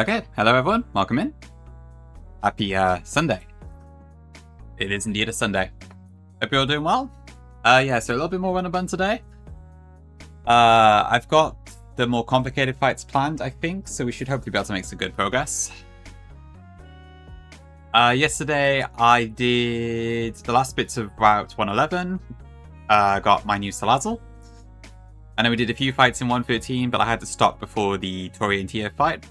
Okay, hello everyone, welcome in. Happy Sunday. It is indeed a Sunday. Hope you're all doing well. Yeah, so a little bit more run a bun today. I've got the more complicated fights planned, I think, so we should hopefully be able to make some good progress. Yesterday I did the last bits of Route 111, got my new Salazzle, and then we did a few fights in 113, but I had to stop before the Tori and Tia fight.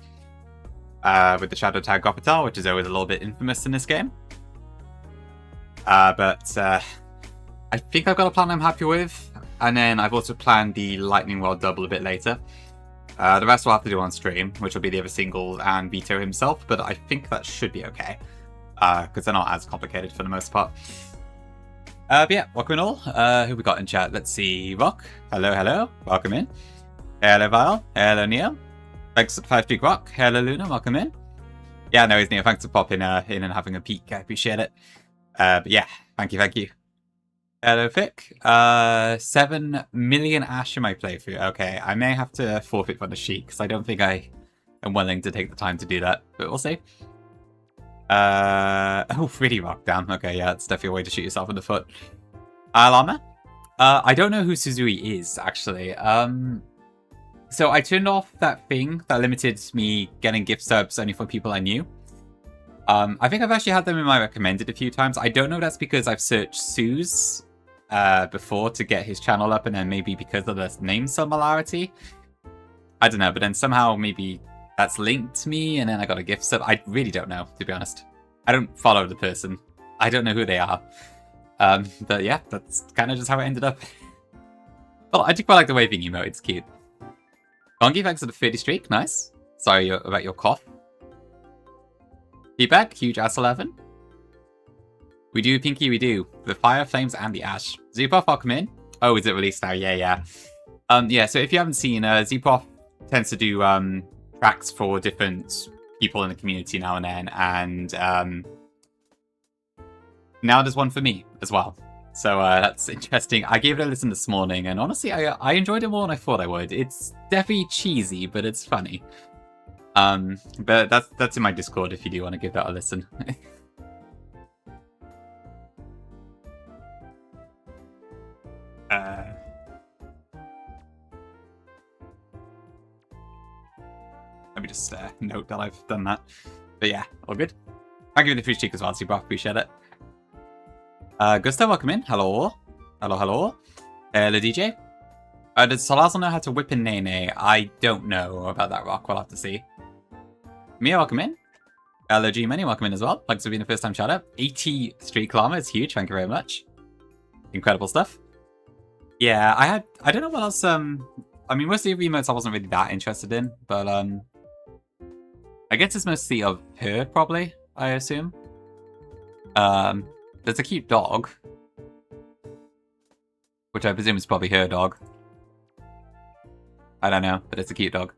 With the Shadow Tag Gopatal, which is always a little bit infamous in this game. But I think I've got a plan I'm happy with, and then I've also planned the Lightning Rod double a bit later. The rest we'll have to do on stream, which will be the other singles and Vito himself, but I think that should be okay, because they're not as complicated for the most part. But yeah, welcome in all. Who we got in chat? Let's see. Rock. Hello, hello. Welcome in. Hello, Val. Hello, Neil. Thanks for the 5-streak Rock. Hello, Luna. Welcome in. Yeah, no, it's Neil. Thanks for popping in and having a peek. I appreciate it. But yeah, thank you, thank you. Hello, Fick. 7 million Ash in my playthrough. Okay, I may have to forfeit from the sheet, because I don't think I am willing to take the time to do that, but we'll see. Oh, really Rock, damn. Okay, yeah, it's definitely a way to shoot yourself in the foot. Llama? I don't know who Suzui is, actually. So I turned off that thing that limited me getting gift subs only for people I knew. I think I've actually had them in my recommended a few times. I don't know if that's because I've searched Suze before to get his channel up, and then maybe because of the name similarity. I don't know, but then somehow maybe that's linked to me, and then I got a gift sub. I really don't know, to be honest. I don't follow the person. I don't know who they are. But yeah, that's kind of just how it ended up. Well, I do quite like the waving emote. It's cute. Bongi, thanks for the 30 streak. Nice. Sorry about your cough. Feedback, huge ass 11. We do, Pinky, we do. The fire, flames, and the ash. Zupoff, welcome in. Oh, is it released now? Yeah. Yeah, so if you haven't seen, Zupoff tends to do tracks for different people in the community now and then, and now there's one for me as well. So that's interesting. I gave it a listen this morning, and honestly, I enjoyed it more than I thought I would. It's definitely cheesy, but it's funny. But that's in my Discord if you do want to give that a listen. Let me just note that I've done that. But yeah, all good. Thank you for the free streak as well, Super. Appreciate it. Gustav, welcome in. Hello. Hello. Hello, DJ. Does Salazzle know how to whip in Nene? I don't know about that, Rock. We'll have to see. Mia, welcome in. Hello, G-Money, welcome in as well. Thanks for being the first time shout out. 80 streak llama is huge. Thank you very much. Incredible stuff. Yeah, I don't know what else. I mean, most of the emotes I wasn't really that interested in, but I guess it's mostly of her, probably, I assume. There's a cute dog, which I presume is probably her dog. I don't know, but it's a cute dog.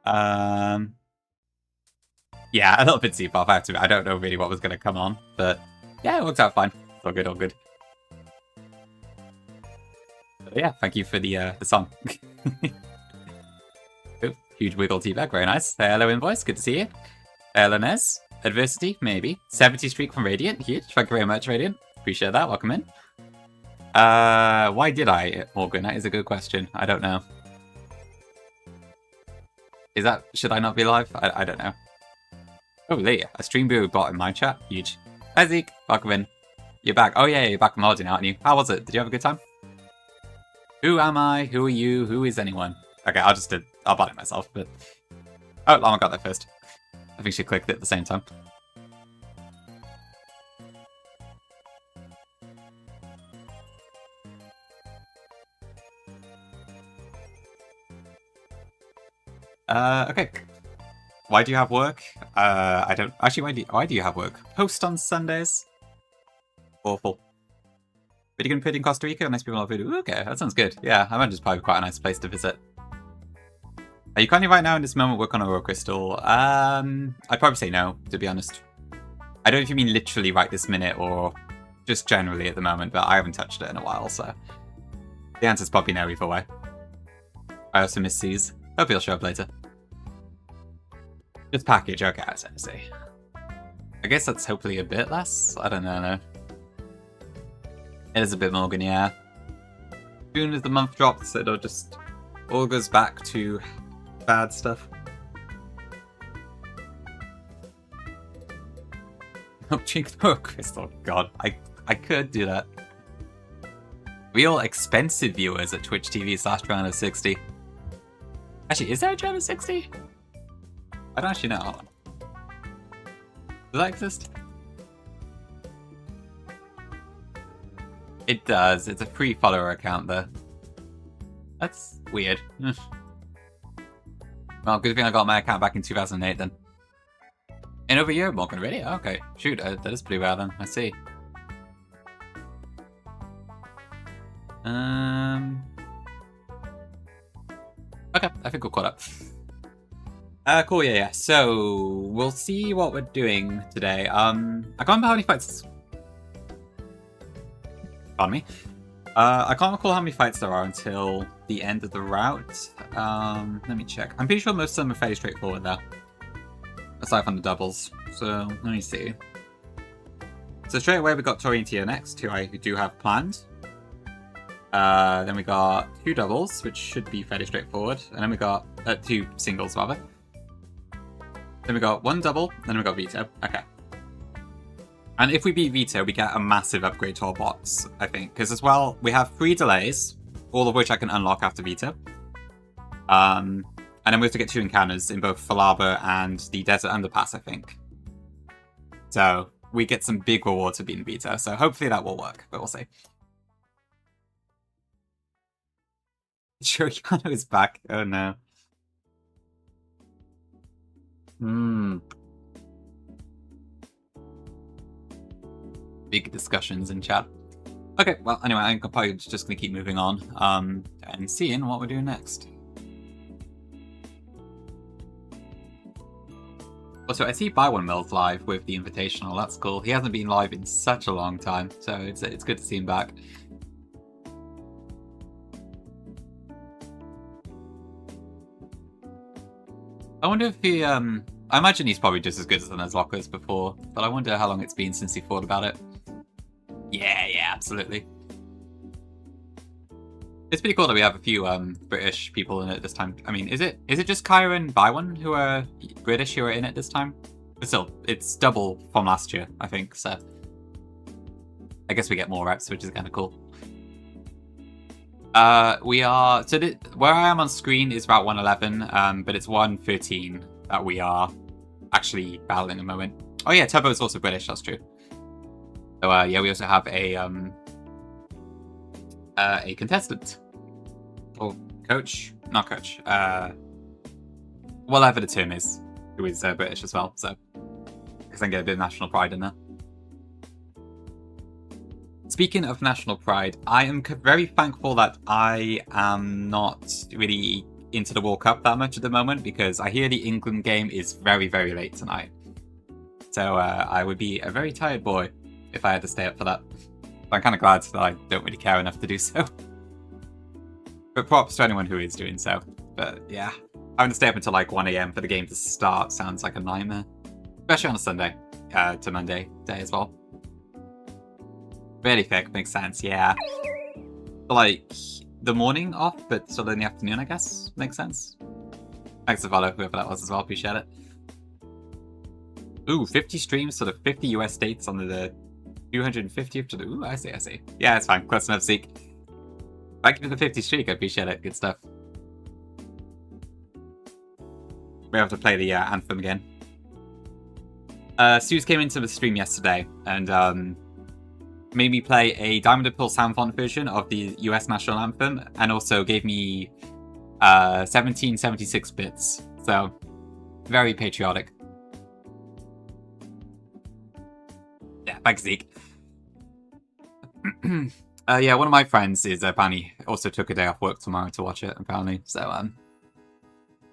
Yeah, a little bit deep off, I have to. I don't know really what was going to come on, but yeah, it works out fine. All good, all good. But yeah, thank you for the song. Ooh, huge wiggle teabag, very nice. Hello, Invoice, good to see you. Hello, Nez. Adversity, maybe. 70 streak from Radiant, huge. Thank you very much, Radiant. Appreciate that, welcome in. Why did I, Morgan? That is a good question. I don't know. Is that... Should I not be live? I don't know. Oh, Lee. A stream boo bot in my chat. Huge. Hi, Zeke. Welcome in. You're back. Oh, yeah, you're back from holiday now, aren't you? How was it? Did you have a good time? Who am I? Who are you? Who is anyone? Okay, I'll ban it myself, but... Oh, Llama got there first. I think she clicked it at the same time. Okay. Why do you have work? I don't... Actually, why do you have work? Post on Sundays? Awful. But you can put in Costa Rica? Nice people love Voodoo. Okay, that sounds good. Yeah, I imagine it's probably quite a nice place to visit. Are you currently right now in this moment work on a Aurora Crystal? I'd probably say no, to be honest. I don't know if you mean literally right this minute or just generally at the moment, but I haven't touched it in a while, so... The answer's probably no either way. I also miss C's. Hope he'll show up later. Just package, okay, I see. I guess that's hopefully a bit less. I don't know, no. It is a bit Morgan, yeah. Soon as the month drops, it'll just all goes back to bad stuff. Drink for crystal. God, I could do that. Real expensive viewers at Twitch TV/Joanna60. Actually, is there a Joanna60? I don't actually know. Does that exist? It does. It's a free follower account though. That's weird. Well, good thing I got my account back in 2008 then. In over a year, Morgan, really? Okay. Shoot, that is pretty rare then. I see. Okay, I think we're caught up. Cool, yeah. So, we'll see what we're doing today. I can't remember how many fights... Pardon me. I can't recall how many fights there are until the end of the route. Let me check. I'm pretty sure most of them are fairly straightforward there. Aside from the doubles. So, let me see. So straight away we got Tori and Tia next, who I do have planned. Then we got 2 doubles, which should be fairly straightforward. And then we got 2 singles, rather. Then we got 1 double, then we got Vito. Okay. And if we beat Vito, we get a massive upgrade to our bots, I think. Because as well, we have 3 delays, all of which I can unlock after Vito. And then we have to get 2 encounters in both Falaba and the Desert Underpass, I think. So we get some big rewards for beating Vito, so hopefully that will work, but we'll see. Shuriano is back. Oh no. Big discussions in chat. Okay, well, anyway, I'm probably just going to keep moving on and seeing what we're doing next. Also, I see Byone Mills live with the Invitational. That's cool. He hasn't been live in such a long time, so it's good to see him back. I wonder if he, I imagine he's probably just as good as the Nuzlocke was before, but I wonder how long it's been since he thought about it. Yeah, absolutely. It's pretty cool that we have a few British people in it this time. I mean, is it just Kyra and Byone who are British who are in it this time? But still, it's double from last year, I think, so I guess we get more reps, which is kind of cool. We are... So where I am on screen is Route 111, but it's 113 that we are actually battling at the moment. Oh yeah, Turbo is also British, that's true. So yeah, we also have a contestant. Or coach? Not coach. Whatever the term is, who is British as well, so I guess I can get a bit of national pride in there. Speaking of national pride, I am very thankful that I am not really into the World Cup that much at the moment, because I hear the England game is very, very late tonight. So I would be a very tired boy if I had to stay up for that. But I'm kind of glad that I don't really care enough to do so. But props to anyone who is doing so. But yeah, having to stay up until like 1 AM for the game to start sounds like a nightmare. Especially on a Sunday to Monday day as well. Really thick, makes sense, yeah. So, like, the morning off, but still in the afternoon, I guess. Makes sense. Thanks to follow, whoever that was as well, appreciate it. Ooh, 50 streams to the 50 US states on the 250th to the... Ooh, I see. Yeah, it's fine. Close enough, Zeke. Thank you for the 50 streak, I appreciate it. Good stuff. We have to play the anthem again. Suze came into the stream yesterday and made me play a Diamond and Pearl sound font version of the US national anthem, and also gave me 1776 bits. So, very patriotic. Yeah, thanks, Zeke. Yeah, one of my friends is apparently also took a day off work tomorrow to watch it, apparently. So,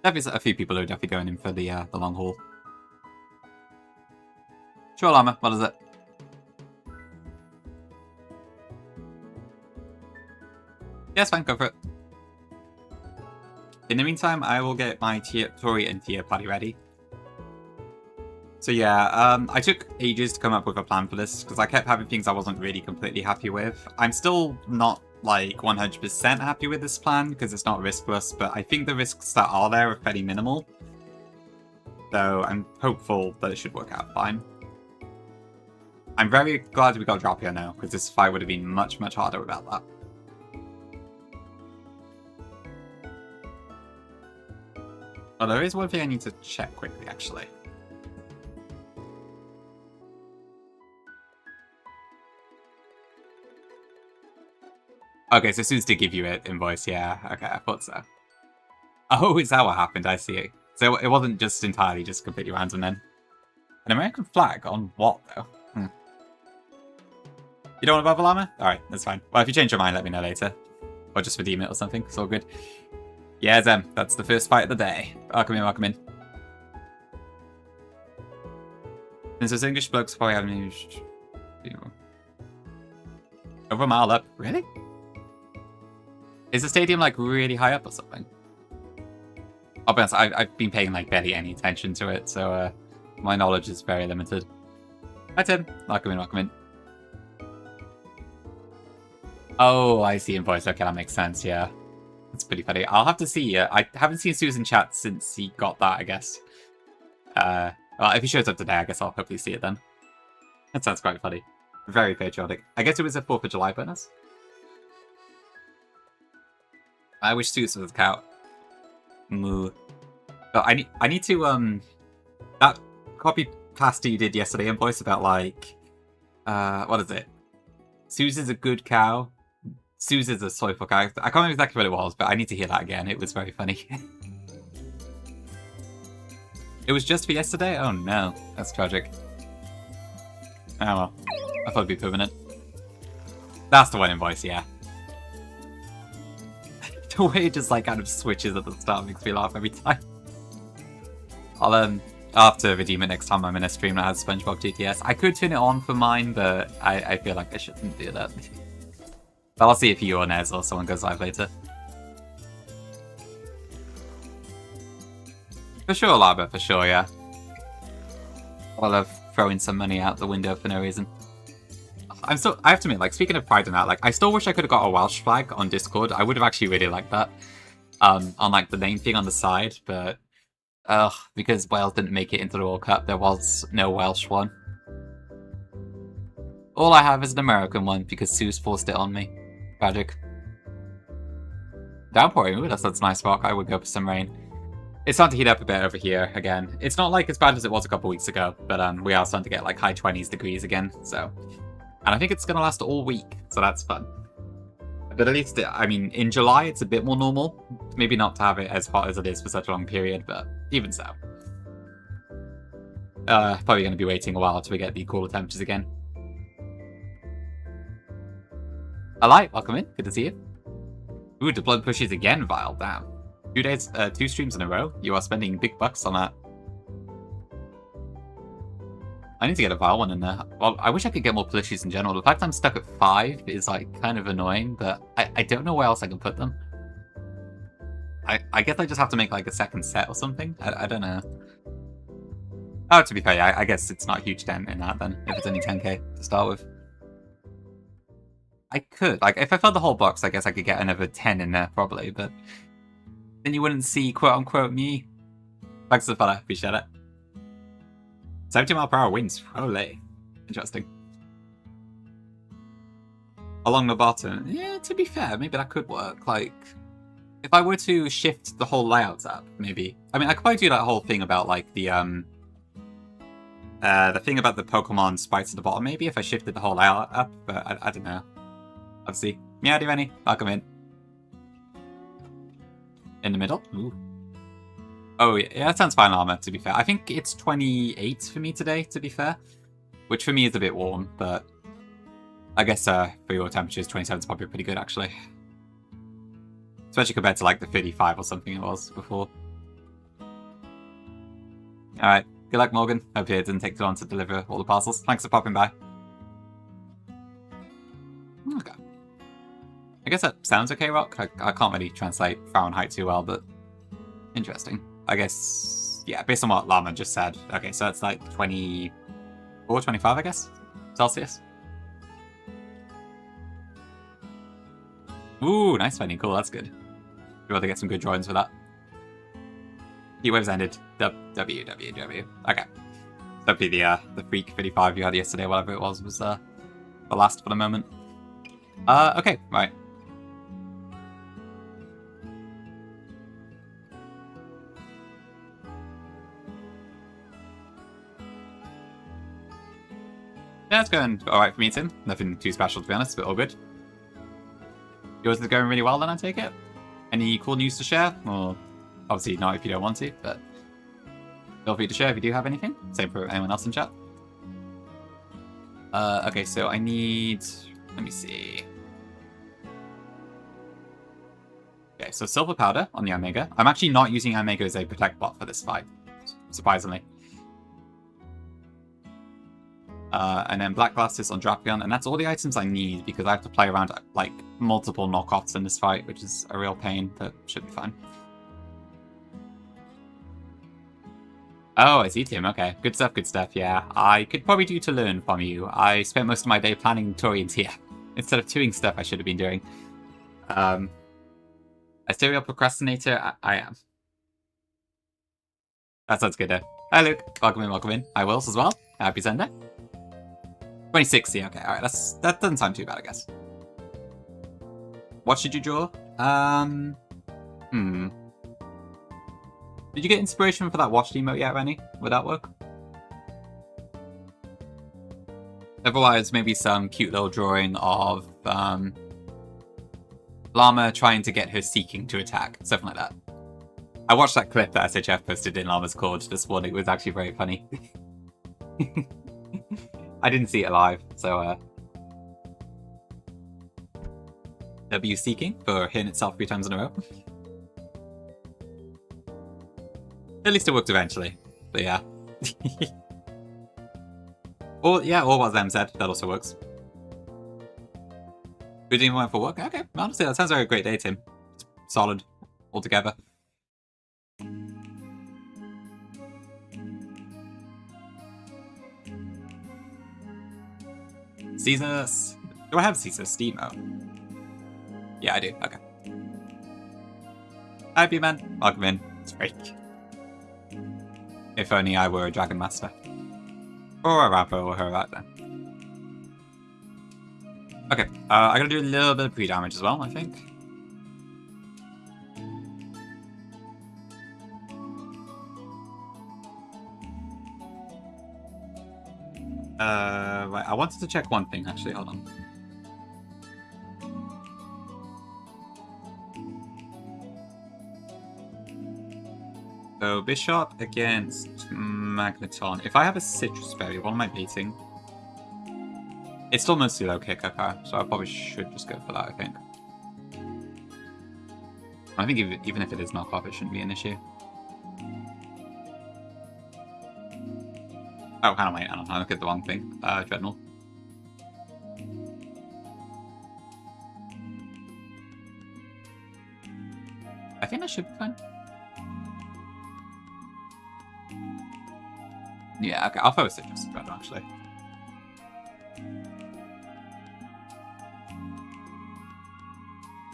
definitely a few people who are definitely going in for the long haul. Sure, Llama, what is it? Yeah, it's fine, go for it. In the meantime, I will get my Tori and Tia party ready. So yeah, I took ages to come up with a plan for this, because I kept having things I wasn't really completely happy with. I'm still not, like, 100% happy with this plan, because it's not riskless, but I think the risks that are there are fairly minimal. So I'm hopeful that it should work out fine. I'm very glad we got drop here now, because this fight would have been much, much harder without that. Oh, there is one thing I need to check quickly, actually. Okay, so Suze did give you an invoice, yeah. Okay, I thought so. Oh, is that what happened? I see it. So it wasn't just entirely just completely random then. An American flag? On what, though? You don't want to bubble armor? Alright, that's fine. Well, if you change your mind, let me know later. Or just redeem it or something. It's all good. Yeah, Zem, that's the first fight of the day. Welcome in, welcome in. Since those English blokes probably haven't used... Over a mile up. Really? Is the stadium, like, really high up or something? I'll be honest, I've been paying, like, barely any attention to it, so, my knowledge is very limited. Hi, Tim. Welcome in, welcome in. Oh, I see invoice. Okay, that makes sense, yeah. That's pretty funny. I'll have to see. I haven't seen Susan chat since he got that, I guess. Well, if he shows up today, I guess I'll hopefully see it then. That sounds quite funny. Very patriotic. I guess it was a 4th of July bonus. I wish Susan was a cow. Moo. But I need to, that copy pasta you did yesterday, invoice, about, like, what is it? Susan's a good cow. Susan's a soyful cow. I can't remember exactly what it was, but I need to hear that again. It was very funny. It was just for yesterday? Oh no, that's tragic. Oh well, I thought it'd be permanent. That's the one invoice, yeah. The way it just like kind of switches at the start makes me laugh every time. I'll have to redeem it next time I'm in a stream that has SpongeBob GTS. I could turn it on for mine, but I feel like I shouldn't do that. But I'll see if you or Nez or someone goes live later. For sure, Lava, for sure, yeah. I love throwing some money out the window for no reason. I have to admit, like, speaking of pride and that, like, I still wish I could have got a Welsh flag on Discord. I would have actually really liked that. On, like, the name thing on the side, but... because Wales didn't make it into the World Cup, there was no Welsh one. All I have is an American one, because Suze forced it on me. Tragic. Downpouring, ooh, that's nice, Rock. I would go for some rain. It's starting to heat up a bit over here again. It's not like as bad as it was a couple weeks ago, but we are starting to get like high 20s degrees again, so... And I think it's going to last all week, so that's fun. But at least, I mean, in July it's a bit more normal. Maybe not to have it as hot as it is for such a long period, but even so. Probably going to be waiting a while until we get the cooler temperatures again. Alight, welcome in. Good to see you. Ooh, the blood pushes again, Vile. Damn. 2 days, 2 streams in a row. You are spending big bucks on that. I need to get a Vile one in there. Well, I wish I could get more plushies in general. The fact I'm stuck at 5 is, like, kind of annoying, but I don't know where else I can put them. I guess I just have to make, like, a second set or something. I don't know. Oh, to be fair, I guess it's not a huge dent in that, then, if it's only 10k to start with. I could. Like, if I filled the whole box, I guess I could get another 10 in there, probably, but... Then you wouldn't see, quote-unquote, me. Thanks for the fella. Appreciate it. 70 mph winds. Holy. Interesting. Along the bottom. Yeah, to be fair, maybe that could work. Like, if I were to shift the whole layout up, maybe. I mean, I could probably do that whole thing about, like, the thing about the Pokemon sprites at the bottom, maybe, if I shifted the whole layout up, but I don't know. Let's see. Meow, Rennie. Welcome in. In the middle? Ooh. Oh, yeah, that sounds fine, Armor, to be fair. I think it's 28 for me today, to be fair. Which for me is a bit warm, but... I guess for your temperatures, 27 is probably pretty good, actually. Especially compared to, like, the 35 or something it was before. Alright. Good luck, Morgan. Hope it didn't take too long to deliver all the parcels. Thanks for popping by. Okay. I guess that sounds okay, Rock. I can't really translate Fahrenheit too well, but Interesting. I guess, yeah, based on what Llama just said. Okay, so that's like 24, 25, I guess? Celsius. Ooh, nice finding. Cool, that's good. We'll be able to get some good drawings for that. Heatwaves ended. W. Okay. So hopefully the Freak 55 you had yesterday, whatever it was the last for the moment. Okay, right. Yeah, it's going alright for me, Tim. Nothing too special, to be honest, but all good. Yours is going really well, then, I take it? Any cool news to share? Or obviously not if you don't want to, but feel free to share if you do have anything. Same for anyone else in chat. Okay, so I need... Let me see. Okay, so Silver Powder on the Omega. I'm actually not using Omega as a Protect bot for this fight, surprisingly. And then Black Glasses on Drapion, and that's all the items I need because I have to play around like multiple knockoffs in this fight, which is a real pain, but should be fine. Oh, I see, Tim. Okay, good stuff, yeah. I could probably do to learn from you. I spent most of my day planning Torians here instead of doing stuff I should have been doing. A serial procrastinator, I am. That sounds good, though. Hi, Luke. Welcome in. Hi, Wills, as well. Happy Sunday. 2060, okay, alright, that doesn't sound too bad, I guess. What should you draw? Did you get inspiration for that washed emote yet, Rennie? Would that work? Otherwise, maybe some cute little drawing of Llama trying to get her Seeking to attack, something like that. I watched that clip that SHF posted in Llama's Court this morning. It was actually very funny. I didn't see it live, so W Seeking for hitting itself 3 times in a row. At least it worked eventually, but yeah. Or what Zem said, that also works. We didn't even went for work? Okay, honestly, that sounds like a great day, Tim. It's solid, altogether. Caesar's. Do I have Caesar's Steamo? Yeah, I do. Okay. Hi, B-Man. Welcome in. It's great. If only I were a Dragon Master. Or a Rapper or her out there. Okay, I gotta do a little bit of pre-damage as well, I think. Right, I wanted to check one thing, actually, hold on. So, Bishop against Magneton. If I have a Citrus Berry, what am I beating? It's still mostly low kick, okay, so I probably should just go for that, I think. I think even if it is knockoff, it shouldn't be an issue. Oh, hang on, wait, I looked at the wrong thing. Dreadnought. I think that should be fine. Yeah, okay, I'll throw a Citrus Dreadnought, actually.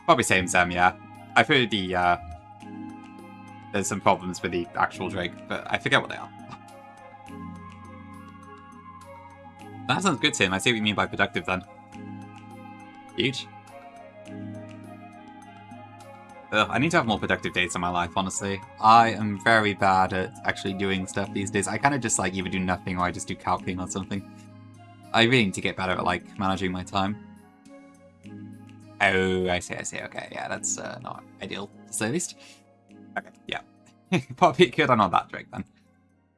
Probably same Sam, yeah. I've heard there's some problems with the actual Drake, but I forget what they are. That sounds good, Tim. I see what you mean by productive, then. Huge. I need to have more productive days in my life, honestly. I am very bad at actually doing stuff these days. I kind of just, like, either do nothing or I just do calcing or something. I really need to get better at, like, managing my time. Oh, I see. Okay, yeah, that's not ideal, to say the least. Okay, yeah. Probably good on that Drake, then.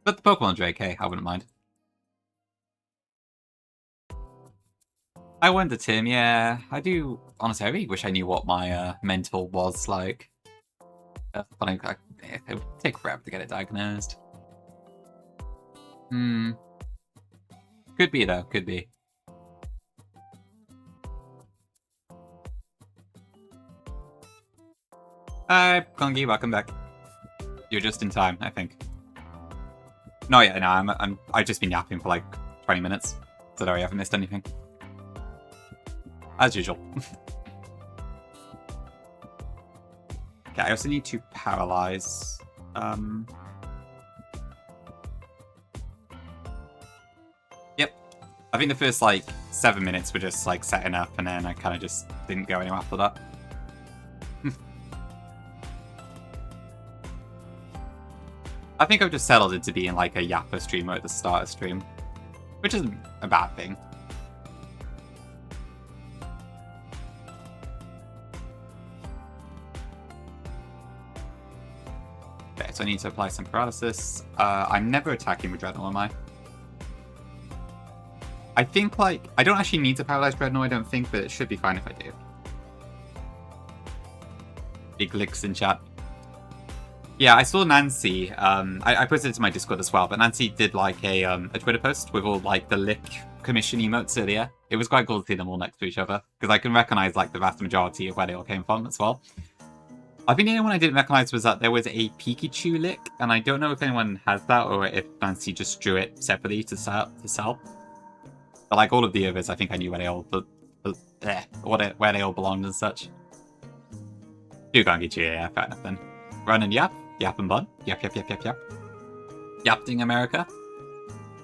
But the Pokemon Drake, hey, I wouldn't mind. I wonder, Tim, yeah. I do, honestly, I really wish I knew what my mental was like. But it would take forever to get it diagnosed. Could be, though, could be. Hi, Kongi, welcome back. You're just in time, I think. No, yeah, no, I've just been yapping for like 20 minutes, so I haven't missed anything. As usual. Okay, I also need to paralyze. Yep. I think the first like 7 minutes were just like setting up, and then I kind of just didn't go anywhere after that. I think I've just settled into being like a yapper streamer at the start of stream, which isn't a bad thing. Okay, so I need to apply some paralysis. I'm never attacking with Dreadnought, am I? I think, like, I don't actually need to paralyze Dreadnought, I don't think, but it should be fine if I do. Big licks in chat. Yeah, I saw Nancy. I posted it to my Discord as well, but Nancy did like a Twitter post with all like the lick commission emotes earlier. It was quite cool to see them all next to each other because I can recognize like the vast majority of where they all came from as well. I think the only one I didn't recognize was that there was a Pikachu lick, and I don't know if anyone has that or if Nancy just drew it separately to sell. But like all of the others, I think I knew where they all where they all belonged and such. You can't get you, yeah, fair enough then. Run and yap. Yap and bun. Yap, yap, yap, yap, yap. Yapting America.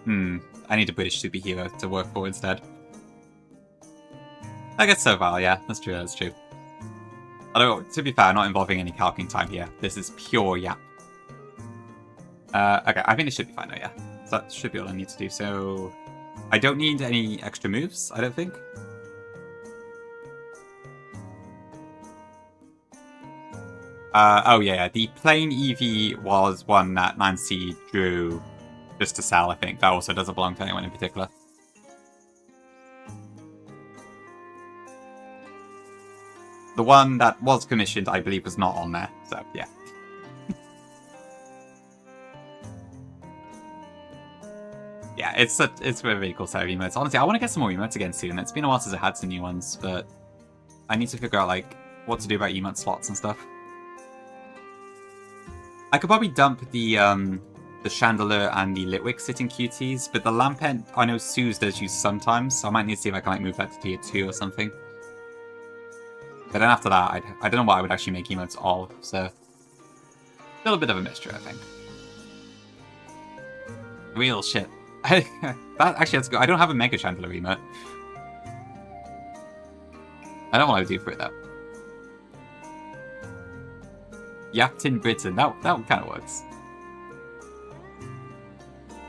I need a British superhero to work for instead. I guess so far, yeah. That's true, that's true. Although, to be fair, not involving any calcing time here. This is pure yap. Okay, I think it should be fine though, yeah. So that should be all I need to do. So, I don't need any extra moves, I don't think. Oh yeah, the plain EV was one that Nancy drew just to sell, I think. That also doesn't belong to anyone in particular. The one that was commissioned, I believe, was not on there, so yeah. Yeah, it's a really cool set of emotes. Honestly, I want to get some more emotes again soon. It's been a while since I had some new ones, but I need to figure out like what to do about emote slots and stuff. I could probably dump the Chandelier and the Litwick sitting QTs, but the Lampent, I know Suze does use sometimes, so I might need to see if I can like move that to tier 2 or something. But then after that, I don't know what I would actually make emotes of, so... Still a bit of a mystery, I think. Real shit. That's good. I don't have a Mega Chandelier emote. I don't know what I would do for it, though. Yapped in Britain. That kind of works.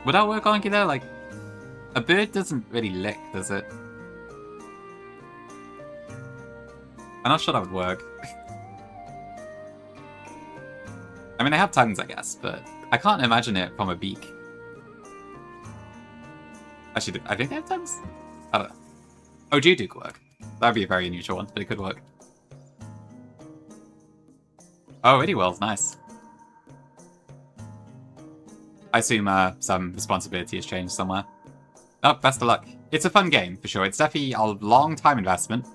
Would that work on you there? Like, a bird doesn't really lick, does it? I'm not sure that would work. I mean, I have tongues, I guess, but I can't imagine it from a beak. Actually, I think they have tongues? I don't know. Oh, Geodude could work. That would be a very unusual one, but it could work. Oh, really well, nice. I assume some responsibility has changed somewhere. Oh, best of luck. It's a fun game, for sure. It's definitely a long time investment.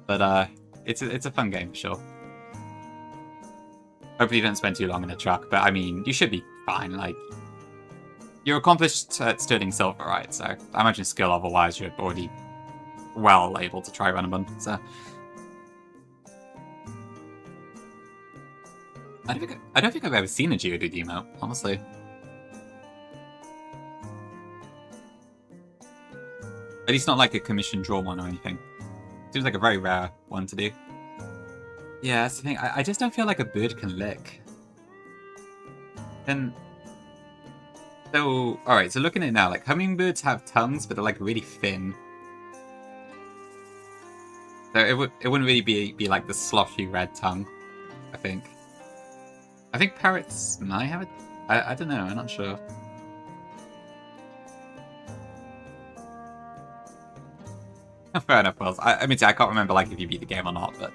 But it's a fun game, for sure. Hopefully you don't spend too long in a truck, but I mean, you should be fine. Like, you're accomplished at Sterling Silver, right? So I imagine skill level-wise, you're already well able to try run a bun, so... I don't think I've ever seen a Geodude emote, honestly. At least not like a commission draw one or anything. Seems like a very rare one to do. Yeah, that's the thing. I just don't feel like a bird can lick. And so, alright, so looking at it now, like hummingbirds have tongues, but they're like really thin. So it wouldn't really be like the sloshy red tongue, I think. I think parrots might have it. I don't know, I'm not sure. Fair enough, Wells. I mean, I can't remember like if you beat the game or not, but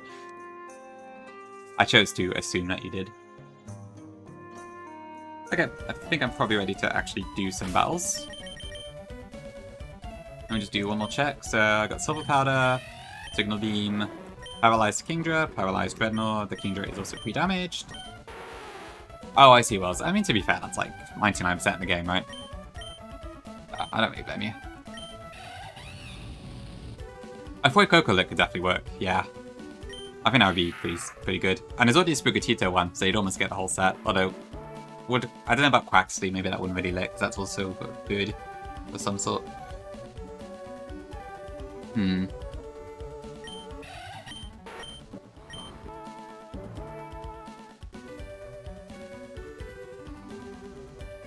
I chose to assume that you did. Okay, I think I'm probably ready to actually do some battles. Let me just do one more check. So I got Silver Powder, Signal Beam, Paralyzed Kingdra, Paralyzed Dreadnought. The Kingdra is also pre-damaged. Oh, I see, Wells. I mean, to be fair, that's like 99% of the game, right? I don't really blame you. I thought Coco Lick could definitely work, yeah. I think that would be pretty good. And there's already a Sprigatito one, so you'd almost get the whole set. Although, I don't know about Quaxley, maybe that wouldn't really lick, because that's also good of some sort.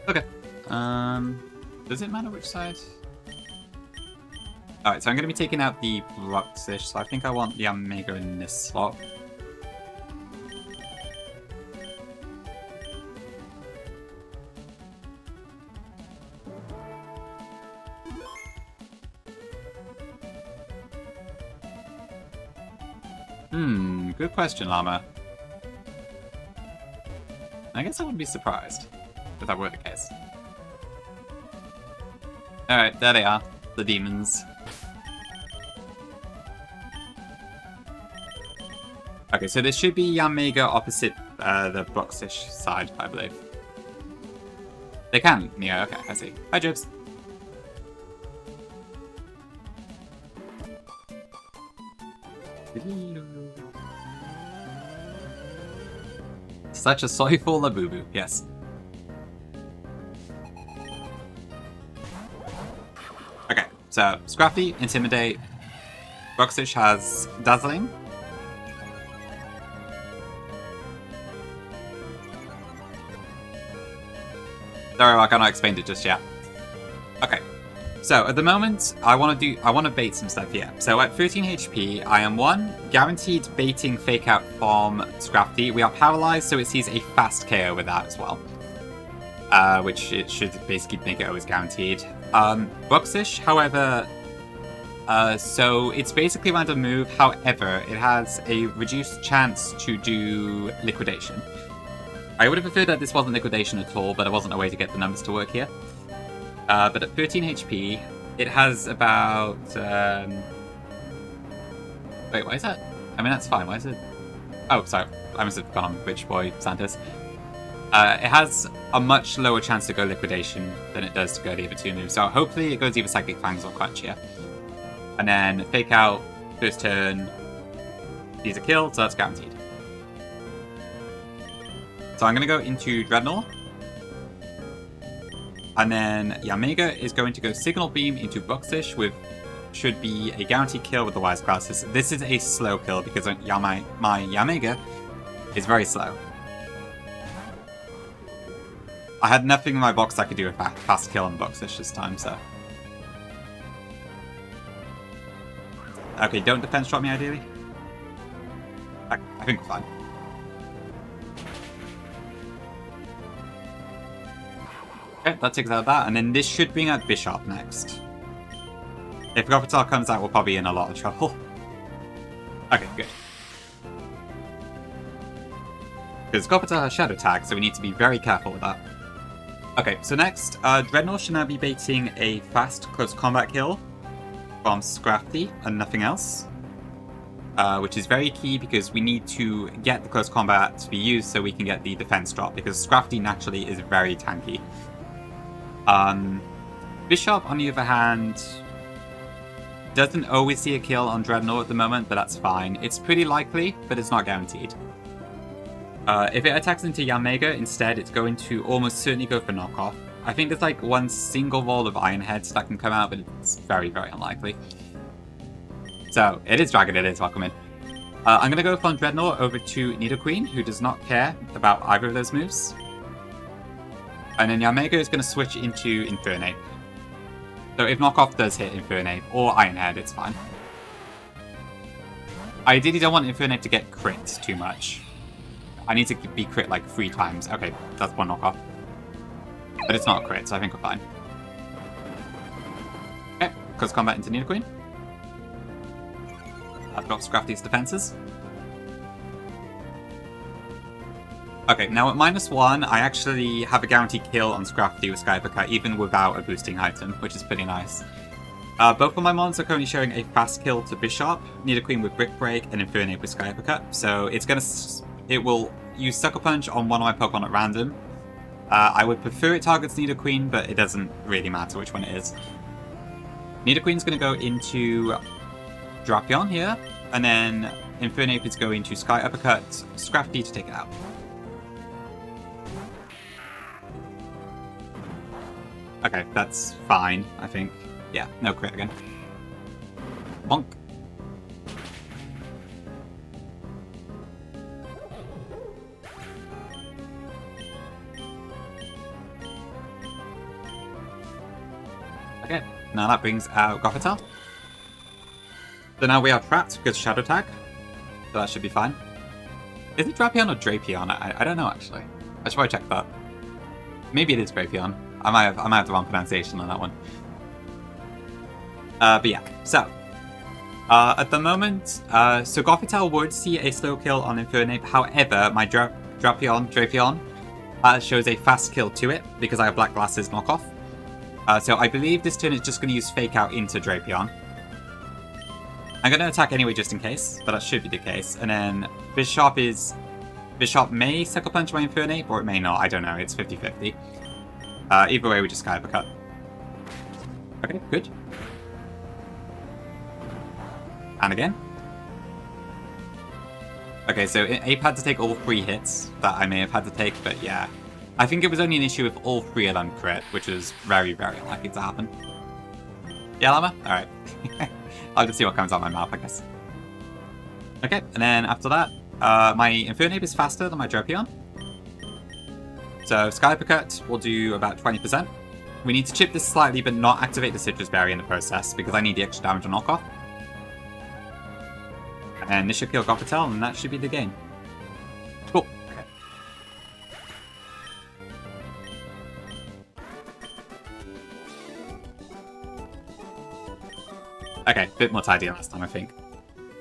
Okay. Does it matter which side? Alright, so I'm going to be taking out the Bruxish, so I think I want the Omega in this slot. Good question, Llama. I guess I wouldn't be surprised if that were the case. Alright, there they are. The demons. Okay, so this should be Yamega opposite the Bruxish side, I believe. They can, yeah, okay, I see. Hi, Jibs. Such a soyful Labubu, yes. Okay, so Scrafty, Intimidate. Bruxish has Dazzling. Sorry, I cannot explain it just yet. Okay, so at the moment, I want to bait some stuff here. So at 13 HP, I am guaranteed baiting Fake Out from Scrafty. We are paralyzed, so it sees a fast KO with that as well. Which it should basically make it always guaranteed. Bruxish, however, so it's basically a random move. However, it has a reduced chance to do Liquidation. I would have preferred that this wasn't Liquidation at all, but there wasn't a way to get the numbers to work here. But at 13 HP, it has about... Wait, why is that? I mean, that's fine. Why is it... Oh, sorry. I must have gone Rich Boy Santos. It has a much lower chance to go Liquidation than it does to go the other two moves. So hopefully it goes either Psychic Fangs or Crunch here. And then Fake Out, first turn, he's a kill, so that's guaranteed. So I'm going to go into Dreadnought. And then Yamega is going to go Signal Beam into Bruxish with should be a guaranteed kill with the Wise Classes. This is a slow kill because my Yamega is very slow. I had nothing in my box that could do a fast kill on Bruxish this time, so... Okay, don't defense drop me ideally. I think we're fine. Okay, that takes out that, and then this should bring out Bishop next. If Gopatar comes out, we're probably in a lot of trouble. Okay, good. Because Gopatar has Shadow Tag, so we need to be very careful with that. Okay, so next, Dreadnought should now be baiting a fast close combat kill from Scrafty and nothing else. Which is very key because we need to get the close combat to be used so we can get the defense drop, because Scrafty naturally is very tanky. Bishop, on the other hand, doesn't always see a kill on Dreadnought at the moment, but that's fine. It's pretty likely, but it's not guaranteed. If it attacks into Yamega instead, it's going to almost certainly go for knockoff. I think there's like one single roll of Iron Heads that can come out, but it's very, very unlikely. So, it is Dragon, it is, welcome in. I'm going to go from Dreadnought over to Nidoqueen, who does not care about either of those moves. And then Yamega is going to switch into Infernape. So if knockoff does hit Infernape, or Iron Head, it's fine. I ideally don't want Infernape to get crit too much. I need to be crit like 3 times. Okay, that's one knockoff. But it's not a crit, so I think we're fine. Okay, close combat into Nidoqueen. I've got Scrafty's defenses. Okay, now at -1, I actually have a guaranteed kill on Scrafty with Sky Uppercut, even without a boosting item, which is pretty nice. Both of my mons are currently showing a fast kill to Bishop, Nidoqueen with Brick Break, and Infernape with Sky Uppercut, so it's going to it will use Sucker Punch on one of my Pokemon at random. I would prefer it targets Nidoqueen, but it doesn't really matter which one it is. Nidoqueen's going to go into Drapion here, and then Infernape is going to Sky Uppercut Scrafty to take it out. Okay, that's fine, I think. Yeah, no crit again. Bonk. Okay, now that brings out Gothitelle. So now we are trapped because Shadow Tag. So that should be fine. Is it Drapion or Drapion? I don't know actually. I should probably check that. Maybe it is Drapion. I might have the wrong pronunciation on that one. But yeah, so at the moment, so Gothitelle would see a slow kill on Infernape. However, my Drapion shows a fast kill to it because I have Black Glasses knockoff. So I believe this turn is just going to use Fake Out into Drapion. I'm going to attack anyway just in case, but that should be the case. And then Bishop may Sucker Punch my Infernape, or it may not. I don't know. It's 50-50. Either way, we just Sky Uppercut. Okay, good. And again. Okay, so Ape had to take all 3 hits that I may have had to take, but yeah. I think it was only an issue if all 3 of them crit, which was very, very unlikely to happen. Yeah, Llama? Alright. I'll just see what comes out of my mouth, I guess. Okay, and then after that, my Infernape is faster than my Drapion. So Sky Uppercut will do about 20%. We need to chip this slightly, but not activate the Citrus Berry in the process, because I need the extra damage on knockoff. And this should kill Gothitelle, and that should be the game. Cool. Okay, a bit more tidy than last time, I think.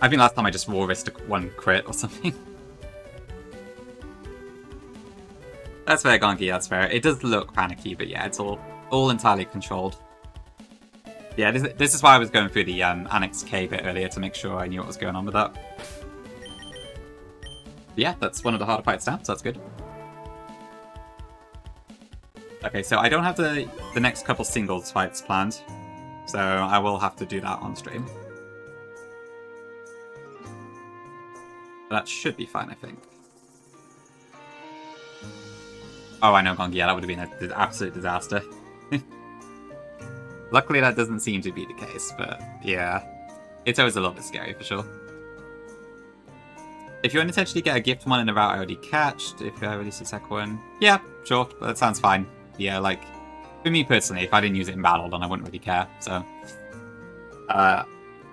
I think last time I just raw risked 1 crit or something. That's fair, Gonki, that's fair. It does look panicky, but yeah, it's all entirely controlled. Yeah, this is why I was going through the Annex K bit earlier to make sure I knew what was going on with that. But yeah, that's one of the harder fights down, so that's good. Okay, so I don't have the next couple singles fights planned, so I will have to do that on stream. That should be fine, I think. Oh, I know, Gongi, yeah, that would have been an absolute disaster. Luckily, that doesn't seem to be the case, but yeah. It's always a little bit scary, for sure. If you unintentionally get a gift one in a route I already catched, if I release a second one... Yeah, sure, that sounds fine. Yeah, like, for me personally, if I didn't use it in battle, then I wouldn't really care, so...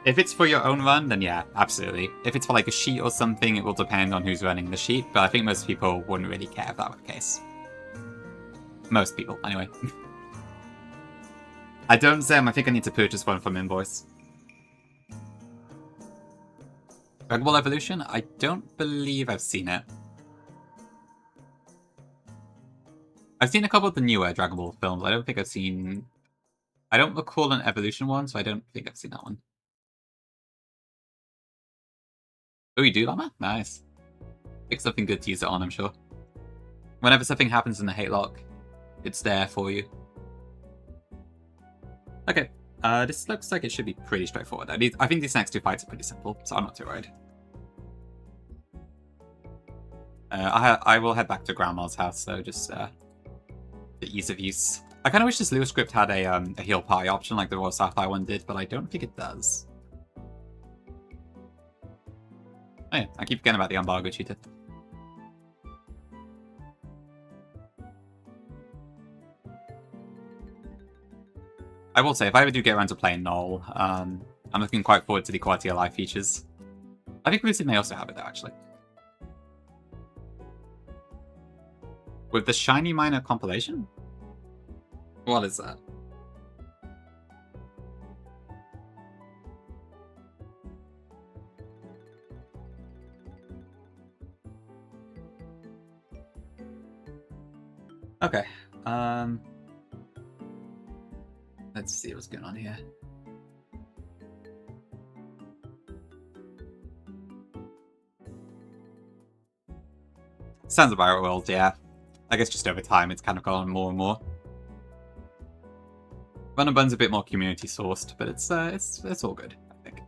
if it's for your own run, then yeah, absolutely. If it's for like a sheet or something, it will depend on who's running the sheet, but I think most people wouldn't really care if that were the case. Most people, anyway. I don't Zem, I think I need to purchase one from Invoice. Dragon Ball Evolution? I don't believe I've seen it. I've seen a couple of the newer Dragon Ball films. I don't think I've seen... I don't recall an Evolution one, so I don't think I've seen that one. Oh, you do, Llama? Nice. Pick something good to use it on, I'm sure. Whenever something happens in the hate lock, it's there for you. Okay, this looks like it should be pretty straightforward. I think these next 2 fights are pretty simple, so I'm not too worried. I will head back to Grandma's house, so just the ease of use. I kind of wish this Lua script had a heal party option like the Royal Sapphire one did, but I don't think it does. Oh yeah, I keep forgetting about the embargo cheater. I will say, if I ever do get around to playing Null, I'm looking quite forward to the quality of life features. I think Lucid may also have it though, actually. With the Shiny Miner compilation? What is that? Okay. Let's see what's going on here. Sounds about right, world, yeah. I guess just over time it's kind of gone more and more. Run and Bun's a bit more community sourced, but it's all good, I think.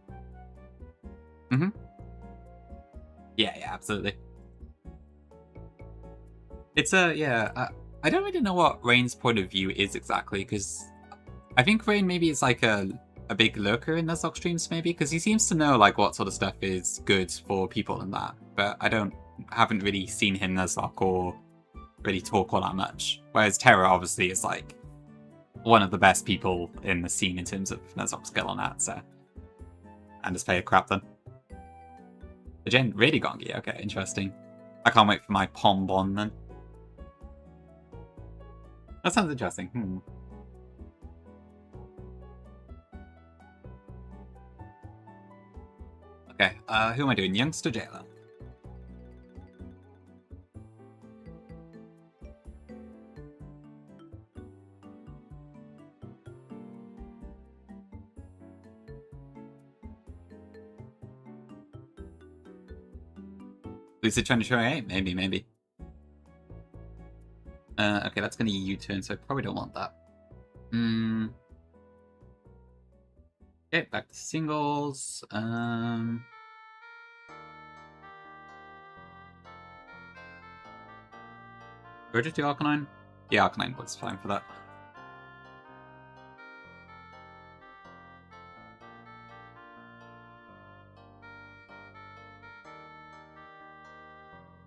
Yeah, absolutely. It's I don't really know what Rain's point of view is exactly, because I think Rain maybe is like a big lurker in Nuzlocke streams, maybe, because he seems to know like what sort of stuff is good for people and that, but I haven't really seen him Nuzlocke or really talk all that much. Whereas Terra obviously is like one of the best people in the scene in terms of Nuzlocke skill on that, so. And just play a crap then. The gen really gongy, okay, interesting. I can't wait for my Pombon then. That sounds interesting. Okay, who am I doing? Youngster Jailer. Lucid trying to show 8? Maybe. Okay, that's going to U-turn, so I probably don't want that. Okay, back to singles. Do I just do Arcanine? Yeah, Arcanine was fine for that.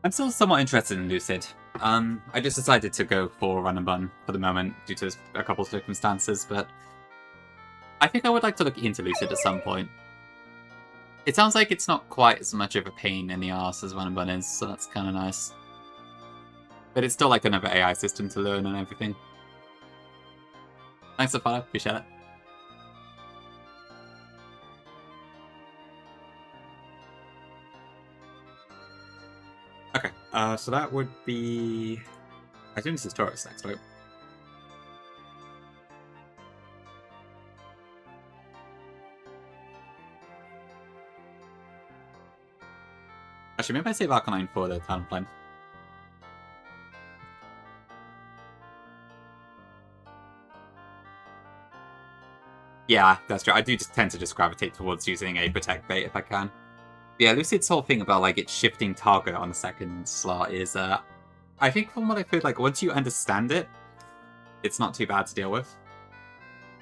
I'm still somewhat interested in Lucid. I just decided to go for Run and Bun for the moment due to a couple of circumstances, but I think I would like to look into Lucid at some point. It sounds like it's not quite as much of a pain in the arse as Run and Bun is, so that's kind of nice. But it's still like another AI system to learn and everything. Thanks for follow, appreciate it. Okay, so that would be... I think this is Taurus next, right? Actually, maybe I save Arcanine for the Talonflame. Yeah, that's true. I do just tend to just gravitate towards using a Protect bait if I can. Yeah, Lucid's whole thing about like it shifting target on the second slot is, I think from what I've heard, like once you understand it, it's not too bad to deal with.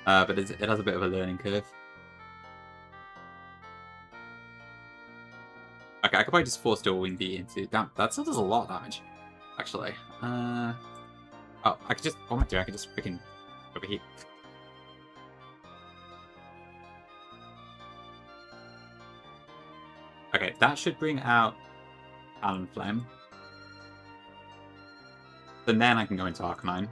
But it has a bit of a learning curve. Okay, I could probably just force Dual Wind Beat into... Damn, that still does a lot of damage, actually. Oh, I could just... What am I doing? I could just freaking overheat. Okay, that should bring out Talonflame. And then I can go into Arcanine.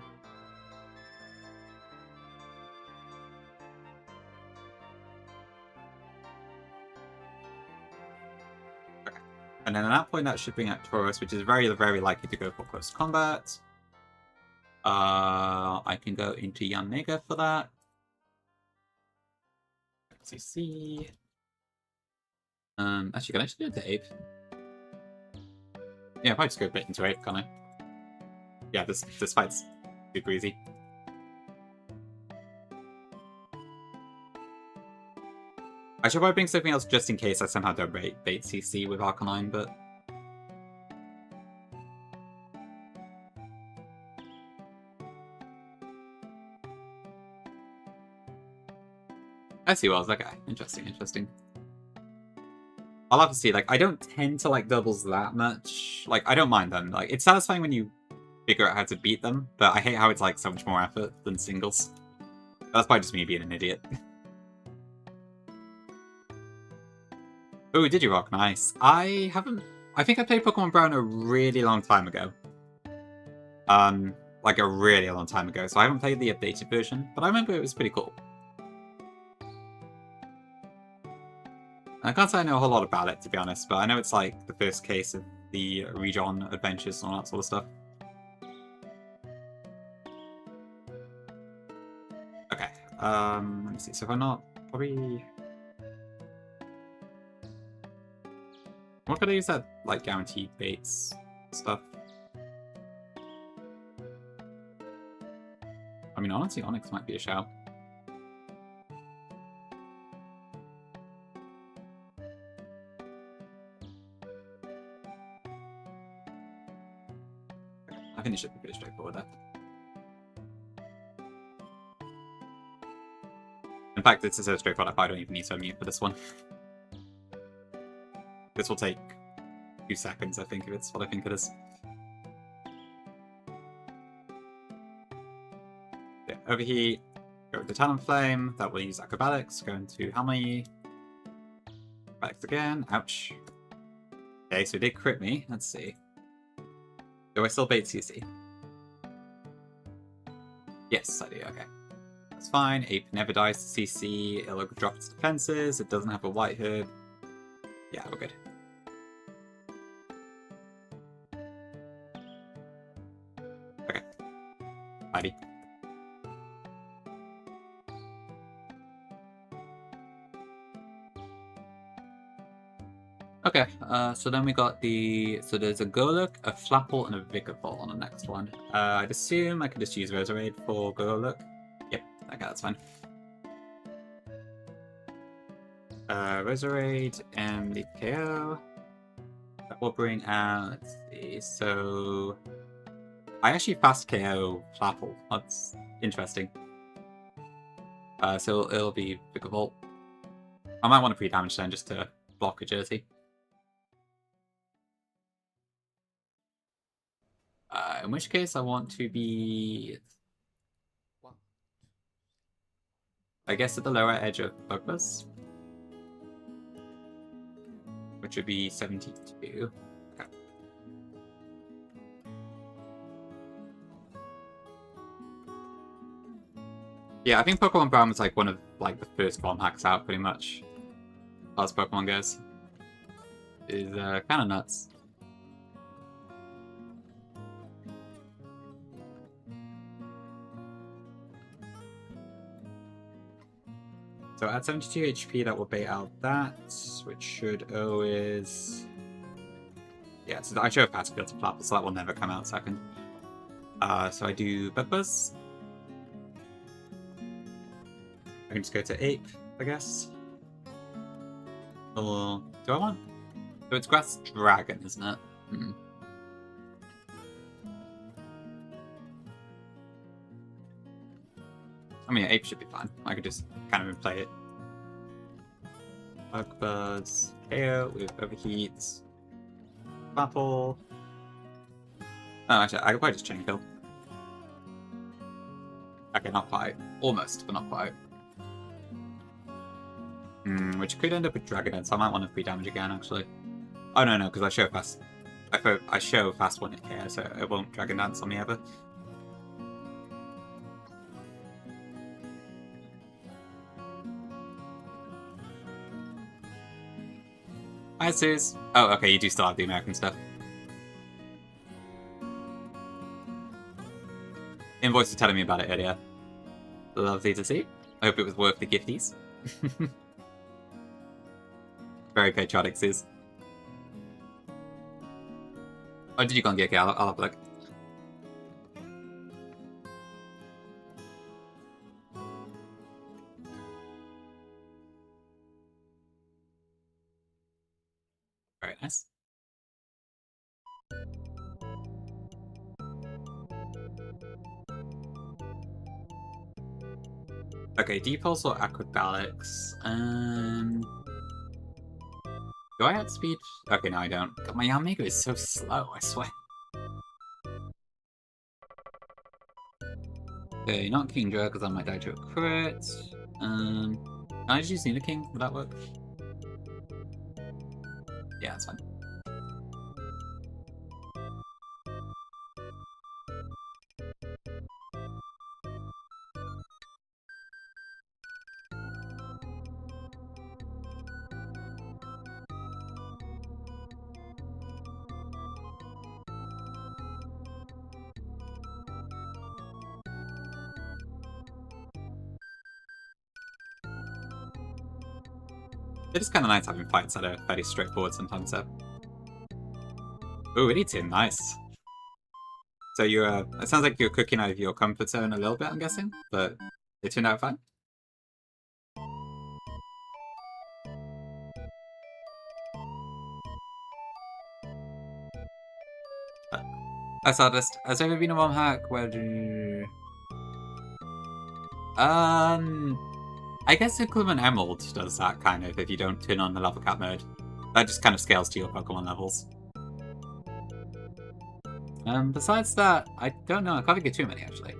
Okay. And then at that point, that should bring out Taurus, which is very, very likely to go for close combat. I can go into Yanmega for that. CC. Actually, can I just do it to Ape? Yeah, if I just go a bit into Ape, can't I? Yeah, this fight's super easy. I should probably bring something else just in case I somehow don't bait CC with Arcanine, but... I see Wells, okay. Interesting. I'll have to see, like, I don't tend to like doubles that much. Like, I don't mind them. Like, it's satisfying when you figure out how to beat them, but I hate how it's like so much more effort than singles. That's probably just me being an idiot. Oh, did you rock? Nice. I think I played Pokemon Brown a really long time ago. Like a really long time ago, so I haven't played the updated version, but I remember it was pretty cool. I can't say I know a whole lot about it, to be honest, but I know it's like the first case of the Region adventures and all that sort of stuff. Okay, let me see. So if I'm not, probably... What could I use that, like, guaranteed baits stuff? I mean, honestly, Onyx might be a shout. I think it should be pretty straightforward there. In fact, this is so straightforward I don't even need to unmute for this one. This will take 2 seconds, I think, if it's what I think it is. Yeah, overheat, go with the Talonflame, that will use Acrobatics, go into Hammer. Acrobatics again, ouch. Okay, so it did crit me, let's see. Do I still bait CC? Yes, I do, okay. That's fine, Ape never dies to CC, it'll drop its defenses, it doesn't have a White Hood. Yeah, we're good. Okay. Mighty. Okay, so then we got so there's a Golurk, a Flapple, and a Vigorfall on the next one. I'd assume I could just use Roserade for Golurk. Yep, okay, that's fine. Roserade and the KO. That will bring out, let's see, so... I actually fast KO Flapple, that's interesting. So it'll be Vigorfall. I might want to pre-damage then just to block Agility. In which case, I want to be, I guess, at the lower edge of Bugbuzz, which would be 72. Okay. Yeah, I think Pokemon Brown was like one of the first bomb hacks out, pretty much, as Pokemon goes. Is kind of nuts. So at 72 HP, that will bait out that, which should always... Yeah, so I show fast skill to Flapple, so that will never come out second. So I do Bugbuzz. I can just go to Ape, I guess. Or do I want? So it's Grass Dragon, isn't it? Hmm. I mean, Ape should be fine. I could just kind of play it. Bugbuzz, KO with Overheat, Flapple. Oh, actually, I could probably just Chain Kill. Okay, not quite. Almost, but not quite. Which could end up with Dragonite, so I might want to pre-damage again, actually. Oh, no, because I show fast. I show fast when it KO, so it won't Dragon Dance on me ever. Hi, Suze. Oh, okay, you do still have the American stuff. Invoice was telling me about it earlier. Lovely to see. I hope it was worth the gifties. Very patriotic, Suze. Oh, did you go on GK? I'll have a look. Very nice. Okay, Depulse or Acrobatics? Do I outspeed? Okay, no, I don't. God, my Yamago is so slow, I swear. Okay, not Kingdra, because I might die to a crit. Can I just use Nidoking? Would that work? Yeah, that's fine. It is kind of nice having fights that are fairly straightforward sometimes, though. Ooh, it eats in, nice. So you're, it sounds like you're cooking out of your comfort zone a little bit, I'm guessing, but it turned out fine. That's artist. Has there ever been a ROM hack where I guess Equipment Emerald does that kind of if you don't turn on the level cap mode. That just kind of scales to your Pokemon levels. Besides that, I don't know. I can't think of too many actually.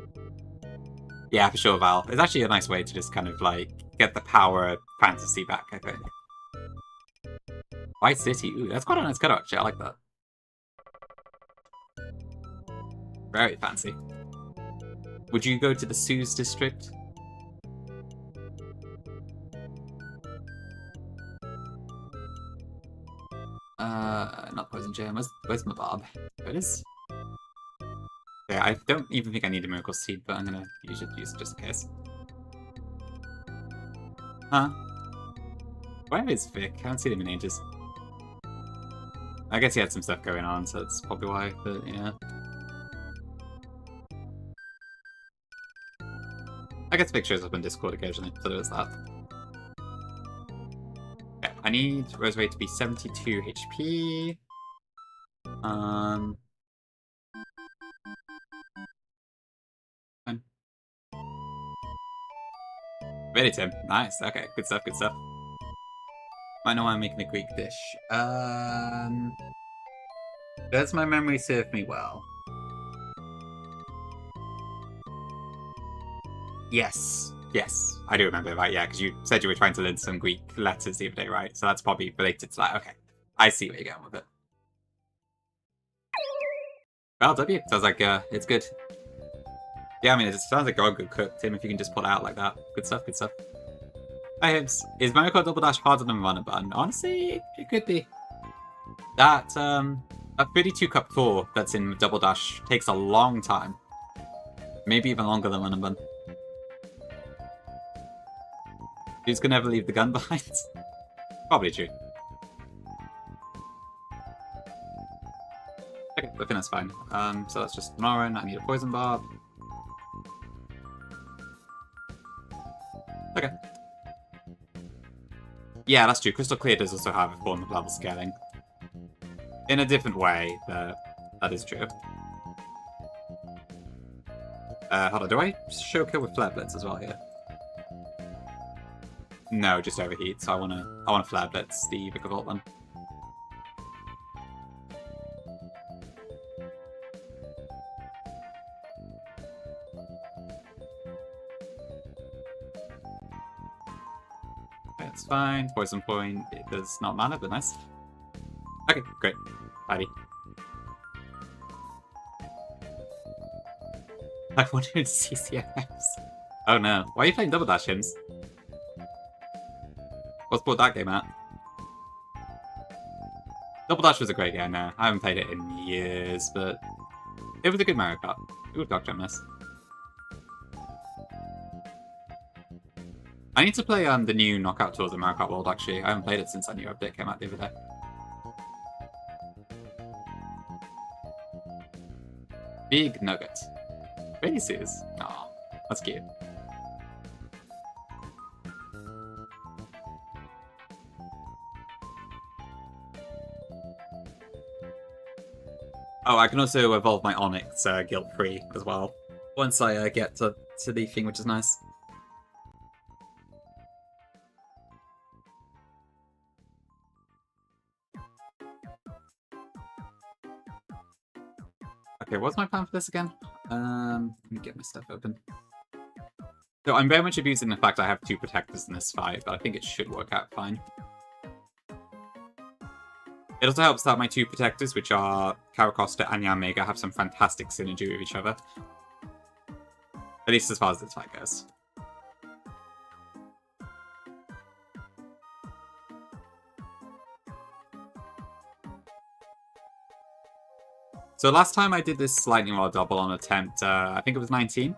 Yeah, for sure, Val. It's actually a nice way to just kind of like get the power fantasy back, I think. White City. Ooh, that's quite a nice cut actually. I like that. Very fancy. Would you go to the Sue's district? Not Poison Jam. Where's my Bob? There it is. Yeah, I don't even think I need a Miracle Seed, but I'm gonna use it just in case. Huh? Where is Vic? I haven't seen him in ages. I guess he had some stuff going on, so that's probably why, but yeah. I guess Vic shows up in Discord occasionally, so there's that. Yeah, I need Rosemary to be 72 HP. Fine. Ready, Tim. Nice. Okay, good stuff, good stuff. I know I'm making a Greek dish. Does my memory serve me well? Yes. Yes. I do remember, right? Yeah, because you said you were trying to learn some Greek letters the other day, right? So that's probably related to that. Okay. I see where you're going with it. Well, W. Sounds like it's good. Yeah, I mean, it sounds like you're a good cook, Tim, if you can just pull it out like that. Good stuff, good stuff. Hi, Hibbs. Is Mario Kart Double Dash harder than Run a Bun? Honestly, it could be. That, a 32 Cup 4 that's in Double Dash takes a long time. Maybe even longer than Run a Bun. Who's gonna ever leave the gun behind? Probably true. Okay, I think that's fine. So that's just Norin. I need a Poison Barb. Okay. Yeah, that's true. Crystal Clear does also have a form of level scaling. In a different way, but that is true. Hold on, do I show kill with Flare Blitz as well here? No, just Overheat, so I wanna Flare Blitz the Vikavolt one. It's fine. Poison Point, it does not matter, but nice. Okay, great. Tidy. I wanted to see CCFs. Oh no. Why are you playing Double Dash, Hims? What's brought that game out? Double Dash was a great game, I haven't played it in years, but it was a good Mario Kart. Ooh, Dark Gymnast. I need to play the new Knockout Tours of Mario Kart World, actually. I haven't played it since that new update came out the other day. Big Nugget. Really, Suze? Aw, that's cute. Oh, I can also evolve my Onyx guilt-free as well. Once I get to the thing, which is nice. Okay, what's my plan for this again? Let me get my stuff open. So I'm very much abusing the fact I have 2 protectors in this fight, but I think it should work out fine. It also helps that my 2 protectors, which are Karakosta and Yanmega, have some fantastic synergy with each other. At least as far as this fight goes. So last time I did this lightning rod double on attempt, I think it was 19.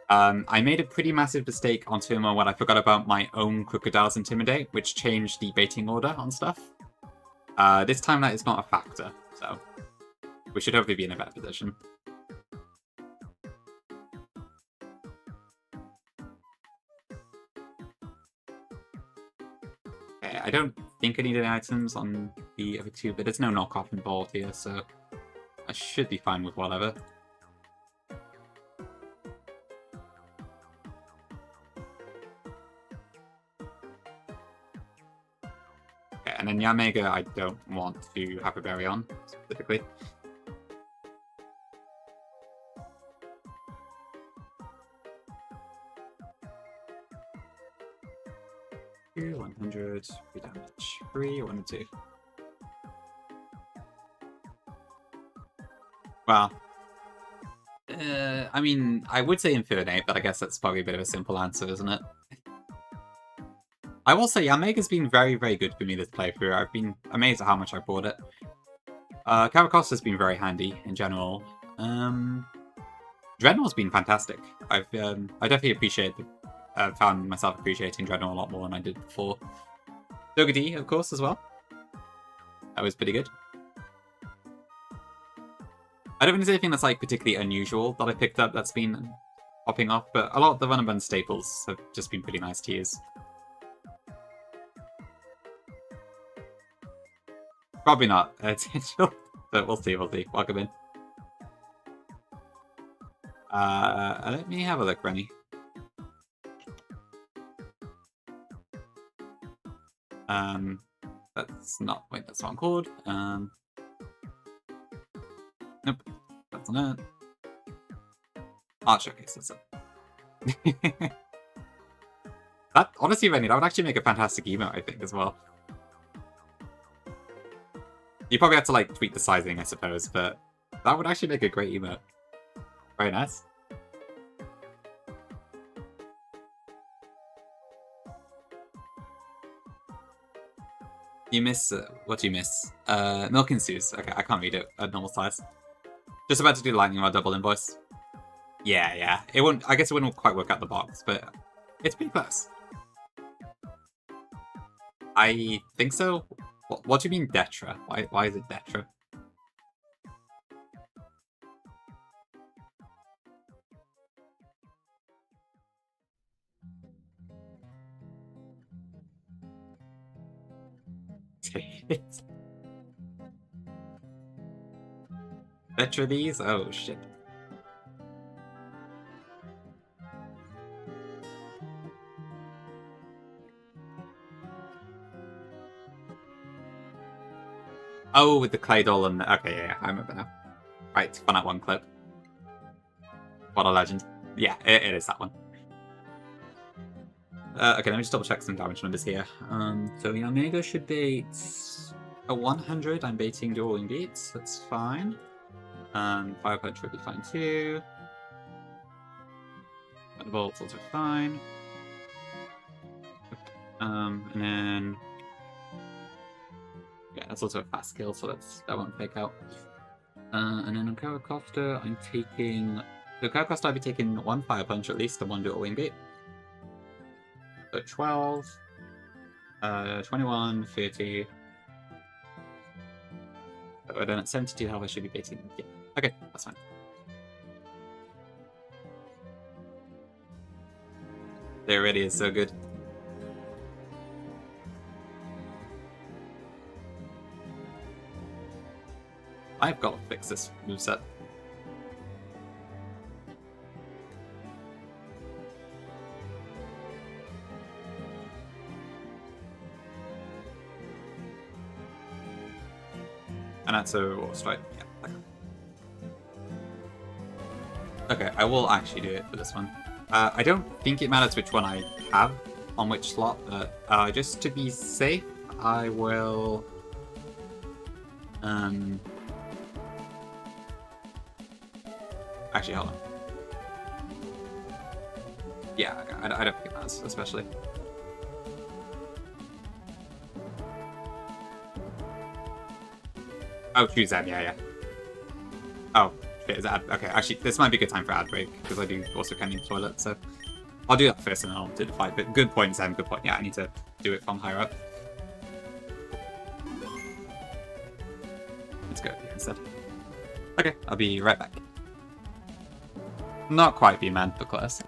I made a pretty massive mistake on Turmo when I forgot about my own Crocodile's Intimidate, which changed the baiting order on stuff. This time that is not a factor, so We should hopefully be in a better position. Okay, I don't think I need any items on the other two, but there's no knockoff involved here, so I should be fine with whatever. Okay, and then Yamega, I don't want to have a berry on, specifically. Here, 100, 3 damage, 3, 1 and 2. Well, I mean, I would say Infernape, but I guess that's probably a bit of a simple answer, isn't it? I will say, Yamega's been very, very good for me this playthrough. I've been amazed at how much I bought it. Caracosta's been very handy in general. Dreadnought's been fantastic. I definitely found myself appreciating Dreadnought a lot more than I did before. Dogody, of course, as well. That was pretty good. I don't think there's anything that's like particularly unusual that I picked up that's been popping off, but a lot of the Run and Bun staples have just been pretty nice to use. Probably not essential, but we'll see, Welcome in. Let me have a look, Rennie. That's not, wait, that's what I'm called. Nope, that's not it. Art Showcase, that's it. That, honestly, Rennie, that would actually make a fantastic emote, I think, as well. You probably have to, like, tweak the sizing, I suppose, but that would actually make a great emote. Very nice. You miss... what do you miss? Milk and Sue's. Okay, I can't read it at normal size. Just about to do lightning rod double invoice. Yeah. It wouldn't... I guess it wouldn't quite work out the box, but it's pretty close. I think so. What do you mean Detra? Why is it Detra? Detra these? Oh shit. Oh, with the Claydol and... Okay, yeah, I remember now. Right, fun at one clip. What a legend. Yeah, it is that one. Okay, let me just double check some damage numbers here. So Yamega should bait a 100. I'm baiting the rolling beats. That's fine. 500 would be fine too. Thunderbolt's also fine. And then... Yeah, that's also a fast skill, so that won't fake out. And then on Caracosta, I'm taking... The Caracosta, I'll be taking 1 Fire Punch at least, and 1 Dual Wing Beat. So 12, 21, 30. So then at 72 health, I should be baiting. Yeah, okay, that's fine. There it is, so good. I've got to fix this moveset. And that's a War Strike. Yeah. Okay, I will actually do it for this one. I don't think it matters which one I have on which slot, but just to be safe, I will... Actually, hold on. Yeah, I don't think it matters, especially. Oh, choose them, yeah. Oh, shit, is ad... Okay, actually, this might be a good time for ad break, because I do also kind of need the toilet, so... I'll do that first and then I'll do the fight, but good point, Sam, good point. Yeah, I need to do it from higher up. Let's go here instead. Okay, I'll be right back. Not quite B-man, but close.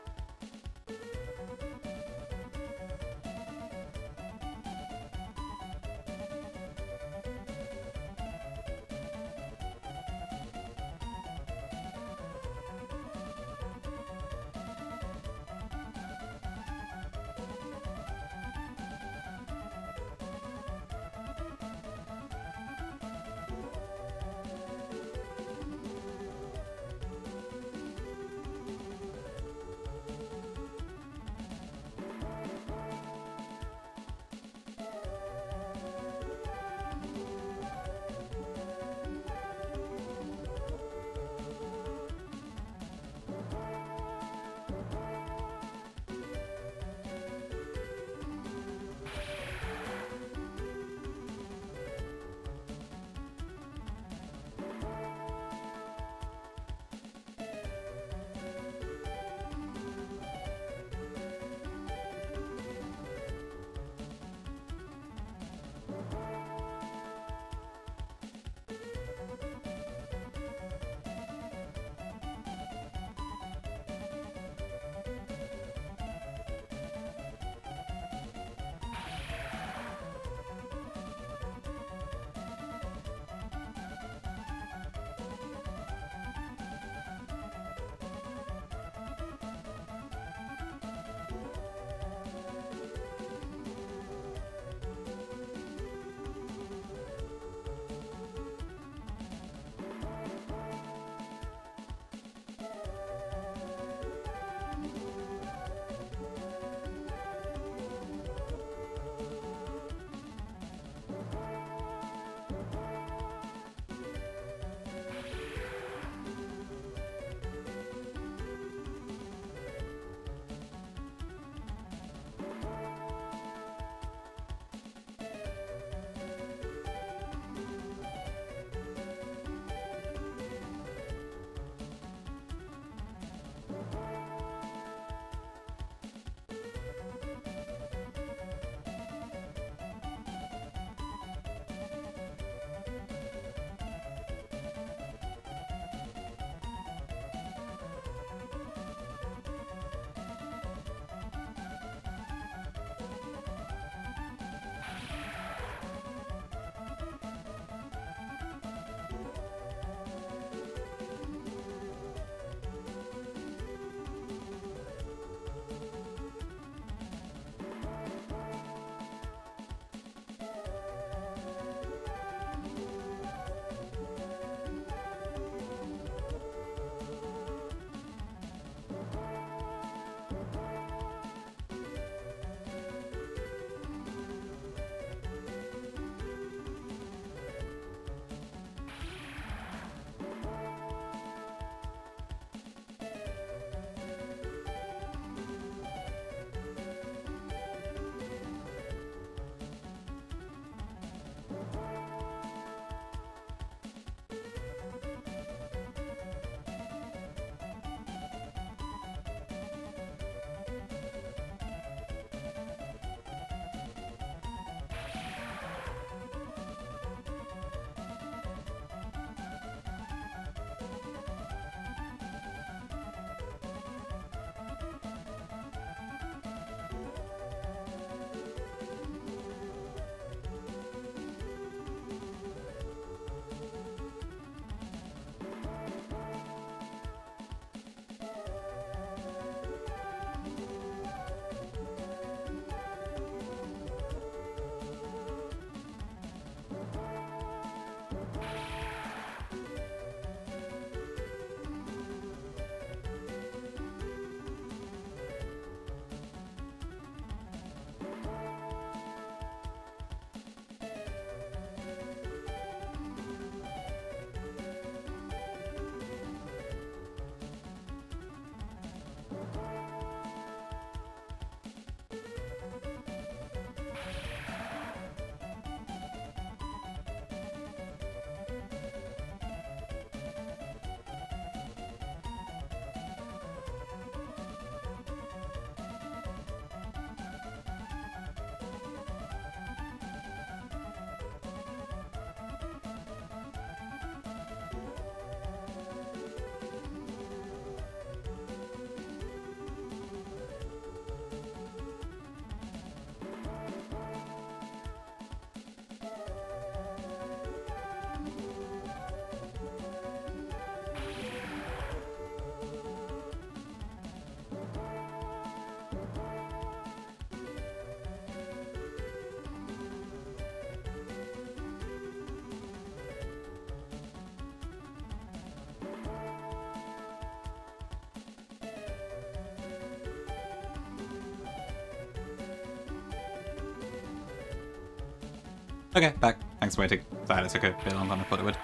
Okay, back. Thanks for waiting. Sorry, that took a bit longer than I thought it would.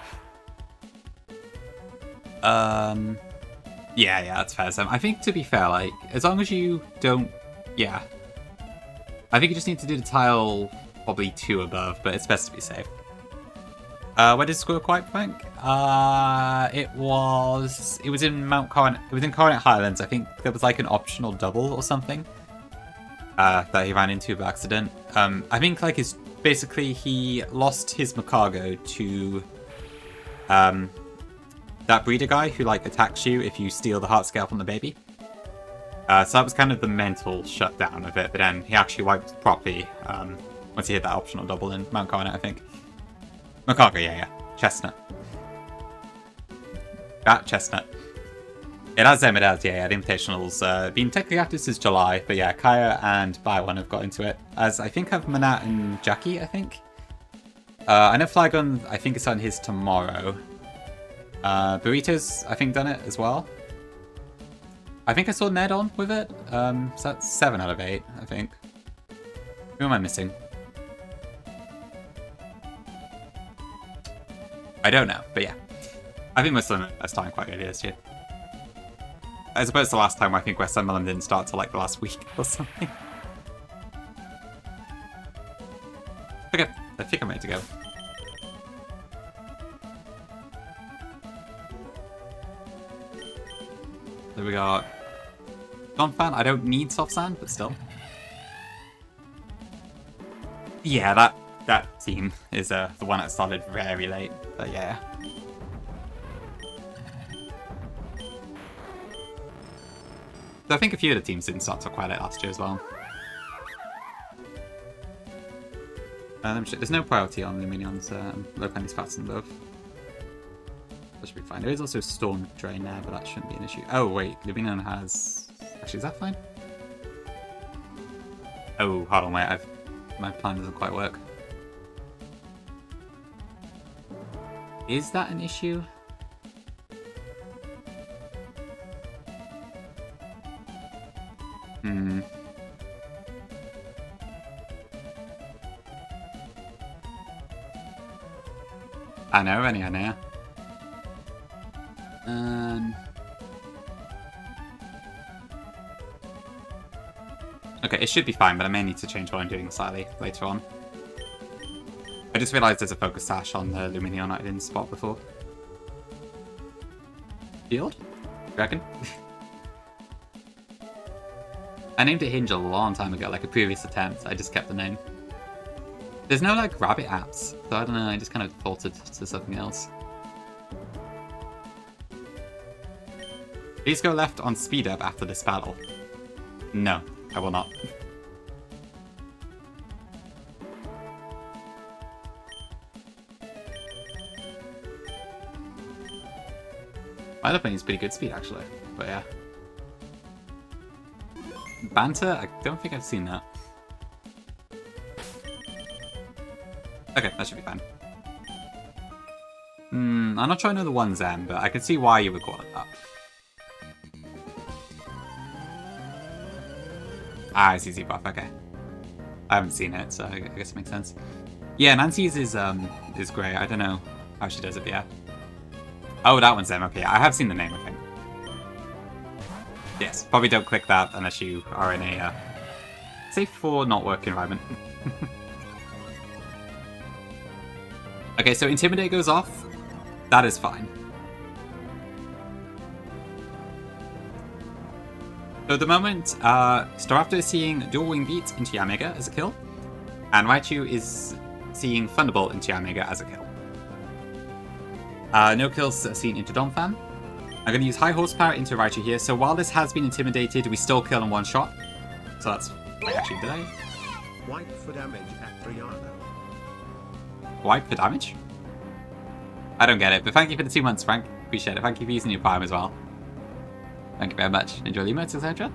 Yeah, that's fair, Sam. I think, to be fair, like, as long as you don't... Yeah. I think you just need to do the tile probably 2 above, but it's best to be safe. Where did Squirrel Quiet bank? It was in Mount Coronet. It was in Coronet Highlands. I think there was like an optional double or something that he ran into by accident. I think like basically he lost his Macargo to that breeder guy who like attacks you if you steal the heart scale from the baby. So that was kind of the mental shutdown of it, but then he actually wiped properly once he hit that optional double in Mount Coronet, I think. Macaca, yeah. Chestnut. That chestnut. It has them, yeah. The Invitational's been technically active since July, but yeah, Kaya and Byone have got into it. As I think have Manat and Jackie, I think. I know Flygun, I think it's on his tomorrow. Burrito's, I think, done it as well. I think I saw Ned on with it. So that's 7 out of 8, I think. Who am I missing? I don't know, but yeah. I think most of them are starting quite early this year. As opposed to last time, I think West Sunderland didn't start till like the last week or something. Okay, I think I'm ready to go. So we got Donphan. I don't need soft sand, but still. Yeah, that team is the one that started very late, but yeah. So I think a few of the teams didn't start till quite late last year as well. There's no priority on Luminion's low penny spats and above. That should be fine. There is also Storm Drain there, but that shouldn't be an issue. Oh wait, Luminion has... Actually, is that fine? Oh, hold on, wait. My plan doesn't quite work. Is that an issue? I know. Okay, it should be fine, but I may need to change what I'm doing slightly later on. I just realised there's a focus sash on the Luminion I didn't spot before. Field? You reckon? I named it Hinge a long time ago, like a previous attempt. I just kept the name. There's no, like, rabbit apps, so I don't know, I just kind of defaulted to something else. Please go left on speed up after this battle. No, I will not. My other plane is pretty good speed, actually, but yeah. Banter? I don't think I've seen that. Okay, that should be fine. I'm not sure I know the one Zen, but I can see why you would call it that. Ah, I see Z-Buff, okay. I haven't seen it, so I guess it makes sense. Yeah, Nancy's is great. I don't know how she does it, but yeah. Oh, that one's Zen, okay. I have seen the name, I think. Yes, probably don't click that unless you are in a safe for not work environment. Okay, so Intimidate goes off. That is fine. So at the moment, Staraptor is seeing Dual Wing Beat into Yamega as a kill, and Raichu is seeing Thunderbolt into Yamega as a kill. No kills seen into Donphan. I'm going to use High Horsepower into Raichu here, so while this has been intimidated, we still kill in one shot. So that's... Wait, actually, did I? Wipe for damage at Brianna. Wipe for damage? I don't get it, but thank you for the 2 months, Frank. Appreciate it. Thank you for using your Prime as well. Thank you very much. Enjoy the emotes, etc.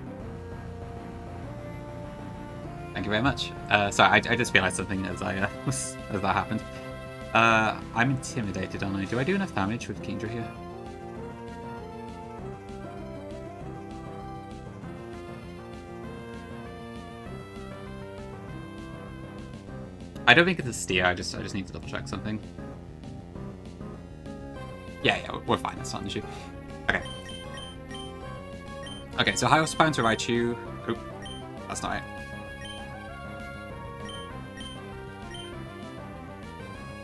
Thank you very much. Sorry, I just realised something as I as that happened. I'm intimidated, aren't I? Do I do enough damage with Kingdra here? I don't think it's a steer. I just need to double check something. Yeah, we're fine. That's not an issue. Okay. Okay, so High Bound to Raichu. Oop, that's not it.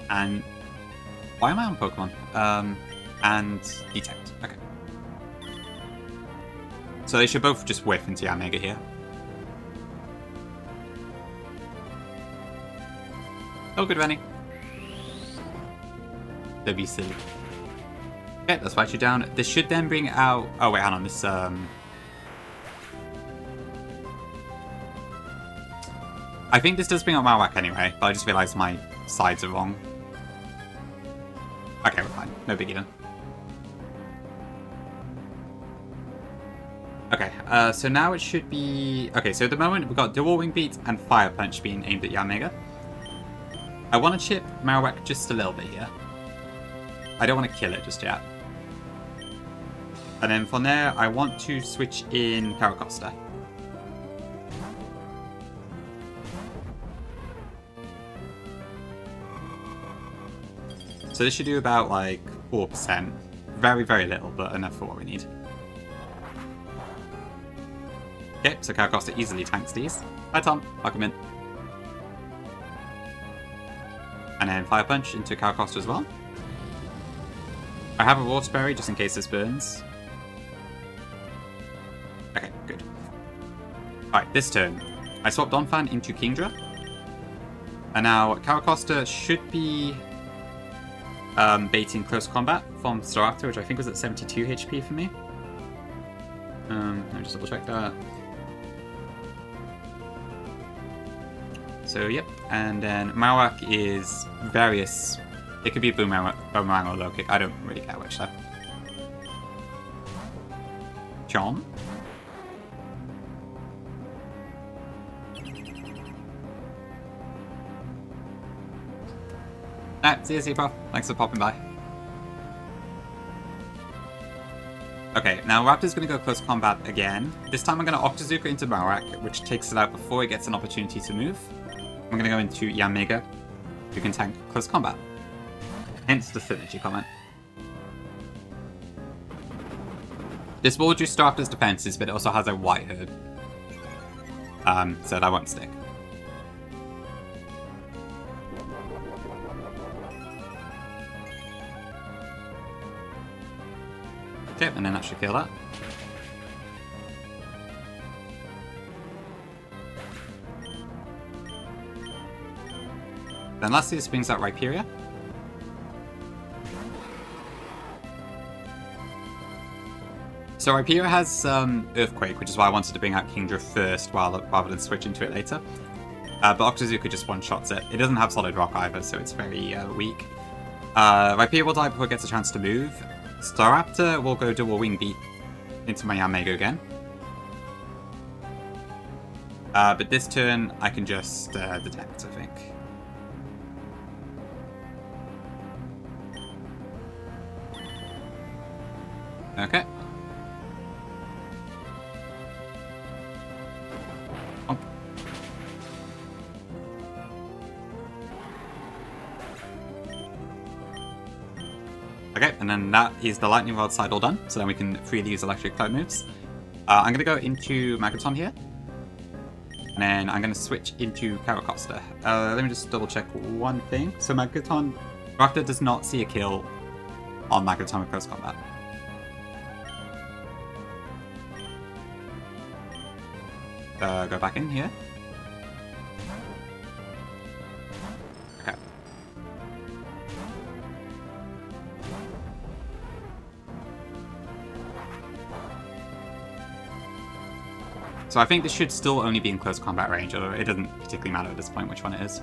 And why am I on Pokemon? And Detect. Okay. So they should both just whiff into Yanmega here. Oh, good, Rennie. Don't be silly. Okay, let's fight you down. This should then bring out... Oh, wait, hang on. This, I think this does bring out Marowak anyway, but I just realised my sides are wrong. Okay, we're fine. No biggie then. Okay, so now it should be... Okay, so at the moment we've got Dual Wing Beat and Fire Punch being aimed at Yanmega. I want to chip Marowak just a little bit here. I don't want to kill it just yet. And then from there, I want to switch in Caracosta. So this should do about, like, 4%. Very, very little, but enough for what we need. Okay, so Caracosta easily tanks these. Hi, Tom. Welcome in. And then Fire Punch into Caracosta as well. I have a Water Berry just in case this burns. Okay, good. Alright, this turn. I swapped Donphan into Kingdra. And now Caracosta should be baiting Close Combat from Staraptor, which I think was at 72 HP for me. Let me just double check that. So, yep. And then Marowak is various... It could be Boomerang or Low Kick. I don't really care which, though. John? Alright, see you, Prof. Thanks for popping by. Okay, now Raptor's going to go Close Combat again. This time I'm going to Octazooka into Marowak, which takes it out before it gets an opportunity to move. I'm going to go into Yanmega, who can tank Close Combat. Hence the synergy comment. This will reduce Staraptor's defenses, but it also has a White Herb. So that won't stick. Okay, and then that should kill that. Then lastly, this brings out Rhyperior. So Rhyperior has Earthquake, which is why I wanted to bring out Kingdra first rather than switch into it later. But Octazooka just one-shots it. It doesn't have Solid Rock either, so it's very weak. Rhyperior will die before it gets a chance to move. Staraptor will go Dual Wing Beat into my Yanmega again. But this turn, I can just Detect, I think. Okay. Oh. Okay, and then that is the Lightning Rod side all done, so then we can freely use Electric Cloud moves. I'm going to go into Magaton here, and then I'm going to switch into Caracosta. Let me just double check one thing. So Magaton, Raptor does not see a kill on Magaton with Close Combat. Go back in here. Okay. So I think this should still only be in close combat range, although it doesn't particularly matter at this point which one it is.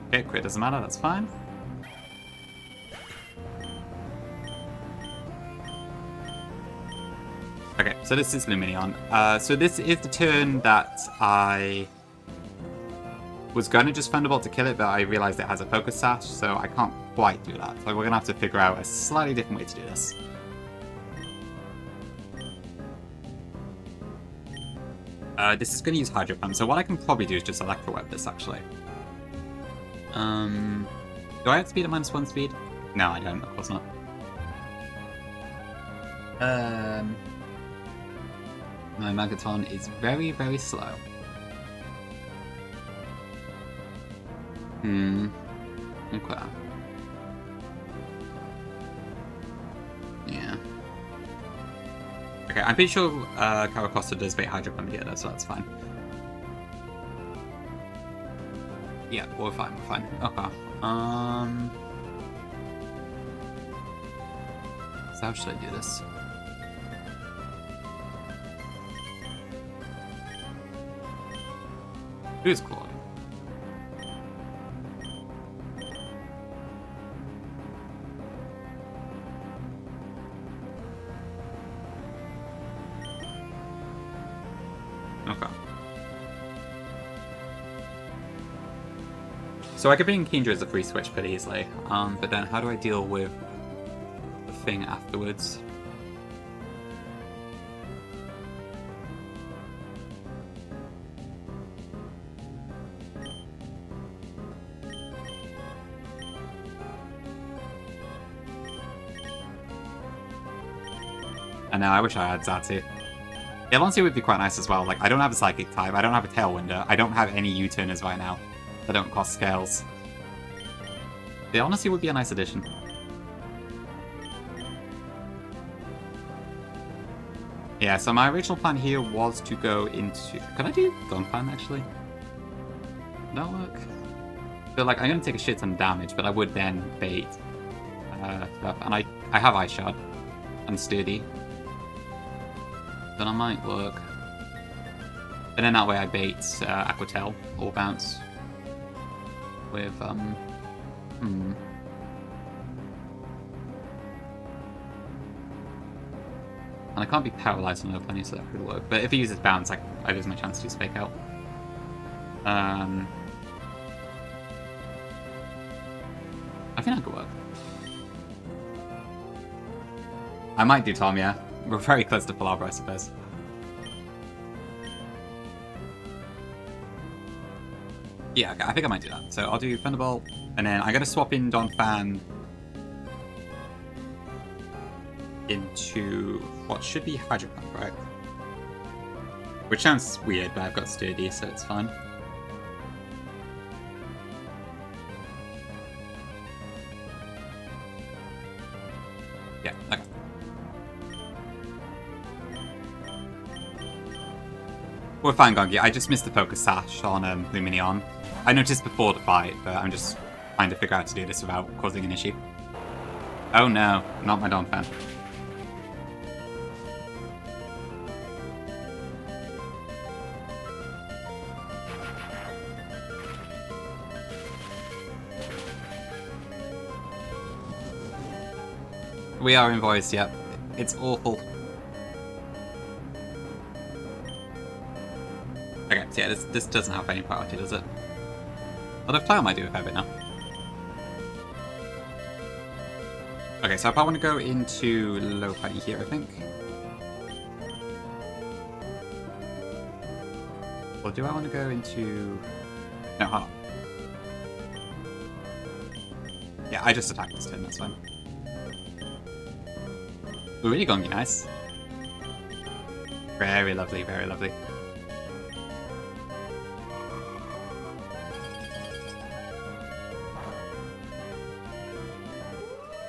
Okay, crit doesn't matter, that's fine. Okay, So this is Luminion. So this is the turn that I was going to just Thunderbolt to kill it, but I realized it has a Focus Sash, so I can't quite do that. So we're going to have to figure out a slightly different way to do this. This is going to use Hydro Pump, so what I can probably do is just Electro Web this, actually. Do I have speed at -1 speed? No, I don't, of course not. My Magaton is very, very slow. Okay. Yeah. Okay, I'm pretty sure Caracosta does bait Hydro Pump here, though, so that's fine. Yeah, we're fine, we're fine. Okay. So how should I do this? Who's calling? Okay. So I could bring Kendra as a free switch pretty easily, but then how do I deal with the thing afterwards? And now I wish I had Zatsu. Elonsi would be quite nice as well. Like, I don't have a Psychic type, I don't have a Tailwinder, I don't have any U-turners right now that don't cost scales. They honestly would be a nice addition. Yeah, so my original plan here was to go into... Could I do Gunpan, actually? Would that work? So, like, I'm going to take a shit ton of damage, but I would then bait stuff. And I have Ice Shard and Sturdy. Then I might work. And then that way I bait Aquatel or Bounce with, And I can't be paralyzed on low plenty, so that could work. But if he uses Bounce, I lose my chance to use Fake Out. I think that could work. I might do Tom, yeah. We're very close to Palabra, I suppose. Yeah, okay, I think I might do that. So I'll do Thunderbolt, and then I'm going to swap in Donphan into what should be Hydro Pump, right? Which sounds weird, but I've got Sturdy, so it's fine. Yeah, okay. We're fine, Gongi. I just missed the Focus Sash on Luminion. I noticed before the fight, but I'm just trying to figure out how to do this without causing an issue. Oh no, not my Donphan. We are invoiced, yep. It's awful. Okay, so yeah, this doesn't have any priority, does it? Although Fire might do a fair bit now. Okay, so if I want to go into low party here, I think. Or do I want to go into... No, hold on. Yeah, I just attack this turn, that's fine. Ooh, really gonna be nice. Very lovely, very lovely.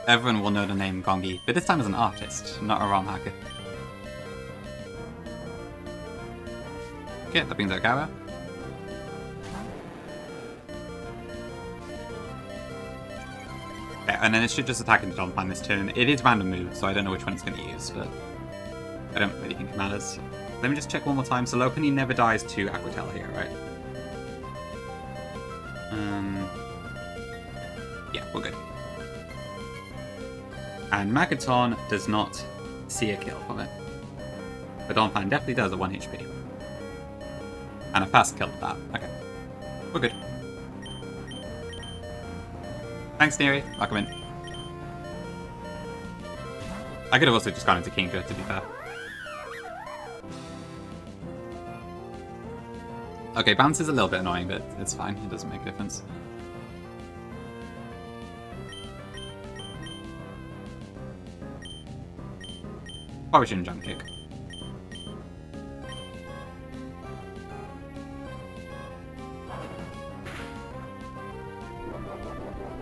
Everyone will know the name Gongi, but this time as an artist, not a ROM hacker. Okay, that brings out Gara. Okay, and then it should just attack into Donphan this turn. It is random move, so I don't know which one it's going to use, but I don't really think it matters. Let me just check one more time. So Lopunny never dies to Aquatel here, right? Yeah, we're good. And Magaton does not see a kill from it. The Donphan definitely does at 1 HP. And a fast kill with that. Okay. We're good. Thanks, Neri. Lock him in. I could have also just gone into Kingdra, to be fair. Okay, bounce is a little bit annoying, but it's fine. It doesn't make a difference. Probably shouldn't jump kick.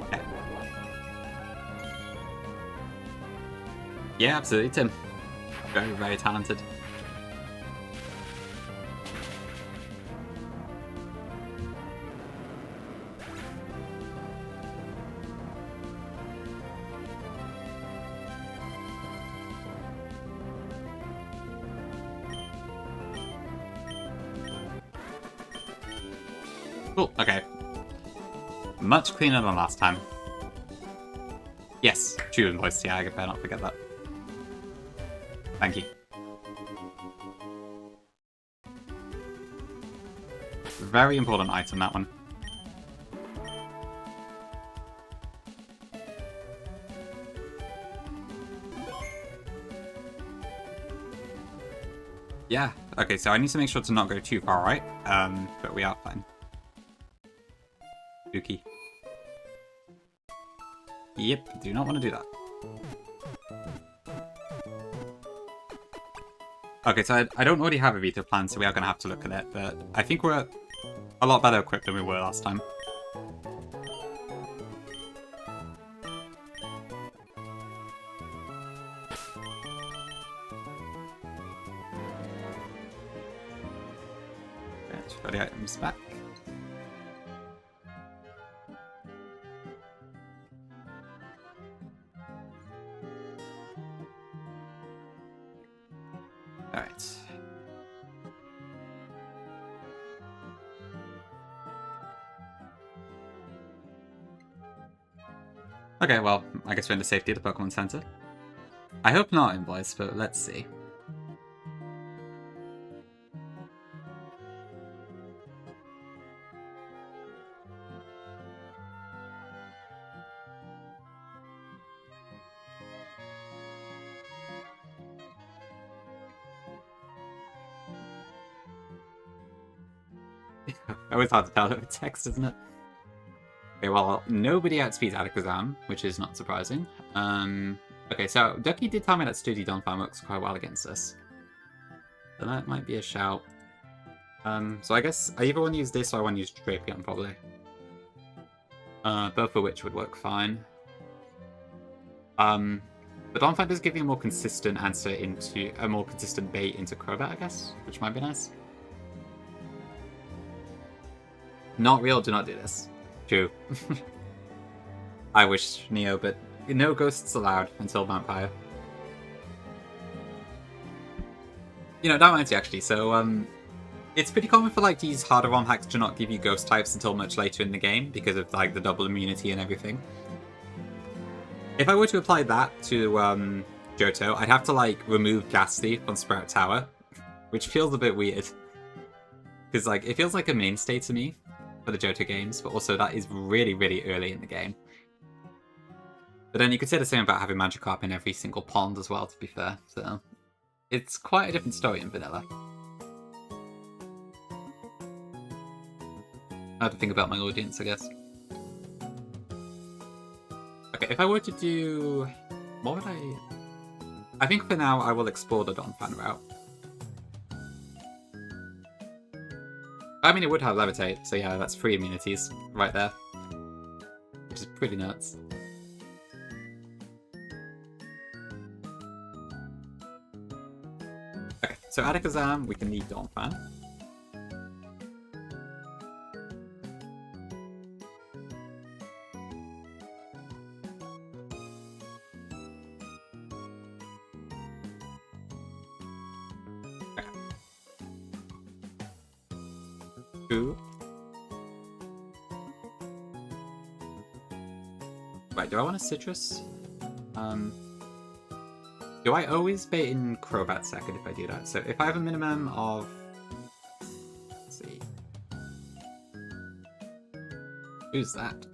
Okay. Yeah, absolutely, Tim. Very, very talented. Cool, okay. Much cleaner than last time. Yes, true invoice, yeah, I better not forget that. Thank you. Very important item, that one. Yeah, okay, so I need to make sure to not go too far right, but we are fine. Spooky. Yep, do not want to do that. Okay, so I don't already have a Vito plan, so we are going to have to look at it, but I think we're a lot better equipped than we were last time. Okay, let's throw the items back. Alright. Okay, well, I guess we're in the safety of the Pokemon Center. I hope not, Invoice, but let's see. Always hard to tell over text, isn't it? Okay, well, nobody outspeeds Alakazam, which is not surprising. Okay, so Ducky did tell me that Sturdy Donphan works quite well against this. So that might be a shout. So I guess I either want to use this or I want to use Drapion, probably. Both of which would work fine. The Donphan does give you a more consistent answer into a more consistent bait into Crobat, I guess, which might be nice. Not real, do not do this. True. I wish, Neo, but no ghosts allowed until Vampire. You know, that reminds me actually, so it's pretty common for like these harder ROM hacks to not give you ghost types until much later in the game because of like the double immunity and everything. If I were to apply that to Johto, I'd have to like remove Ghastly from Sprout Tower, which feels a bit weird. Because like it feels like a mainstay to me for the Johto games, but also that is really, really early in the game. But then you could say the same about having Magikarp in every single pond as well, to be fair. So it's quite a different story in Vanilla. I have to think about my audience, I guess. Okay, if I were to do... What would I... I think for now I will explore the Donphan route. I mean, it would have Levitate, so yeah, that's 3 immunities right there. Which is pretty nuts. Okay, so Alakazam, we can leave Donphan. Right, do I want a Citrus? Do I always bait in Crobat second if I do that? So if I have a minimum of... Let's see. Who's that?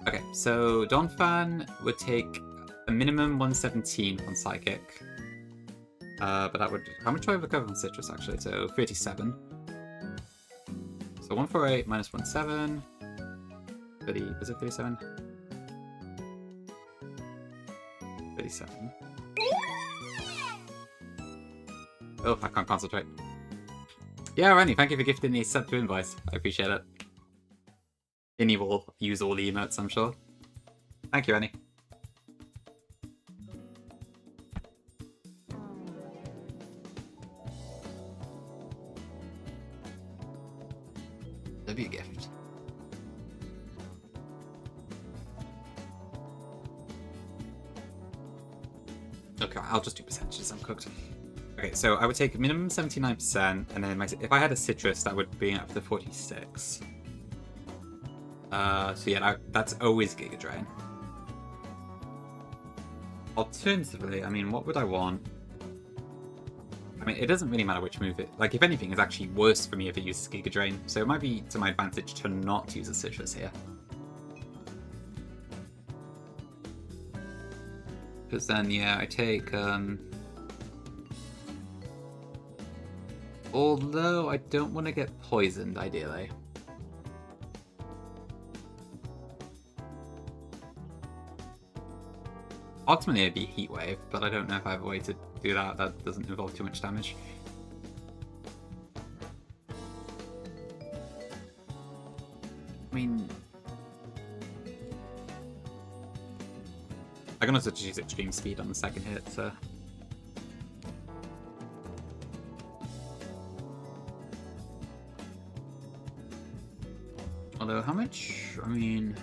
Okay, so Donphan would take a minimum 117 on Psychic. But that would... How much do I recover on Citrus, actually? So 37. So 148 minus 17. 30... Was it 37? 37. Oh, I can't concentrate. Yeah, Rennie, thank you for gifting the sub to invoice. I appreciate it. Innie will use all the emotes, I'm sure. Thank you, Rennie. That'd be a gift. Okay, I'll just do percentages, I'm cooked. Okay, so I would take minimum 79%, and then if I had a Citrus, that would bring it up to 46. So yeah, that's always Giga Drain. Alternatively, I mean, what would I want? I mean, it doesn't really matter which move it... Like, if anything, it's actually worse for me if it uses Giga Drain, so it might be to my advantage to not use a Citrus here. Because then, yeah, I take... Although, I don't want to get poisoned, ideally. Ultimately, it'd be Heat Wave, but I don't know if I have a way to do that. That doesn't involve too much damage. I mean... I can also just use Extreme Speed on the second hit, so... Although, how much? I mean...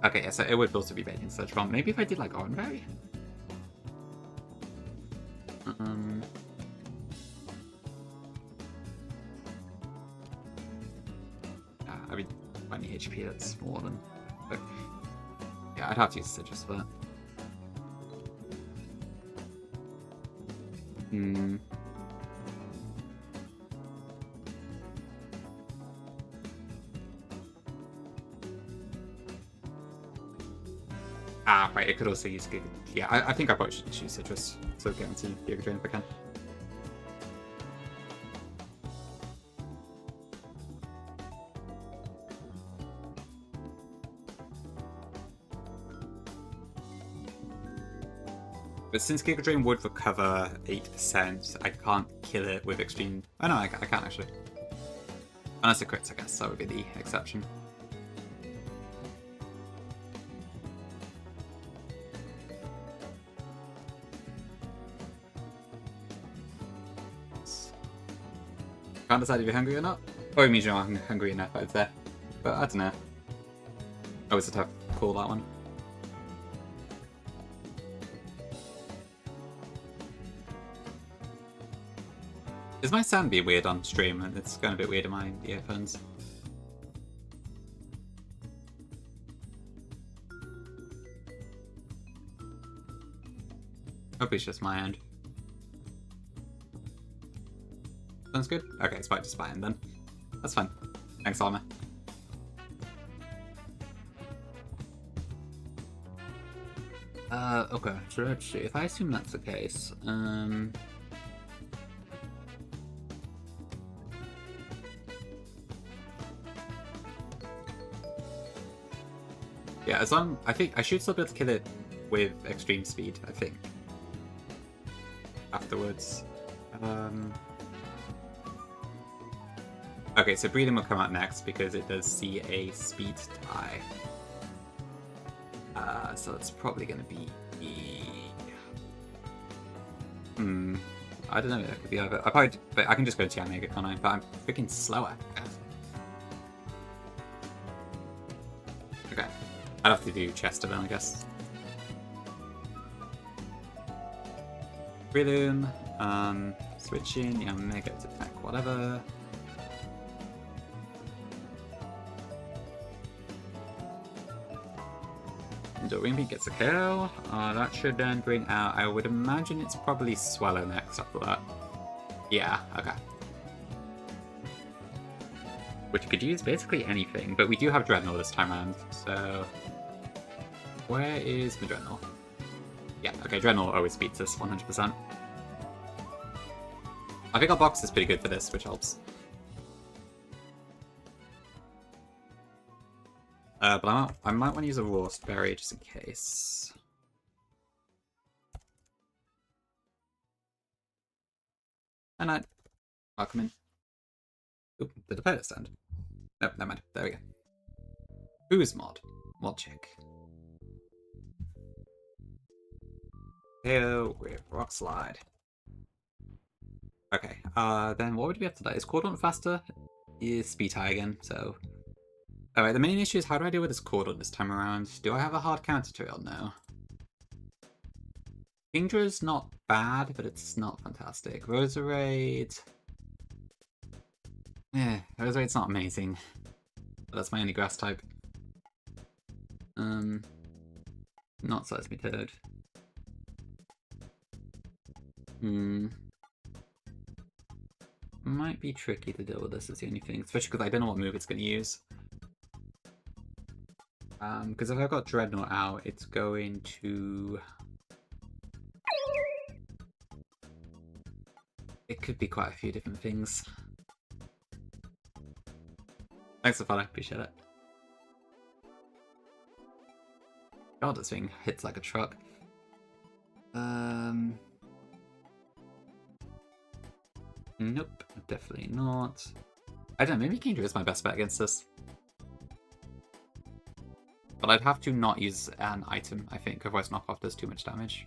Okay, yeah, so it would also be baiting Surge Bomb. Maybe if I did, like, Oranberry? I mean, 20 HP, that's more than... But, yeah, I'd have to use Citrus for that. Ah, right, it could also use Giga... Yeah, I think I probably should use Citrus, so guarantee Giga Drain if I can. But since Giga Drain would recover 8%, I can't kill it with Extreme... Oh no, I can't actually. Unless it crits, I guess, that would be the exception. Can't decide if you're hungry or not. Or it means you're not hungry enough out there. But I don't know. Oh, it's a tough call, that one. Is my sound being weird on stream? It's going a bit weird in my earphones. Hope it's just my end. Sounds good? Okay, it's back to spine then. That's fine. Thanks, Armor. Okay, so let's see. If I assume that's the case, yeah, as long... I think I should still be able to kill it with Extreme Speed, I think. Afterwards. Okay, so Breathing will come out next because it does see a speed tie. So it's probably going to be... I don't know, that could be either. But I can just go to Mega, can't I? But I'm freaking slower. Okay. I'd have to do Chester then, I guess. Breathing, switching, yeah, Mega to attack, whatever. The Wingbeat gets a kill. That should then bring out, I would imagine it's probably Swallow next after that. Yeah, okay. Which could use basically anything, but we do have Dreadnought this time around, so... Where is my Dreadnought? Yeah, okay, Dreadnought always beats us, 100%. I think our box is pretty good for this, which helps. But I might want to use a Roast Berry just in case. And welcome in. Oop, did the player stand? No, never mind. There we go. Who's mod? Mod check. Heyo with Rock Slide. Okay, then what would we have to do? Is Cordon faster? Is Speed high again, so... Alright, the main issue is how do I deal with this Cordon this time around? Do I have a hard counter to it or no? Kingdra's not bad, but it's not fantastic. Roserade... Yeah, Roserade's not amazing. But that's my only grass type. Not Seismic Toad. Might be tricky to deal with this, is the only thing. Especially because I don't know what move it's going to use. Because if I've got Dreadnought out, it's going to... It could be quite a few different things. Thanks for following, appreciate it. God, this thing hits like a truck. Nope, definitely not. I don't know, maybe Kingdra is my best bet against this. But I'd have to not use an item, I think, otherwise knockoff does too much damage.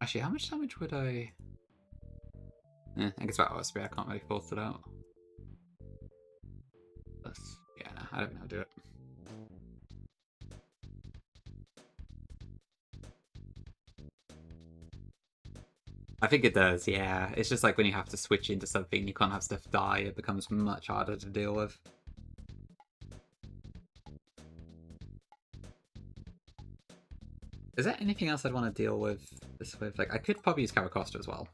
Actually, how much damage would I... I guess that OSB, I can't really force it out. Yeah, no, I don't know how to do it. I think it does, yeah. It's just like when you have to switch into something, you can't have stuff die, it becomes much harder to deal with. Is there anything else I'd want to deal with this with? Like, I could probably use Caracosta as well.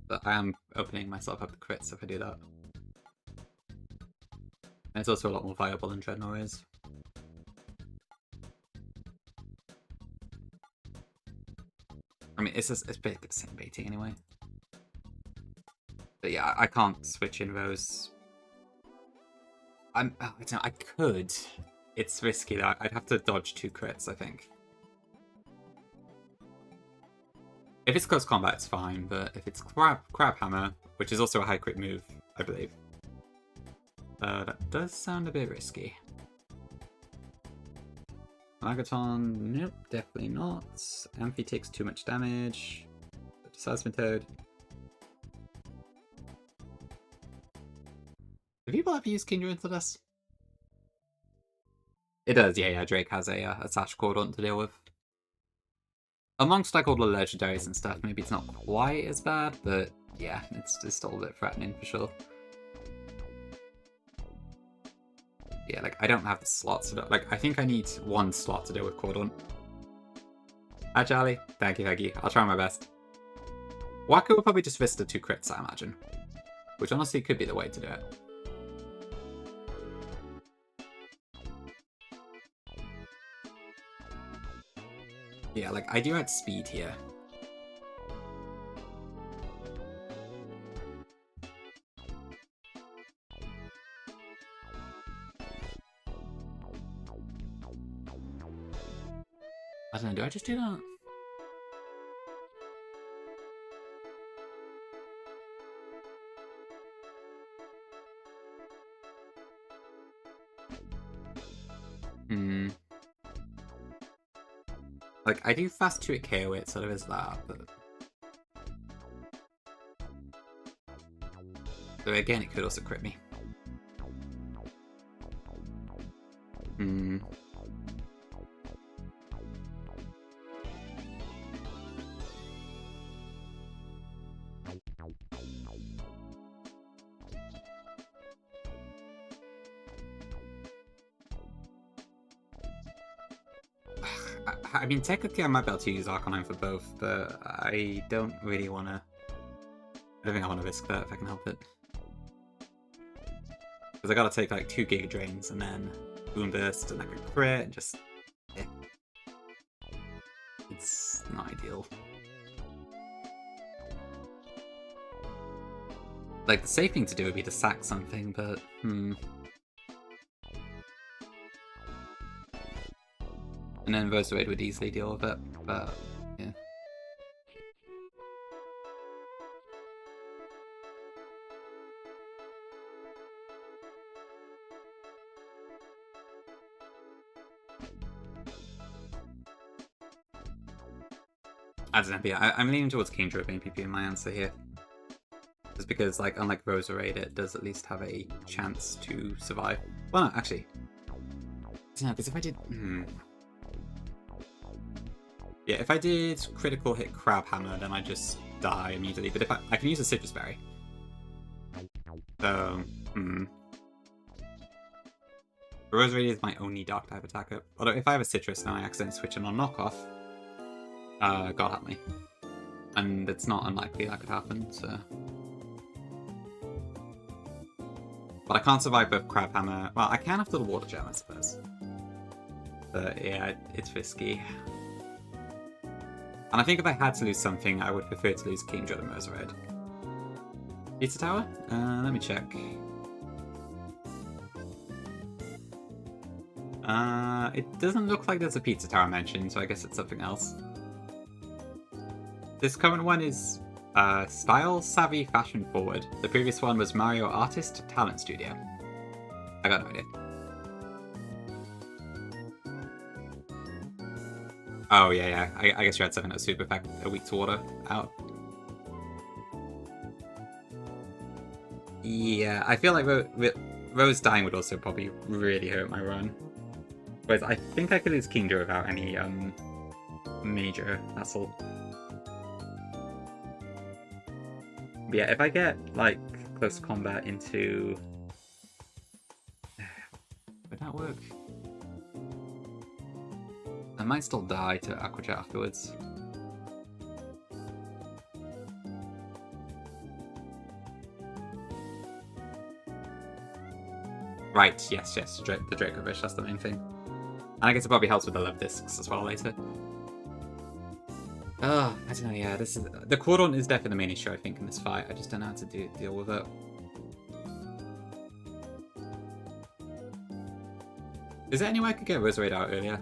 But I am opening myself up to crits if I do that. And it's also a lot more viable than Dreadnought is. I mean, it's basically the same baiting anyway. But yeah, I can't switch in those. I don't know, I could. It's risky though. I'd have to dodge 2 crits, I think. If it's close combat, it's fine, but if it's Crab Hammer, which is also a high crit move, I believe, that does sound a bit risky. Magaton, nope, definitely not. Amphi takes too much damage. Seismitoad. Do people ever use Kingdra into this? It does, yeah, Drake has a Sash Cordon to deal with. Amongst like all the legendaries and stuff, maybe it's not quite as bad, but yeah, it's still a bit threatening for sure. Yeah, like I don't have the slots to do, like I think I need 1 slot to deal with Cordon. Hi Charlie, thank you, I'll try my best. Waku will probably just Vista 2 crits, I imagine. Which honestly could be the way to do it. Yeah, like I do add speed here. I don't know, do I just do that? Like, I do fast 2 KO it, so there is that, but... So again, it could also crit me. Hmm. I mean, technically I might be able to use Arcanine for both, but I don't really want to... I don't think I want to risk that if I can help it. Because I gotta take like 2 Giga Drains and then Boom Burst and I can crit and just... Yeah. It's not ideal. Like, the safe thing to do would be to sack something, but... And then Roserade would easily deal with it, but... yeah. I don't know, but yeah, I'm leaning towards Kingdra being PP in my answer here. Just because, like, unlike Roserade, it does at least have a chance to survive. Well, no, actually. No, because if I did... Yeah, if I did critical hit Crab Hammer, then I just die immediately. But if I can use a Citrus Berry. So, Roserade is my only Dark type attacker. Although if I have a Citrus and I accidentally switch in on Knockoff, God help me. And it's not unlikely that could happen, so... But I can't survive both Crab Hammer. Well, I can after the Water Gem, I suppose. But yeah, it's risky. And I think if I had to lose something, I would prefer to lose Kingdra than Roserade. Pizza Tower? Let me check. It doesn't look like there's a Pizza Tower mentioned, so I guess it's something else. This current one is Style Savvy Fashion Forward. The previous one was Mario Artist Talent Studio. I got no idea. Oh, yeah. I guess you had something that was super effective, a weak to water out. Yeah, I feel like Rose dying would also probably really hurt my run. Whereas I think I could lose Kingdra without any major hassle. But yeah, if I get like close combat into... Would that work? I might still die to Aqua Jet afterwards. Right, yes, the Draco Fish, that's the main thing. And I guess it probably helps with the love discs as well later. Oh, I don't know, yeah, this is... The Cordon is definitely the main issue, I think, in this fight. I just don't know how to deal with it. Is there any way I could get Roserade out earlier?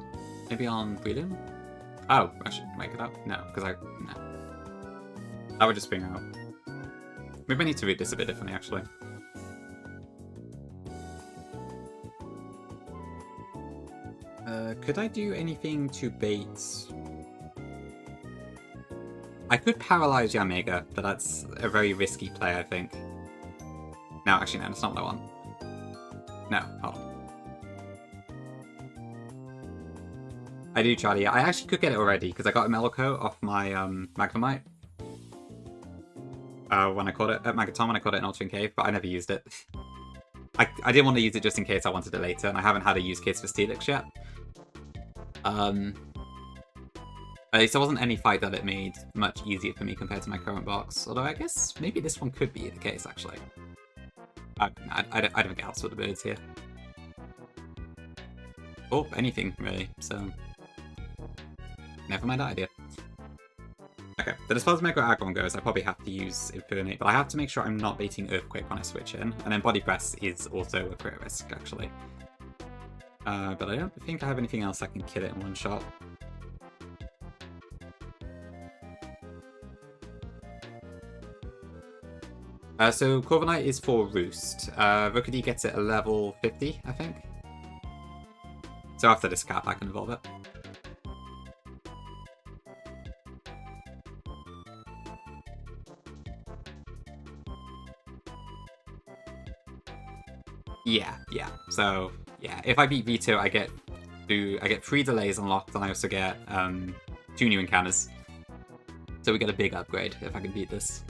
Maybe on Breeding? Oh, I should make it up? No, because no. That would just bring out. Maybe I need to read this a bit differently, actually. Could I do anything to bait... I could paralyze Yamega, but that's a very risky play, I think. No, actually, no, that's not what I want. No, hold on. I do try to, yeah. I actually could get it already, because I got a Meloco off my Magnemite. When I caught it at Magaton, when I caught it in Altering Cave, but I never used it. I didn't want to use it just in case I wanted it later, and I haven't had a use case for Steelix yet. At least there wasn't any fight that it made much easier for me compared to my current box. Although I guess maybe this one could be the case, actually. I don't think it helps with the birds here. Or anything, really, so... Never mind that idea. Okay, but as far as Mega Aggron goes, I probably have to use Infernate, but I have to make sure I'm not baiting Earthquake when I switch in. And then Body Press is also a crit risk, actually. But I don't think I have anything else that can kill it in one shot. So Corviknight is for Roost. Rookidee gets it at level 50, I think. So after this cap, I can evolve it. Yeah. So, Yeah, if I beat Vito, I get 3 delays unlocked, and I also get 2 new encounters. So we get a big upgrade if I can beat this,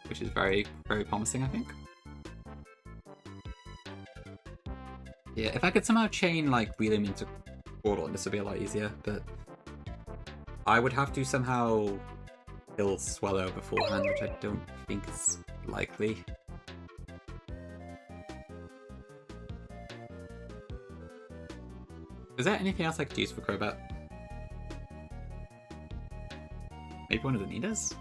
which is very, very promising, I think. Yeah, if I could somehow chain like Wheelim into Portal, this would be a lot easier, but I would have to somehow kill Swallow beforehand, which I don't think is likely. Is there anything else I could use for Crobat? Maybe one of the Nidas?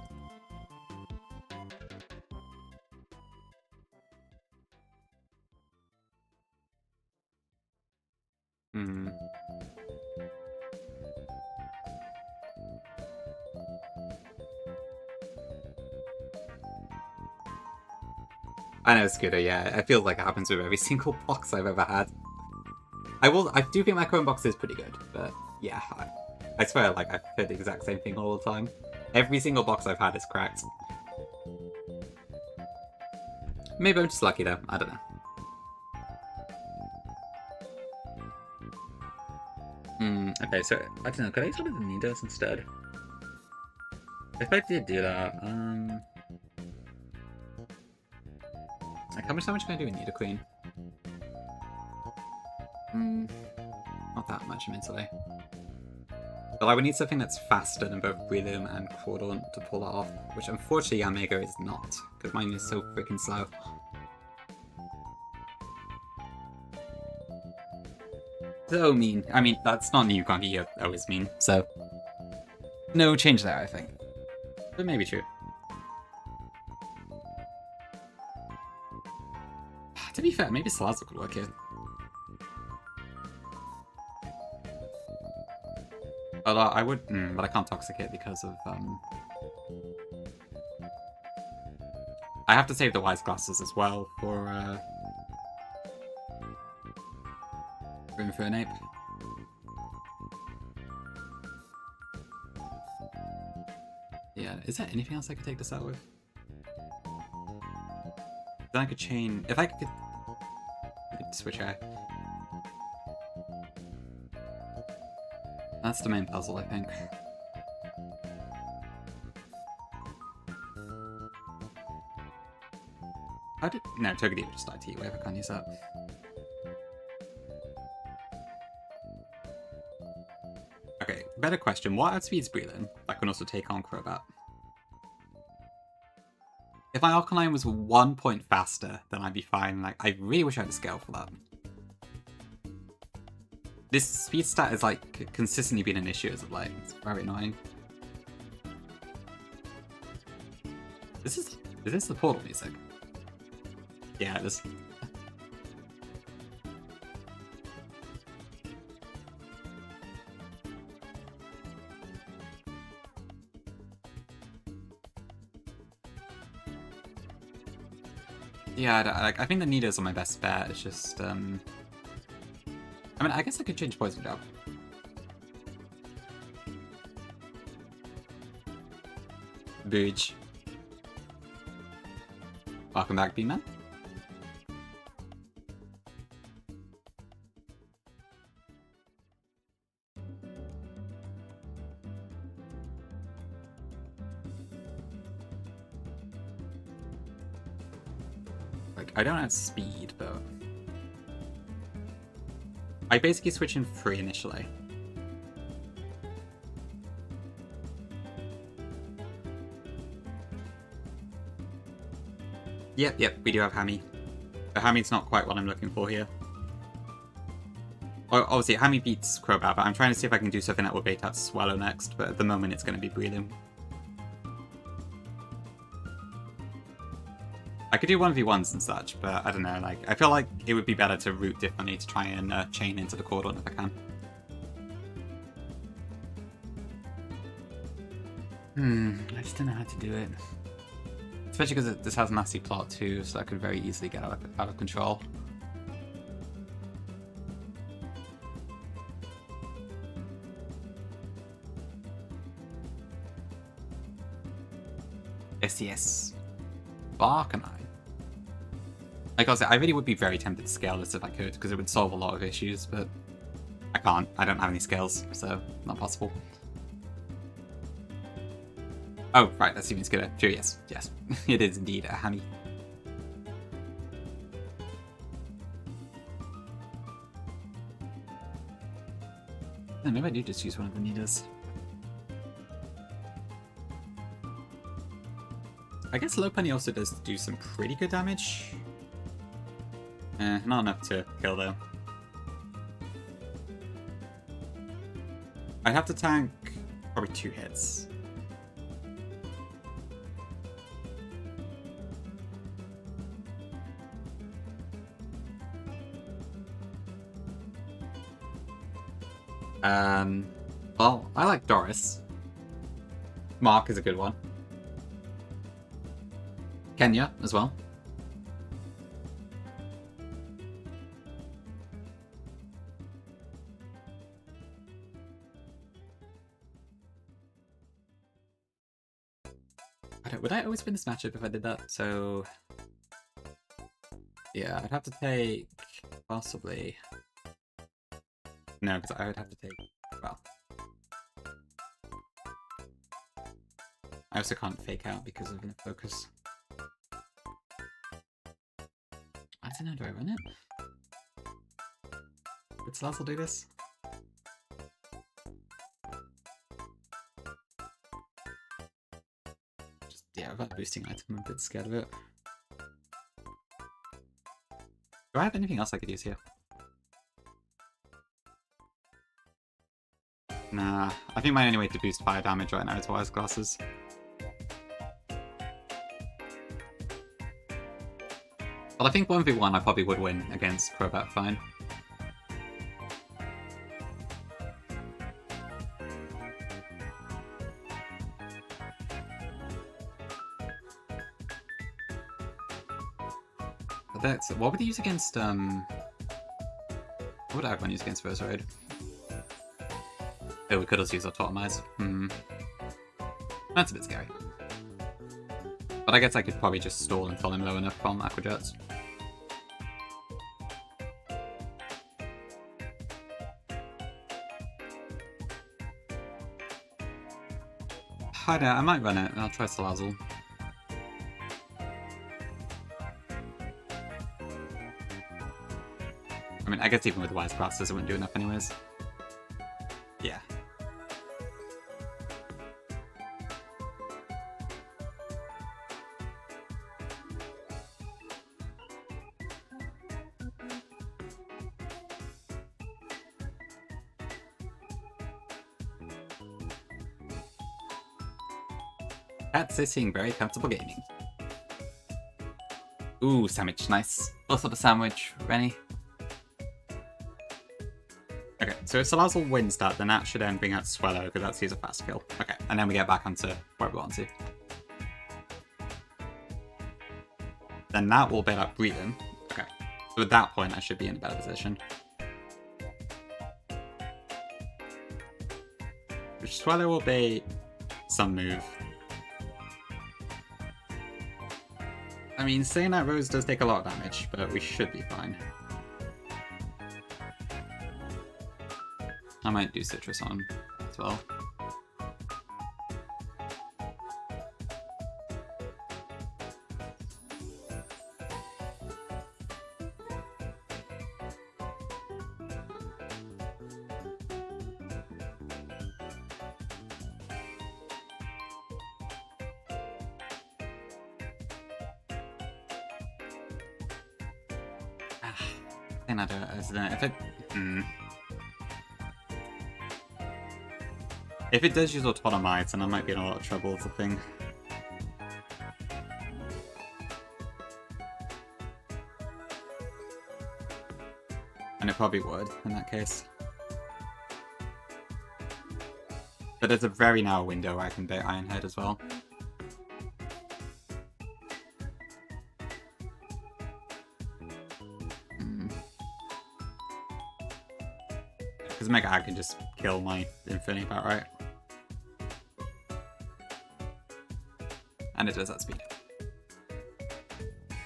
I know, Scooter, yeah. It feels like it happens with every single box I've ever had. I do think my current box is pretty good, but yeah, I swear, like, I've heard the exact same thing all the time. Every single box I've had is cracked. Maybe I'm just lucky though, I don't know. Okay, so, I don't know, could I use one of the Nidos instead? If I did do that, like, how much can I do in Nidoqueen? Not that much, mentally. But I would need something that's faster than both Breloom and Crawdaunt to pull that off, which unfortunately Yamega is not, because mine is so freaking slow. So mean. I mean, that's not new Gongi, you're always mean, so... No change there, I think. But maybe true. To be fair, maybe Salazzle could work here. Although I would, but I can't Toxicate because of, I have to save the Wise Glasses as well for Infernape. Yeah, is there anything else I could take this out with? Then I could chain, if I could switch out. That's the main puzzle, I think. How did... No, Togedemae would just die to Heatwave, I can't use that. Okay, better question. What outspeeds Breloom that can also take on Crobat? If my Alkaline was 1 point faster, then I'd be fine. Like, I really wish I had a scale for that. This speed stat is, like, consistently been an issue as of late. It's very annoying. Is this the Portal music? Yeah, it is. Yeah, I think the Nidos are my best bet. It's just, I mean, I guess I could change Poison Jab. Booge. Welcome back, B-Man. Like, I don't have speed, but... I basically switch in free initially. Yep, we do have Hammy. But Hammy's not quite what I'm looking for here. Obviously, Hammy beats Crobat, but I'm trying to see if I can do something that will bait out Swallow next, but at the moment it's going to be Breloom. I could do 1v1s and such, but I don't know, like, I feel like it would be better to route differently to try and chain into the Cordon if I can. I just don't know how to do it. Especially because this has nasty plot too, so that could very easily get out of control. Yes. Barkanine. Like I said, I really would be very tempted to scale this if I could, because it would solve a lot of issues, but I can't. I don't have any scales, so not possible. Oh, right, that's even scooter. Sure, yes. Yes. It is indeed a hammy. Yeah, maybe I do just use one of the needles. I guess low penny also does do some pretty good damage. Not enough to kill though. I'd have to tank probably 2 hits. Well, I like Doris. Mark is a good one. Kenya as well. Would I always win this matchup if I did that? So yeah, I'd have to take possibly. No, because I would have to take. Well, I also can't fake out because of the focus. I don't know, do I run it? Did Salazzle do this? Just, yeah, without boosting item, I'm a bit scared of it. Do I have anything else I could use here? Nah, I think my only way to boost fire damage right now is Wise Glasses. Well, I think 1v1 I probably would win against Crobat fine. But that's, what would he use against, what would Agron use against Roserade? Oh, we could also use Autotomize. That's a bit scary. But I guess I could probably just stall until I'm low enough from Aqua Jets. I don't know, I might run it, and I'll try Salazzle. I mean, I guess even with Wise Glasses it wouldn't do enough anyways. Yeah. Cat sitting, very comfortable gaming. Ooh, sandwich, nice. Both of the sandwich, Rennie. Okay, so if Salazzle wins that, then that should then bring out Swellow, because that's he's a fast kill. Okay, and then we get back onto where we want to. Then that will bail out Breathing. Okay, so at that point I should be in a better position. Which Swellow will bait some move. I mean, saying that Rose does take a lot of damage, but we should be fine. I might do Citrus on as well. If it does use Autotomize, then I might be in a lot of trouble with the thing. And it probably would, in that case. But there's a very narrow window where I can bait Ironhead as well. Because Mega Ag can just kill my Infinity about right. And it does that speed.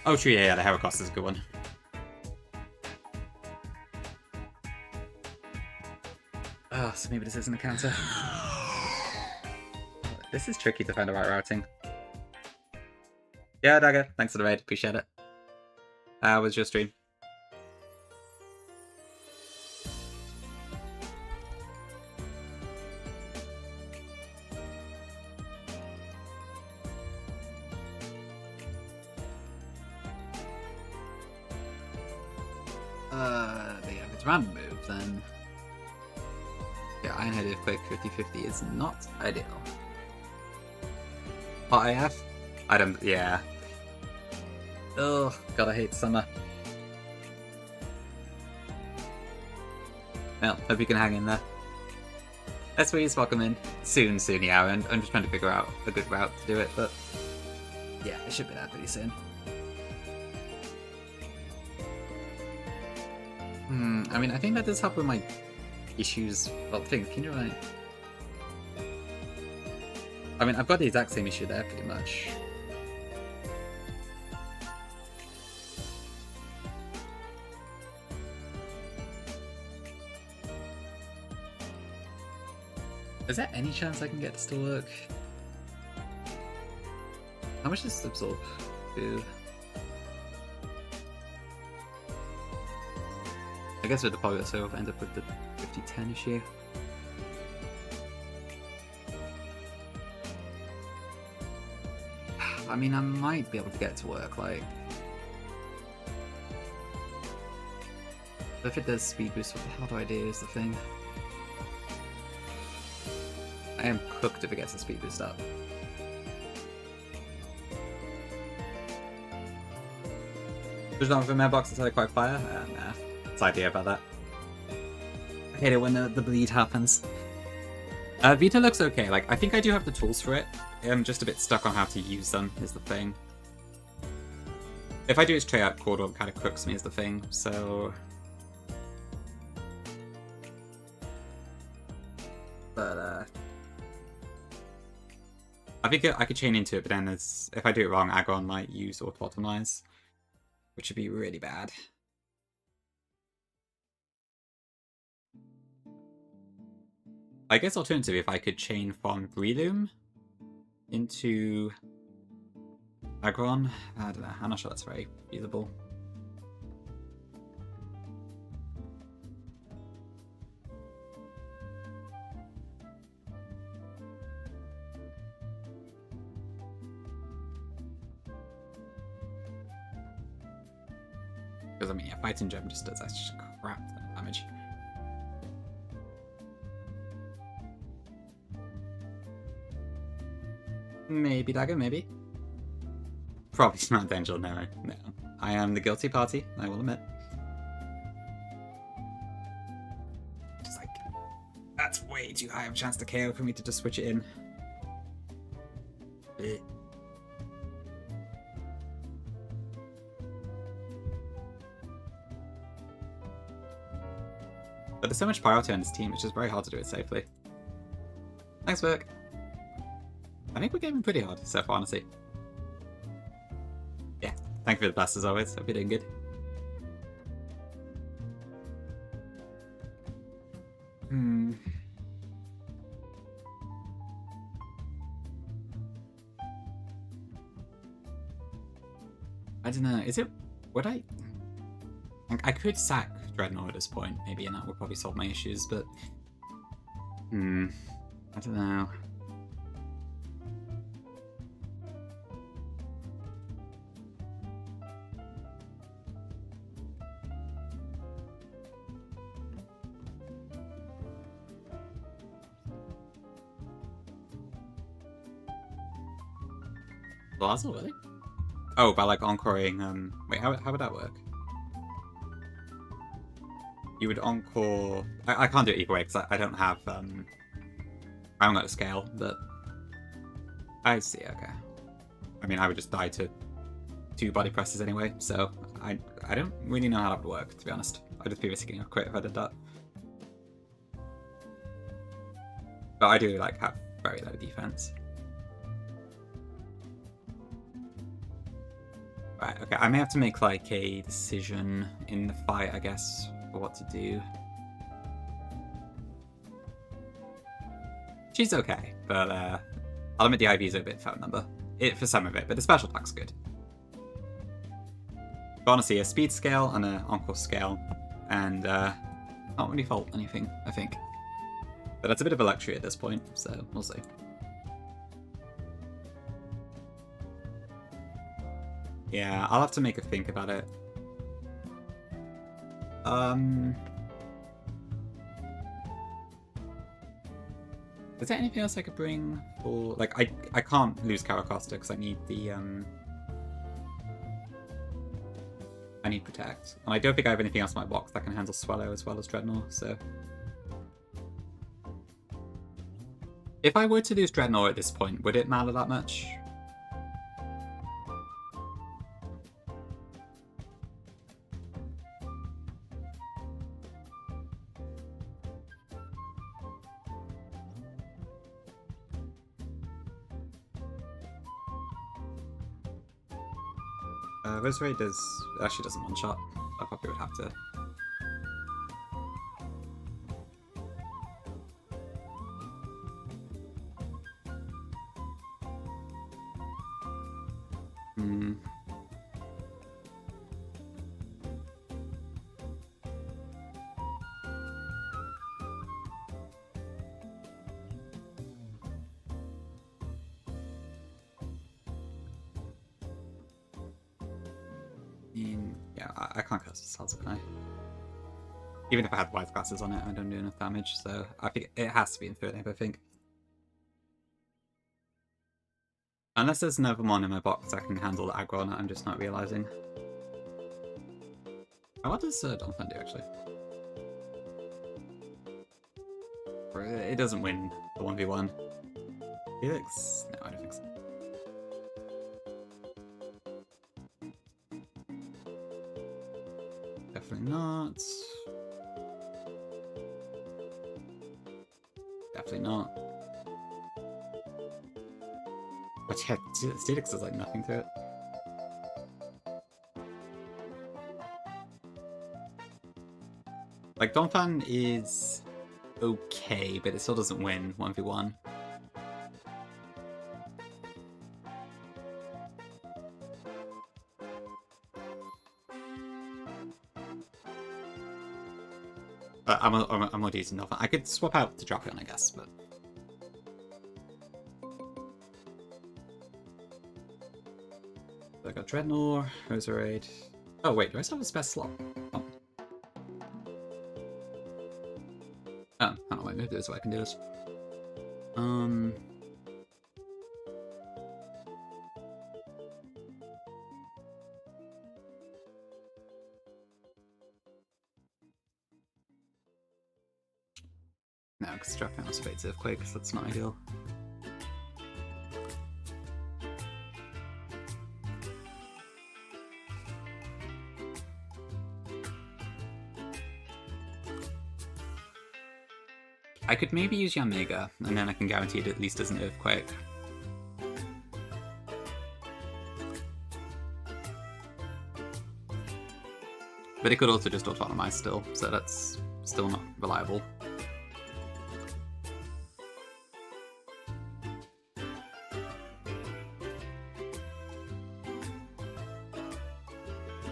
Oh, true, yeah, the Heracross is a good one. Oh, so maybe this isn't a counter. This is tricky to find the right routing. Yeah, Dagger, thanks for the raid, appreciate it. How was your stream? Yeah, if it's random move, then... Yeah, Iron-Headed Quick 50-50 is not ideal. Hot AF? I don't... yeah. Ugh, God, I hate summer. Well, hope you can hang in there. SW's welcome in. Soon, yeah, and I'm just trying to figure out a good route to do it, but... yeah, it should be there pretty soon. I mean, I think that does help with my issues. Well, can you right? I mean, I've got the exact same issue there, pretty much. Is there any chance I can get this to work? How much does absorb do? I guess with the power, so I'll end up with the 50-10 issue. I mean, I might be able to get it to work, like... But if it does speed boost, what the hell do I do is the thing. I am cooked if it gets a speed boost up. There's not a mailbox inside of Quick Fire? Nah. It's idea about that. I hate it when the bleed happens. Vito looks okay. Like, I think I do have the tools for it. I'm just a bit stuck on how to use them, is the thing. If I do it straight out, Caudal kind of cooks me, is the thing, so... But, I think I could chain into it, but then if I do it wrong, Aggron might use Auto-Optimize, which would be really bad. I guess alternatively, if I could chain from Breloom into Aggron, I don't know, I'm not sure that's very feasible. Because I mean, yeah, Fighting Gem just does such crap damage. Maybe Dagger, maybe. Probably not Angel, no. I am the guilty party, I will admit. Just like, that's way too high of a chance to KO for me to just switch it in. But there's so much priority on this team, it's just very hard to do it safely. Nice work. I think we're getting pretty hard so far, honestly. Yeah, thank you for the blast as always. Hope you're doing good. I don't know, is it... would I could sack Dreadnought at this point, maybe, and that would probably solve my issues, but... I don't know. Blazel, really? Oh, by like encoring, wait, how would that work? You would encore... I can't do it either way, because I don't have, I haven't got a scale, but... I see, okay. I mean, I would just die to 2 body presses anyway, so I don't really know how that would work, to be honest. I'd just be risking a crit if I did that. But I do, like, have very low defense. Right, okay, I may have to make, like, a decision in the fight, I guess, for what to do. She's okay, but, I'll admit the IV's a bit phone number. For some of it, but the special attack's good. But honestly, a speed scale and an encore scale, and, not really fault anything, I think. But that's a bit of a luxury at this point, so we'll see. Yeah, I'll have to make a think about it. Is there anything else I could bring for... Like, I can't lose Caracosta because I need the, I need Protect. And I don't think I have anything else in my box that can handle Swallow as well as Dreadnought, so... If I were to lose Dreadnought at this point, would it matter that much? Rosemary actually doesn't one-shot. I probably would have to. Yeah, I can't cast spells, can I? Even if I had white glasses on it, I don't do enough damage, so I think it has to be in third aim, I think. Unless there's another one in my box that can handle the aggro on it, I'm just not realizing. Oh, what does Donphan do, actually? It doesn't win the 1v1. Felix? No, I don't think so. Definitely not. Definitely not. But yeah, Steelix does like nothing to it. Like, Donphan is okay, but it still doesn't win 1v1. I'm not using Donphan. I could swap out the Drapion, I guess, but... So I got Dreadnought, Roserade... Oh wait, do I still have a spare slot? Oh. I don't know, maybe there's a way I can do this. No, because Drapion also evades Earthquake, so that's not ideal. I could maybe use Yanmega, and then I can guarantee it at least as an Earthquake. But it could also just autonomize still, so that's still not reliable.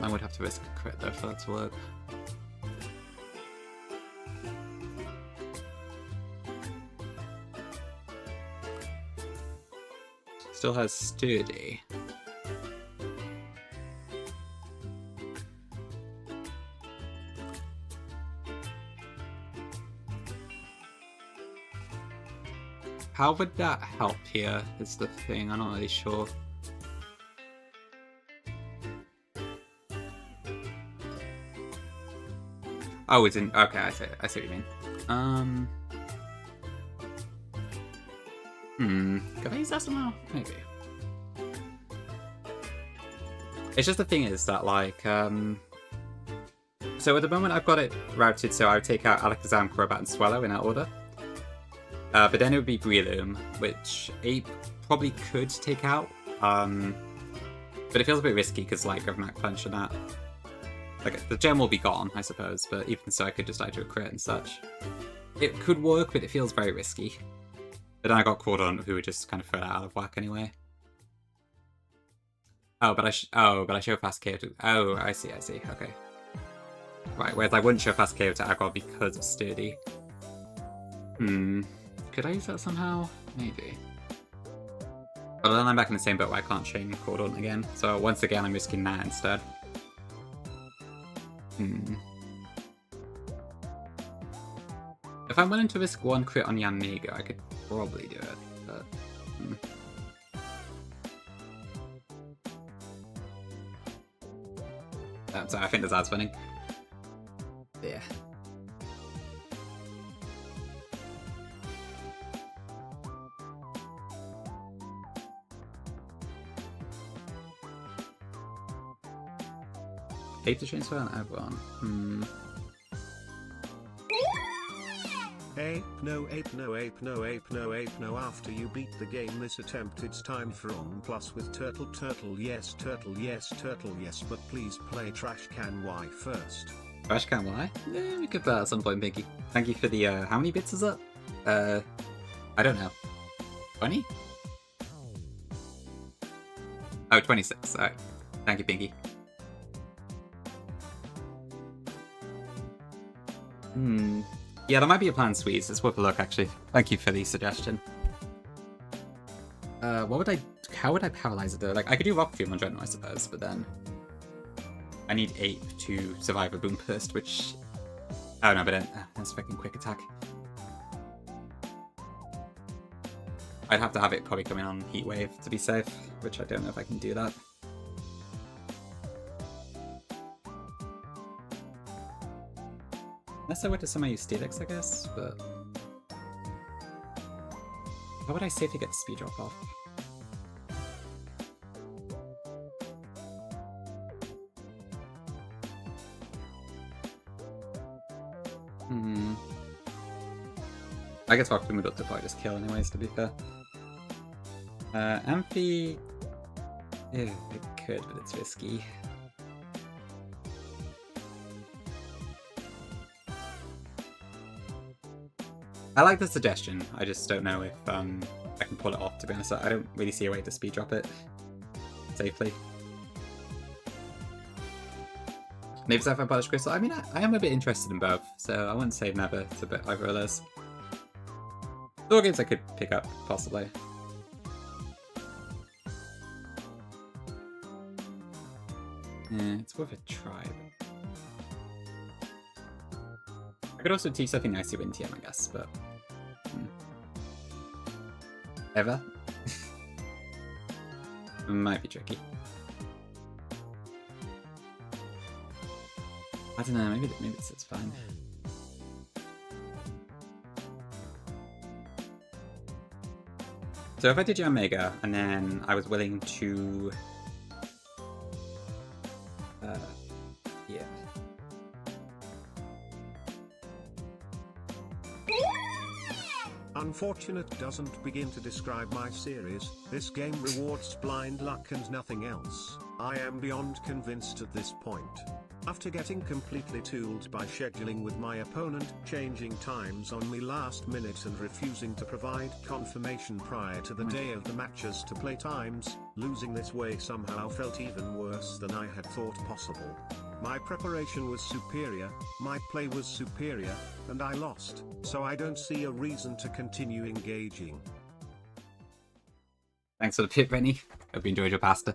I would have to risk a crit though for that to work. Still has Sturdy. How would that help here is the thing, I'm not really sure. Oh, it's in... Okay, I see what you mean. Could I use that somehow? Maybe. It's just the thing is that, like, so at the moment I've got it routed so I would take out Alakazam, Crobat, and Swallow in that order. But then it would be Breloom, which Ape probably could take out. But it feels a bit risky because, like, of Mac Punch and that. Like, the gem will be gone, I suppose, but even so, I could just die to a crit and such. It could work, but it feels very risky. But then I got caught on who would just kind of throw that out of whack anyway. Oh, but I show fast KO to... Oh, I see, okay. Right, whereas I wouldn't show fast KO to aggro because of Sturdy. Could I use that somehow? Maybe. But then I'm back in the same boat where I can't chain Cordon again. So once again, I'm risking that instead. If I'm willing to risk one crit on Yanmega, I could probably do it, but... I'm sorry, I think there's ads winning. Yeah. Hate to transfer on everyone. Ape, no ape, no ape, no ape, no ape, no. After you beat the game this attempt it's time for on plus with turtle, yes, but please play Trash Can Y first. Trash Can Y? Yeah, we could play that at some point, Pinky. Thank you for the, how many bits is that? I don't know. 20? Oh, 26, alright. Thank you, Pinky. Yeah, there might be a plan, Sweets. It's worth a look, actually. Thank you for the suggestion. How would I paralyze it, though? Like, I could do Rock Fume on Dreadnought, I suppose, but then... I need Ape to survive a Boom Burst, which... Oh, no, but that's freaking quick attack. I'd have to have it probably coming on Heat Wave to be safe, which I don't know if I can do that. Unless I were to somehow use Steelix, I guess, but... How would I safely get the speed drop off? I guess Rock would probably just kill anyways, to be fair. Amphi... Yeah, it could, but it's risky. I like the suggestion, I just don't know if I can pull it off, to be honest. I don't really see a way to speed drop it safely. Maybe Sapphire Polish Crystal. I mean, I am a bit interested in both, so I wouldn't say never to either of those. Door games I could pick up, possibly. Yeah, it's worth a try. I could also teach something nice to win TM, I guess, but... Ever? Might be tricky. I don't know, maybe it's fine. So if I did Yanmega, and then I was willing to... yeah. Unfortunate doesn't begin to describe my series. This game rewards blind luck and nothing else. I am beyond convinced at this point. After getting completely tooled by scheduling with my opponent, changing times on me last minute and refusing to provide confirmation prior to the day of the matches to play times, losing this way somehow felt even worse than I had thought possible. My preparation was superior, my play was superior, and I lost, so I don't see a reason to continue engaging. Thanks for the tip, Rennie. Hope you enjoyed your pasta.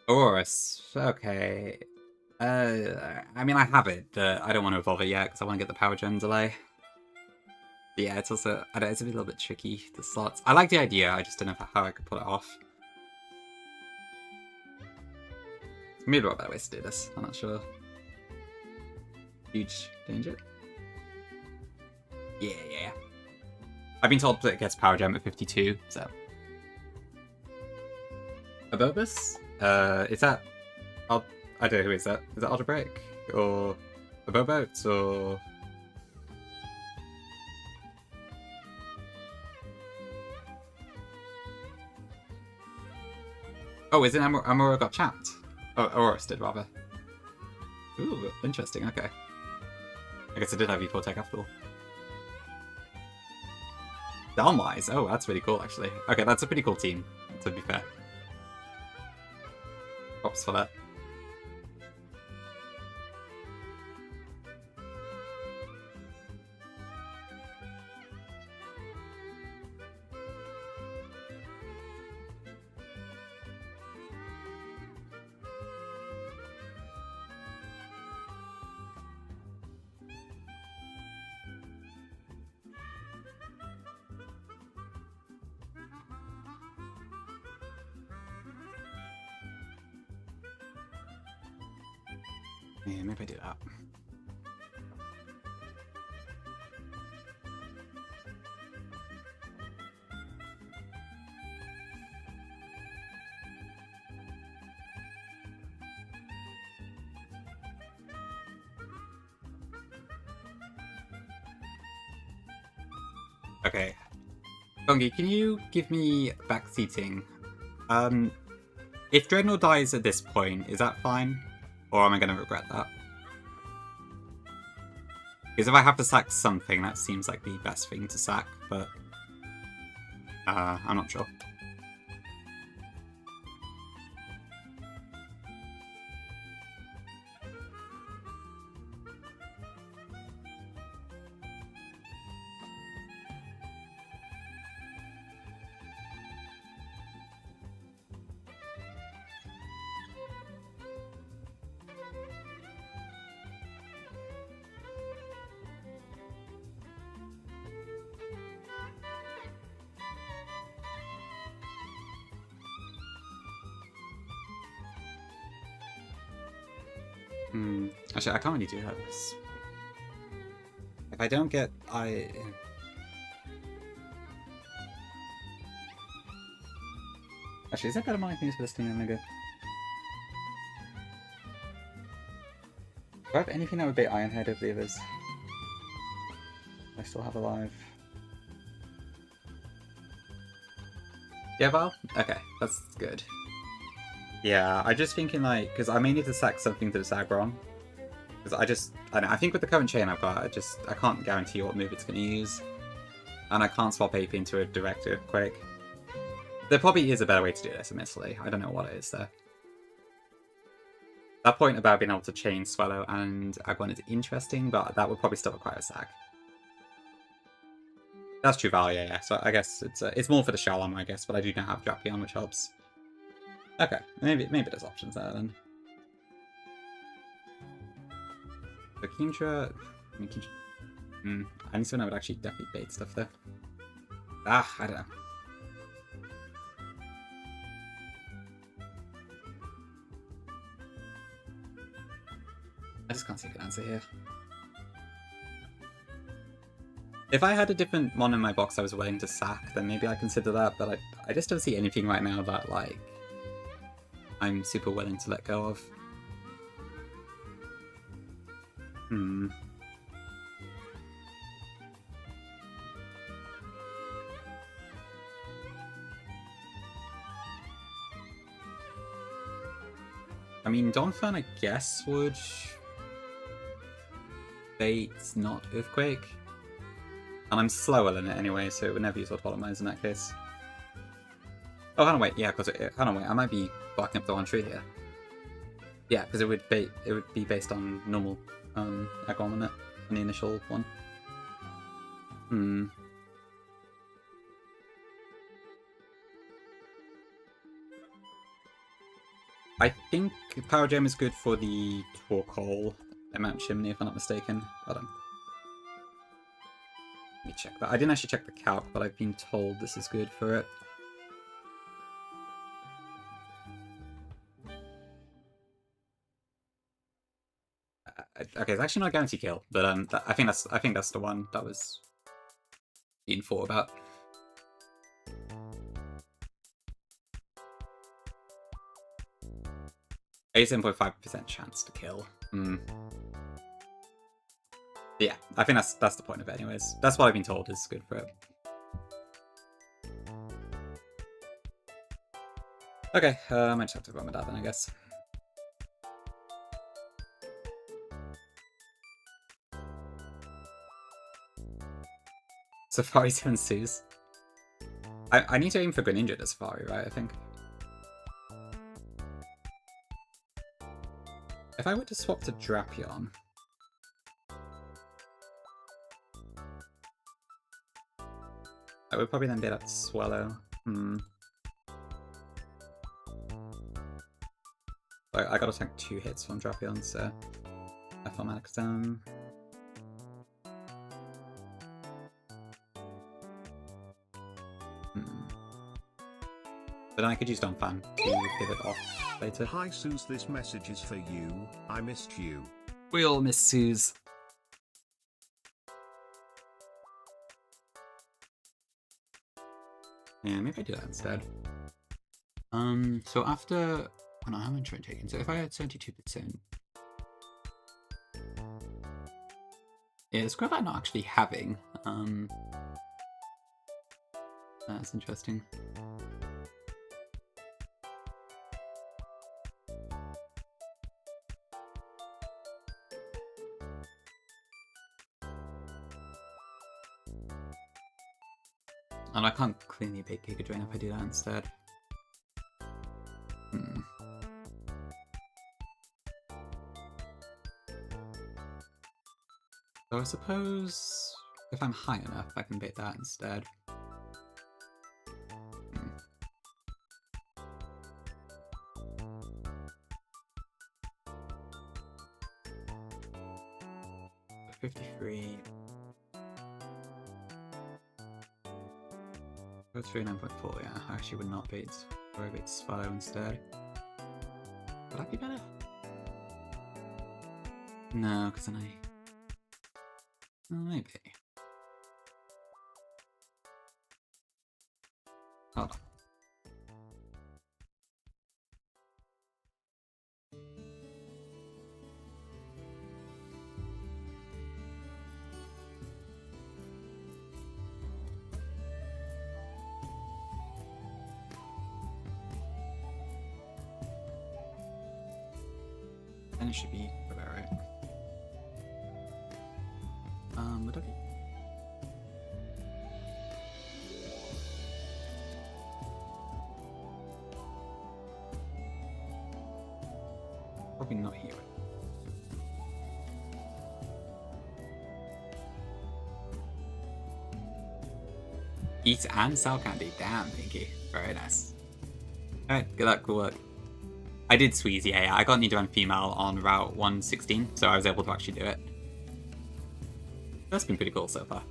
Horus. Okay. I mean, I have it, but I don't want to evolve it yet because I want to get the power gem delay. But yeah, it's also, I don't know, it's a little bit tricky, the slots. I like the idea, I just don't know how I could pull it off. Maybe a better way to do this, I'm not sure. Huge danger. Yeah. I've been told that it gets power gem at 52, so. Abobus? Is that... I don't know, who is that? Is that Ultra Break? Or... Aboboat? Or... Oh, isn't Amora got chapped? Oh, Auroras did, rather. Ooh, interesting, okay. I guess I did have E4 tech after all. Downwise, oh, that's really cool, actually. Okay, that's a pretty cool team, to be fair. Props for that. Yeah, maybe I do that. Okay. Gongi, can you give me backseating? If Dreadnought dies at this point, is that fine? Or am I going to regret that? Because if I have to sack something, that seems like the best thing to sack, but I'm not sure. Actually, I can't really do that. If I don't get... Actually, is that better my things for this thing, Omega? Do I have anything that would be Ironhead of the others? I still have alive. Yeah, Val? Okay, that's good. Yeah, I'm just thinking, like, because I may need to sack something to the Sagron. Because I don't know, I think with the current chain I've got, I can't guarantee what move it's going to use. And I can't swap AP into a direct Earthquake. There probably is a better way to do this, admittedly. I don't know what it is, though. That point about being able to chain Swallow and Agwan is interesting, but that would probably still require a sack. That's true value, yeah. So I guess it's more for the shell armor, I guess, but I do now have Drapion, which helps. Okay, maybe there's options there then. So Kingdra... I mean, Kingdra... I need someone that would actually definitely bait stuff there. I don't know. I just can't see a good answer here. If I had a different mon in my box I was willing to sack, then maybe I'd consider that, but I just don't see anything right now that, like, I'm super willing to let go of. I mean, Donphan, I guess, would bait not Earthquake. And I'm slower than it anyway, so it would never use Autotomize in that case. Oh, hold on, wait, yeah, because hold on, wait, I might be barking up the wrong tree here. Yeah, because it would be based on normal Agron on it, on the initial one. I think Power Gem is good for the Torkoal Mount Chimney, if I'm not mistaken. Hold on. Let me check that. I didn't actually check the calc, but I've been told this is good for it. Okay, it's actually not a guarantee kill, but I think that's the one that was being thought about. A 7.5% chance to kill. Yeah, I think that's the point of it anyways. That's what I've been told is good for it. Okay, I might just have to run with that then, I guess. Safari 7 Sues. I need to aim for Greninja to Safari, right, I think. If I were to swap to Drapion... I would probably then be able to Swallow. I gotta tank 2 hits from Drapion, so... F-Max down. But then I could use Donphan to pivot off later. Hi Suze, this message is for you. I missed you. We all miss Suze. Yeah, maybe I do that instead. So after... Oh no, how much am I taking? So if I had 72%... Yeah, the scrub I'm not actually having. That's interesting. And I can't cleanly bake Giga Drain if I do that instead. So I suppose if I'm high enough, I can bait that instead. 53. Go 39.4, yeah. I actually would not bait. Or I bait Swallow instead. Would that be better? No, because then I... Oh, maybe. Hold on. And it should be about right. Would that be? Probably not here. Eat and sell candy. Damn, Pinky. Very nice. Alright, good luck, good work. I did squeeze, yeah. I got Nidoran female on Route 116, so I was able to actually do it. That's been pretty cool so far.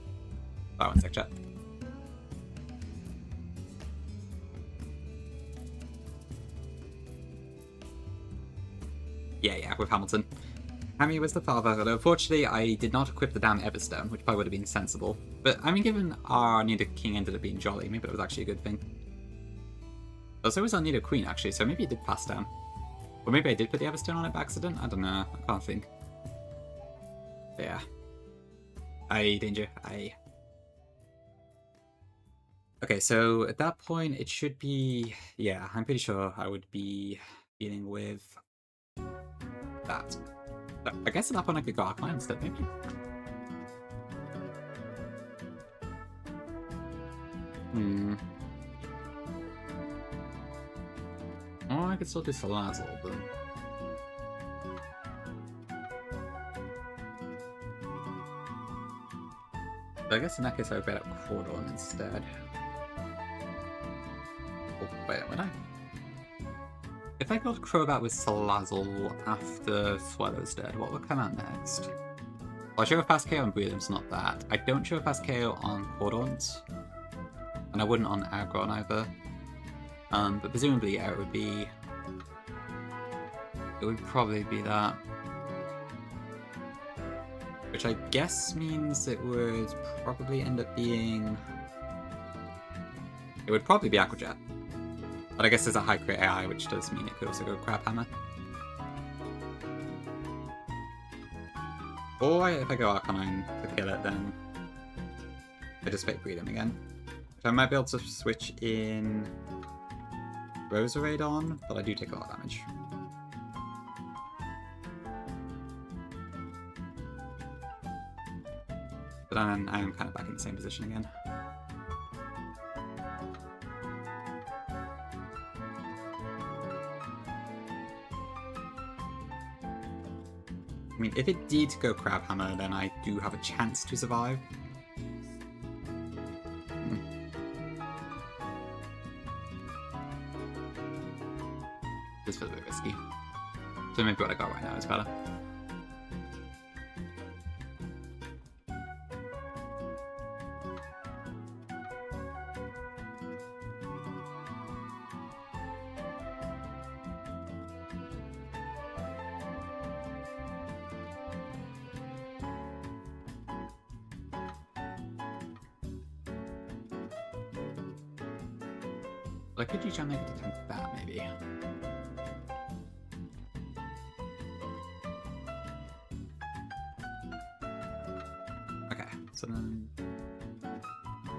Bye, one sec, chat. Yeah, with Hamilton. Hammy was the father, although unfortunately I did not equip the damn Everstone, which probably would have been sensible. But I mean, given our Nidoking ended up being jolly, maybe that was actually a good thing. Also, it was on Nidoqueen actually, so maybe it did pass down. Or maybe I did put the Everstone on it by accident? I don't know, I can't think. But yeah. Aye, danger, aye. Okay, so at that point it should be... Yeah, I'm pretty sure I would be dealing with that. So I guess at that point I could go Arcanine instead, maybe? Oh, I could still do Salazzle, but... I guess in that case I would bet up Cordon instead. Oh, wait, would I? If I got Crobat with Salazzle after Swallow's dead, what would come out next? Well, I show a fast KO on Breedham's, not that. I don't show a fast KO on Cordons. And I wouldn't on Aggron either. But presumably, yeah, it would be... It would probably be that. Which I guess means it would probably end up being... It would probably be Aqua Jet. But I guess there's a high crit AI, which does mean it could also go Crab Hammer. Or if I go Arcanine to kill it, then I just fake breed him again. So I might be able to switch in Roserade on, but I do take a lot of damage. But I am kind of back in the same position again. I mean, if it did go Crab Hammer, then I do have a chance to survive. This feels a bit risky. So maybe what I got right now is better. Like, could you try and make it attempt that, maybe? Okay, so then...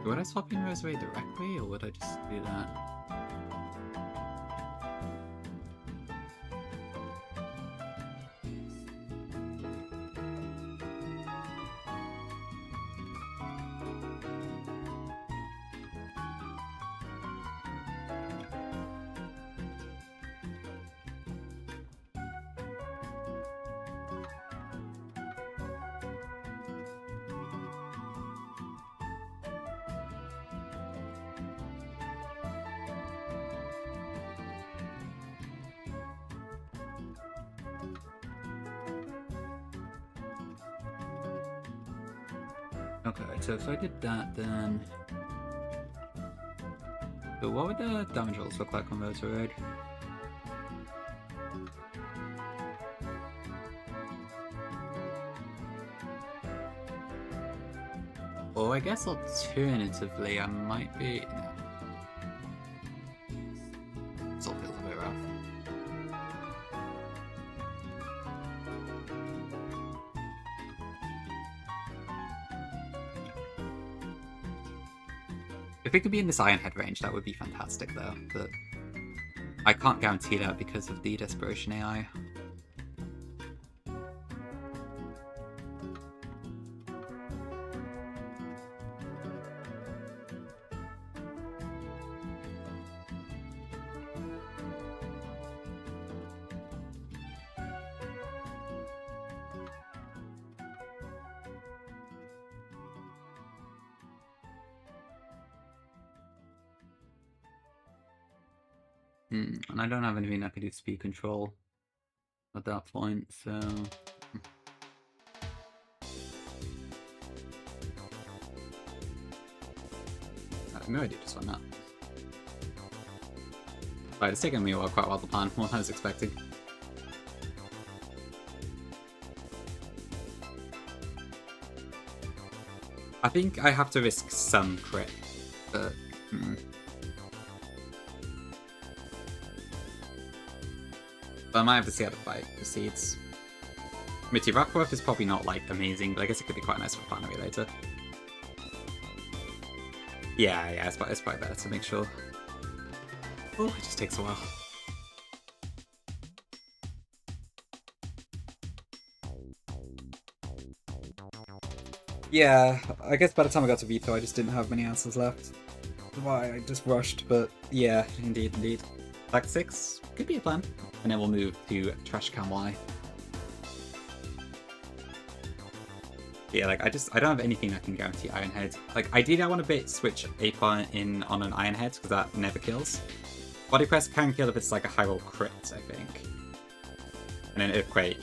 Would I swap in Roserade directly, or would I just do that? Okay, so if I did that, then... So what would the damage rolls look like on Roserade? Or I guess alternatively, I might be... No. This all feels a bit rough. If it could be in this Iron Head range, that would be fantastic, though. But I can't guarantee that because of the Desperation AI. And I don't have anything that can do speed control at that point, so... I have no idea just why not. Right, it's taken me quite a while to plan, more than I was expecting. I think I have to risk some crit, but... But I might have to see how the fight proceeds. Mitty Rockworth is probably not, like, amazing, but I guess it could be quite nice for Planary later. Yeah, it's probably better to make sure. Oh, it just takes a while. Yeah, I guess by the time I got to Vito, I just didn't have many answers left. Why, I just rushed, but yeah, indeed. Back 6 could be a plan. And then we'll move to Trash Can Y. Yeah, like, I don't have anything that can guarantee Iron Head. Like, ideally I want to switch Ape in on an Iron Head, because that never kills. Body Press can kill if it's like a high roll crit, I think. And then Earthquake,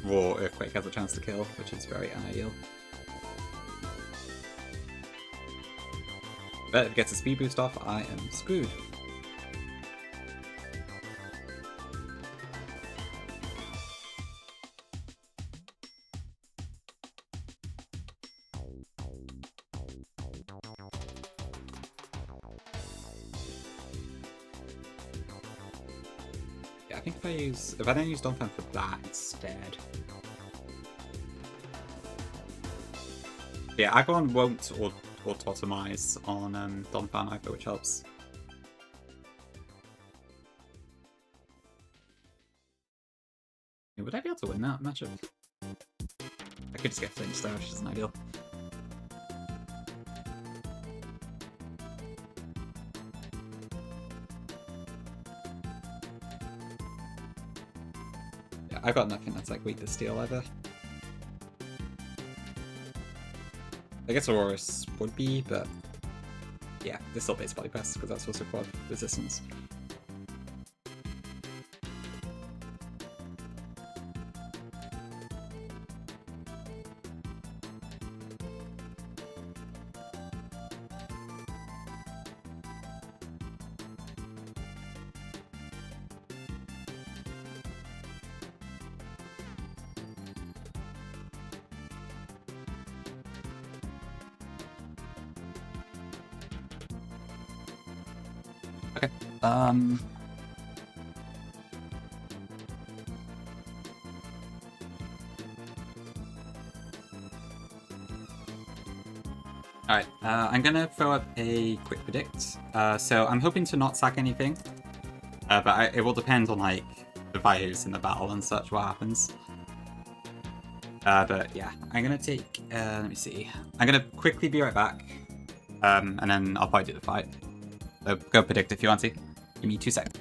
Raw Earthquake has a chance to kill, which is very unideal. But if it gets a speed boost off, I am screwed. Yeah, I think if I don't use Donphan for that instead. Yeah, Agon won't autotomize on Donphan either, which helps. to win that matchup. I could just get flinched though, which isn't ideal. Yeah, I've got nothing that's like weak to steal either. I guess Aurorus would be, but yeah, this still base body press because that's also quad resistance. Okay. Alright, I'm gonna throw up a quick predict. So I'm hoping to not sack anything, but it will depend on like the values in the battle and such, what happens. But yeah, I'm gonna take, let me see. I'm gonna quickly be right back, and then I'll probably do the fight. So go predict if you want to. Give me 2 seconds.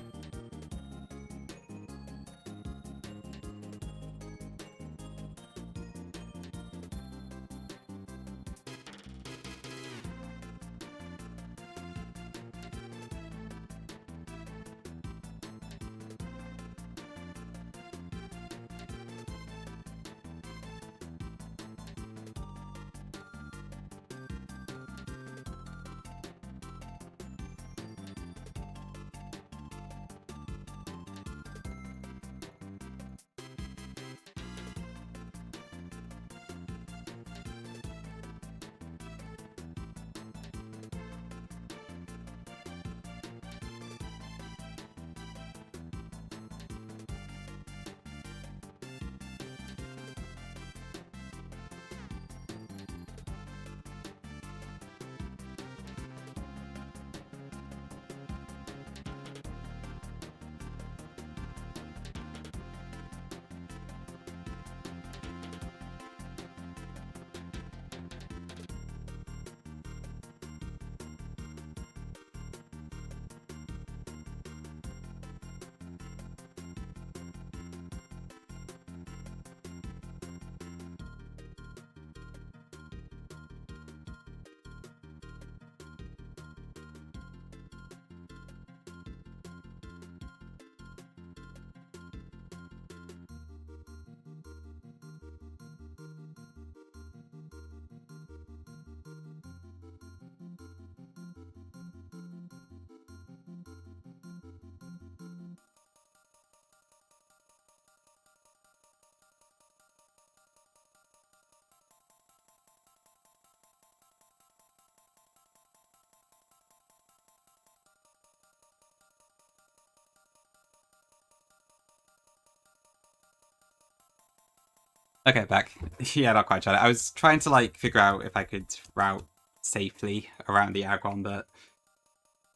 Okay, back. Yeah, not quite trying. I was trying to like figure out if I could route safely around the Aggron, but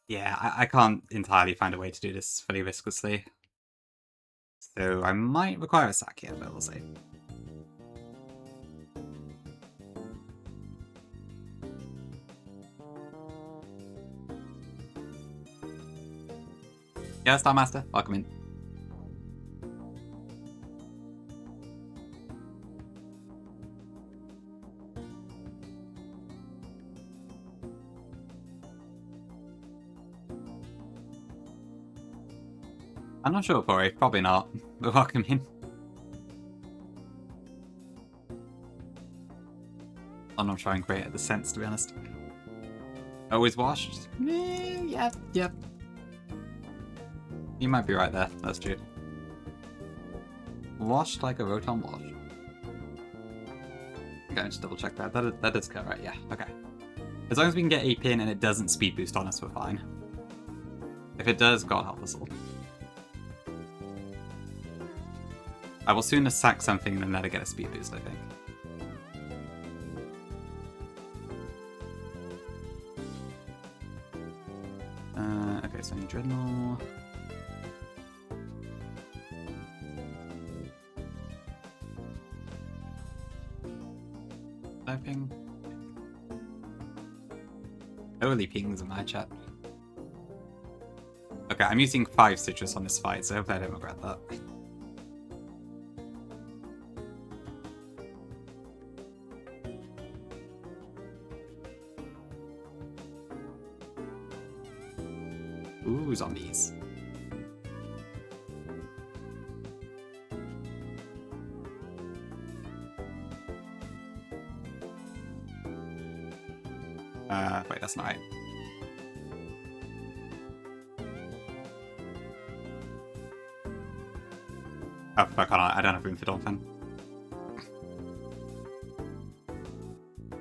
yeah, I can't entirely find a way to do this fully risklessly. So I might require a sack here, but we'll see. Yeah, Star Master, welcome in. I'm not sure, Corey. Probably not. But welcome in. I'm not trying to create the sense, to be honest. Always washed? Yeah. You might be right there. That's true. Washed like a Rotom wash. Okay, just double check that. That is correct, right? Yeah, okay. As long as we can get a pin and it doesn't speed boost on us, we're fine. If it does, God help us all. I will sooner sack something than let it get a speed boost, I think. Okay, so I need Dreadnought. I ping? Holy pings in my chat. Okay, I'm using 5 citrus on this fight, so hopefully I don't regret that. Ooh, zombies. Wait, that's not right. Oh, fuck, I don't have room for dolphin.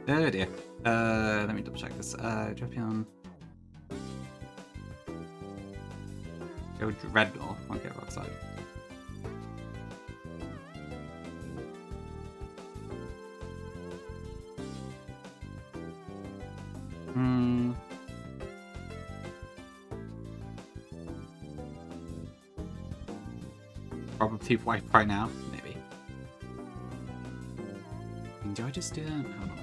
Oh dear. Let me double check this. Drop on. Go red door. Okay, rock side. Probably wipe right now, maybe. Do I just do that? Hold on.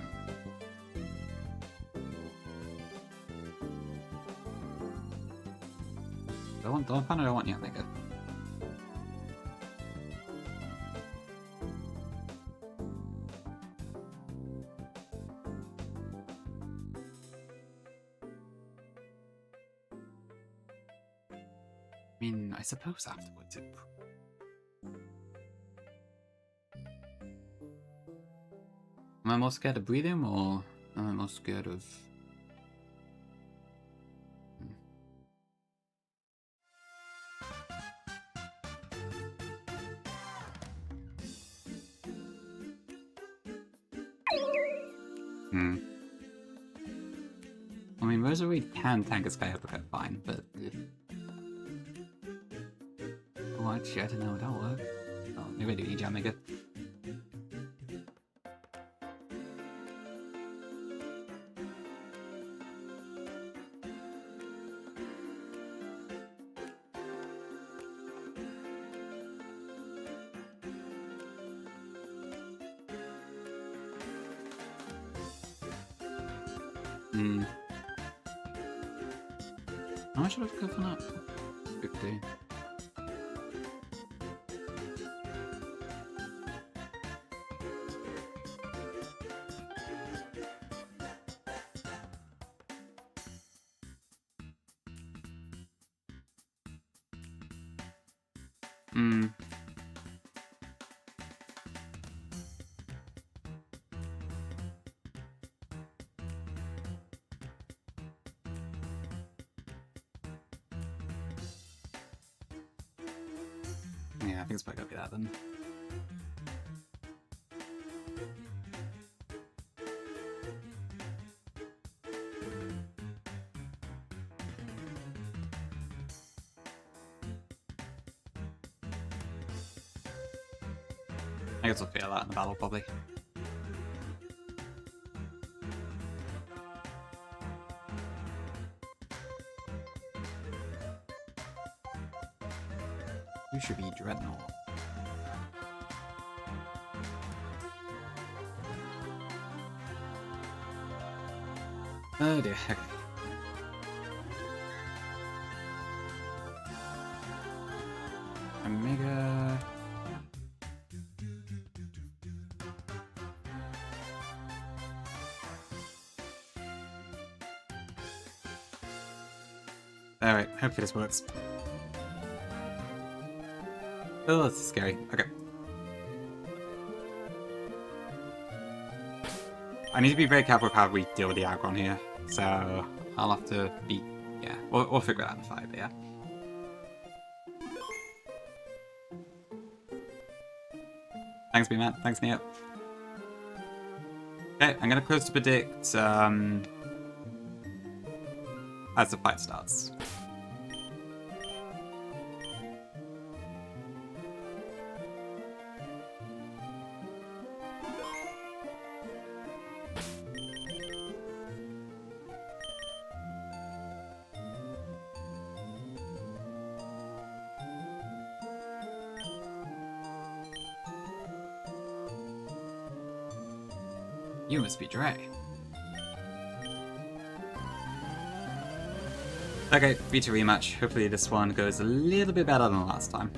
Do I want Dolphin or do I want Yatnigga? I mean, I suppose afterwards it... Am I more scared of breathing or am I more scared of... I mean, Rosary can tank a Sky Uppercut fine, but... Oh, actually, I don't know, that'll work. Oh, maybe I do need Yatnigga. How much should I go for that? 50. Yeah, I think it's probably gonna be that then. I guess we'll feel that in the battle probably. You should be Dreadnought. Oh dear, okay. Omega... Alright, hopefully this works. Oh, this is scary. Okay. I need to be very careful with how we deal with the aggron here. So, I'll have to be... Yeah, we'll figure it out in the fight, but yeah. Thanks, B-Man. Thanks, Neo. Okay, I'm gonna close to predict, as the fight starts. You must be Dre. Okay, Vito rematch. Hopefully this one goes a little bit better than last time.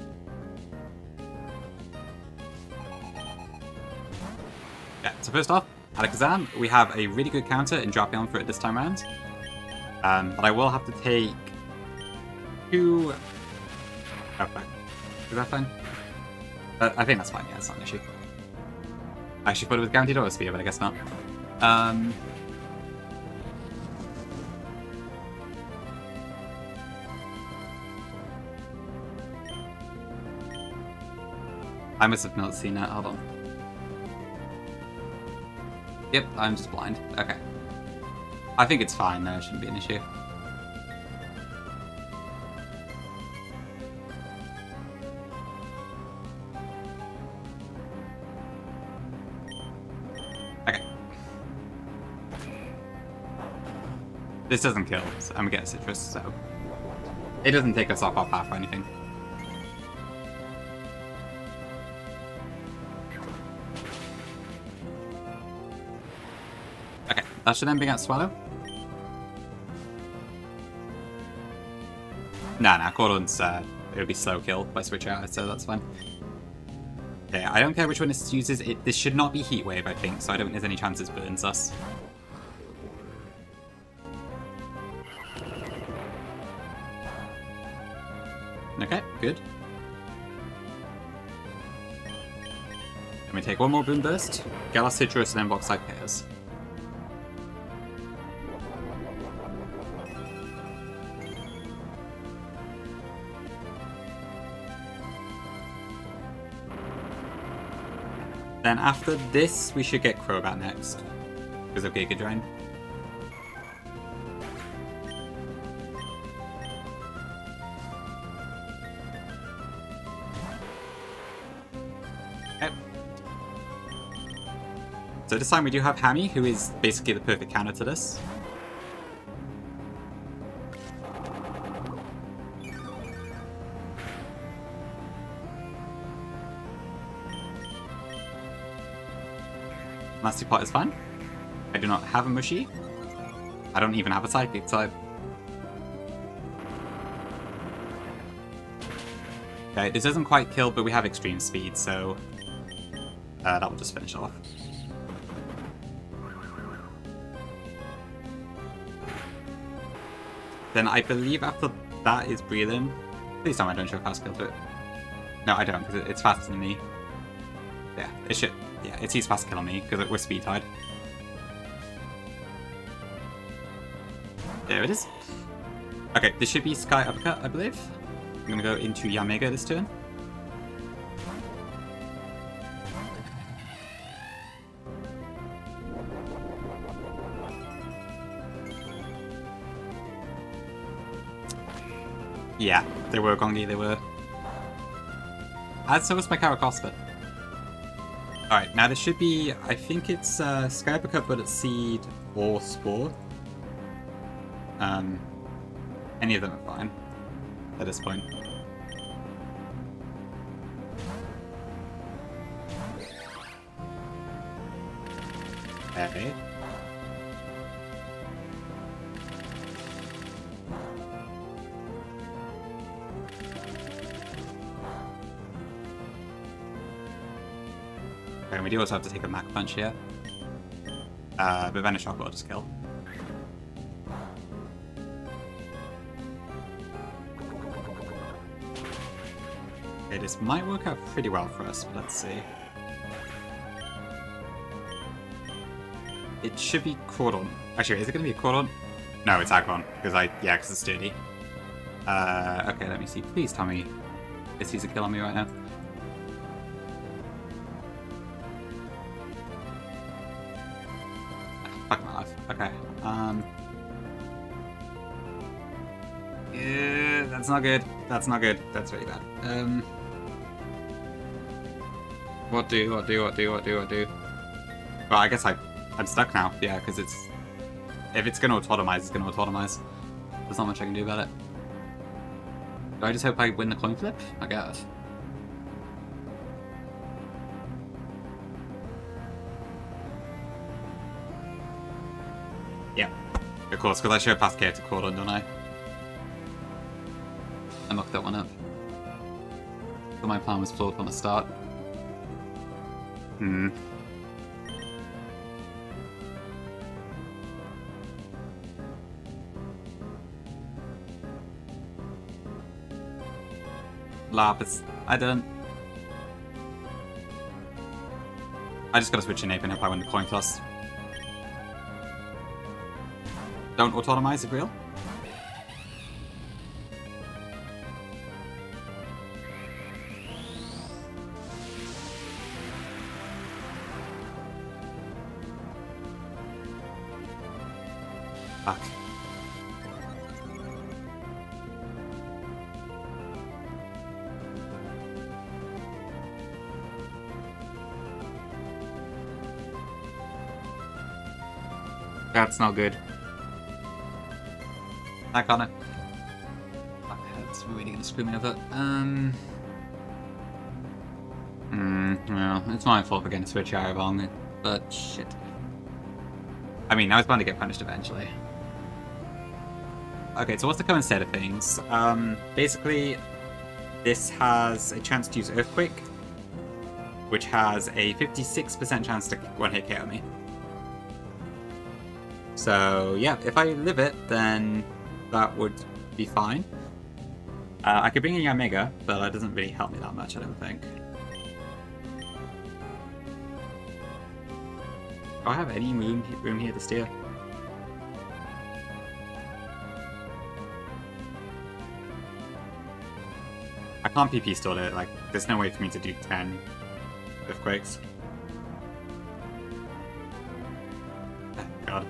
Yeah, so first off, Alakazam, we have a really good counter in dropping on for it this time around. But I will have to take 2... Oh, fuck. Is that fine? I think that's fine, yeah, it's not an issue. I actually thought it was guaranteed auto speed, but I guess not. I must have not seen that, hold on. Yep, I'm just blind. Okay. I think it's fine, though, it shouldn't be an issue. Okay. This doesn't kill, so I'm gonna get a citrus, so... It doesn't take us off our path or anything. Okay, that should then bring out Swallow. Nah, Cordon's, it'll be slow kill by switch out, so that's fine. Okay, I don't care which one this uses. This should not be Heat Wave, I think, so I don't think there's any chance it burns us. Okay, good. Let me take one more Boom Burst, get our Citrus, and then box side pairs. Then after this, we should get Crobat next, because of Giga Drain. Okay. So this time we do have Hammy, who is basically the perfect counter to this. Nasty Pot is fine. I do not have a Mushy. I don't even have a Psychic type. Okay, this doesn't quite kill, but we have Extreme Speed, so that will just finish off. Then I believe after that is Breathing. Please tell me I don't show fast kill to it. No, I don't, because it's faster than me. Yeah, it should. Yeah, it sees fast kill on me, because we're speed tied. There it is. Okay, this should be Sky Uppercut, I believe. I'm going to go into Yamega this turn. Yeah, they were Gongi, they were. As so was my Karakosta. Alright, now this should be, I think it's Sky Uppercut, but it's Seed or Spore. Any of them are fine at this point. Okay. And we do also have to take a Mach Punch here. But Vanish Shock will just kill. Okay, this might work out pretty well for us, but let's see. It should be Cordon. Actually, is it going to be a Cordon? No, it's Aggron, because because it's sturdy. Okay, let me see. Please tell me this sees a kill on me right now. Fuck my life. Okay. Yeah, that's not good. That's not good. That's really bad. What do? Well, I guess I'm stuck now. Yeah, because if it's going to autotomize, it's going to autotomize. There's not much I can do about it. Do I just hope I win the coin flip? I guess. Yeah, of course, because I should have passed care to Cordon, don't I? I mucked that one up. But my plan was flawed from the start. Lapis. I don't. I just gotta switch in Ape and hope I win the coin toss. Don't autotomize if real. Fuck. That's not good. Back on it. That's really gonna screw me over. Well, it's my fault for getting a switch out on it, but shit. I mean, I was bound to get punished eventually. Okay, so what's the current state of things? Basically, this has a chance to use Earthquake, which has a 56% chance to one-hit KO me. So, yeah, if I live it, then that would be fine. I could bring in Omega, but that doesn't really help me that much, I don't think. Do I have any room here to steer? I can't PP store it, like, there's no way for me to do 10 Earthquakes. Oh, God.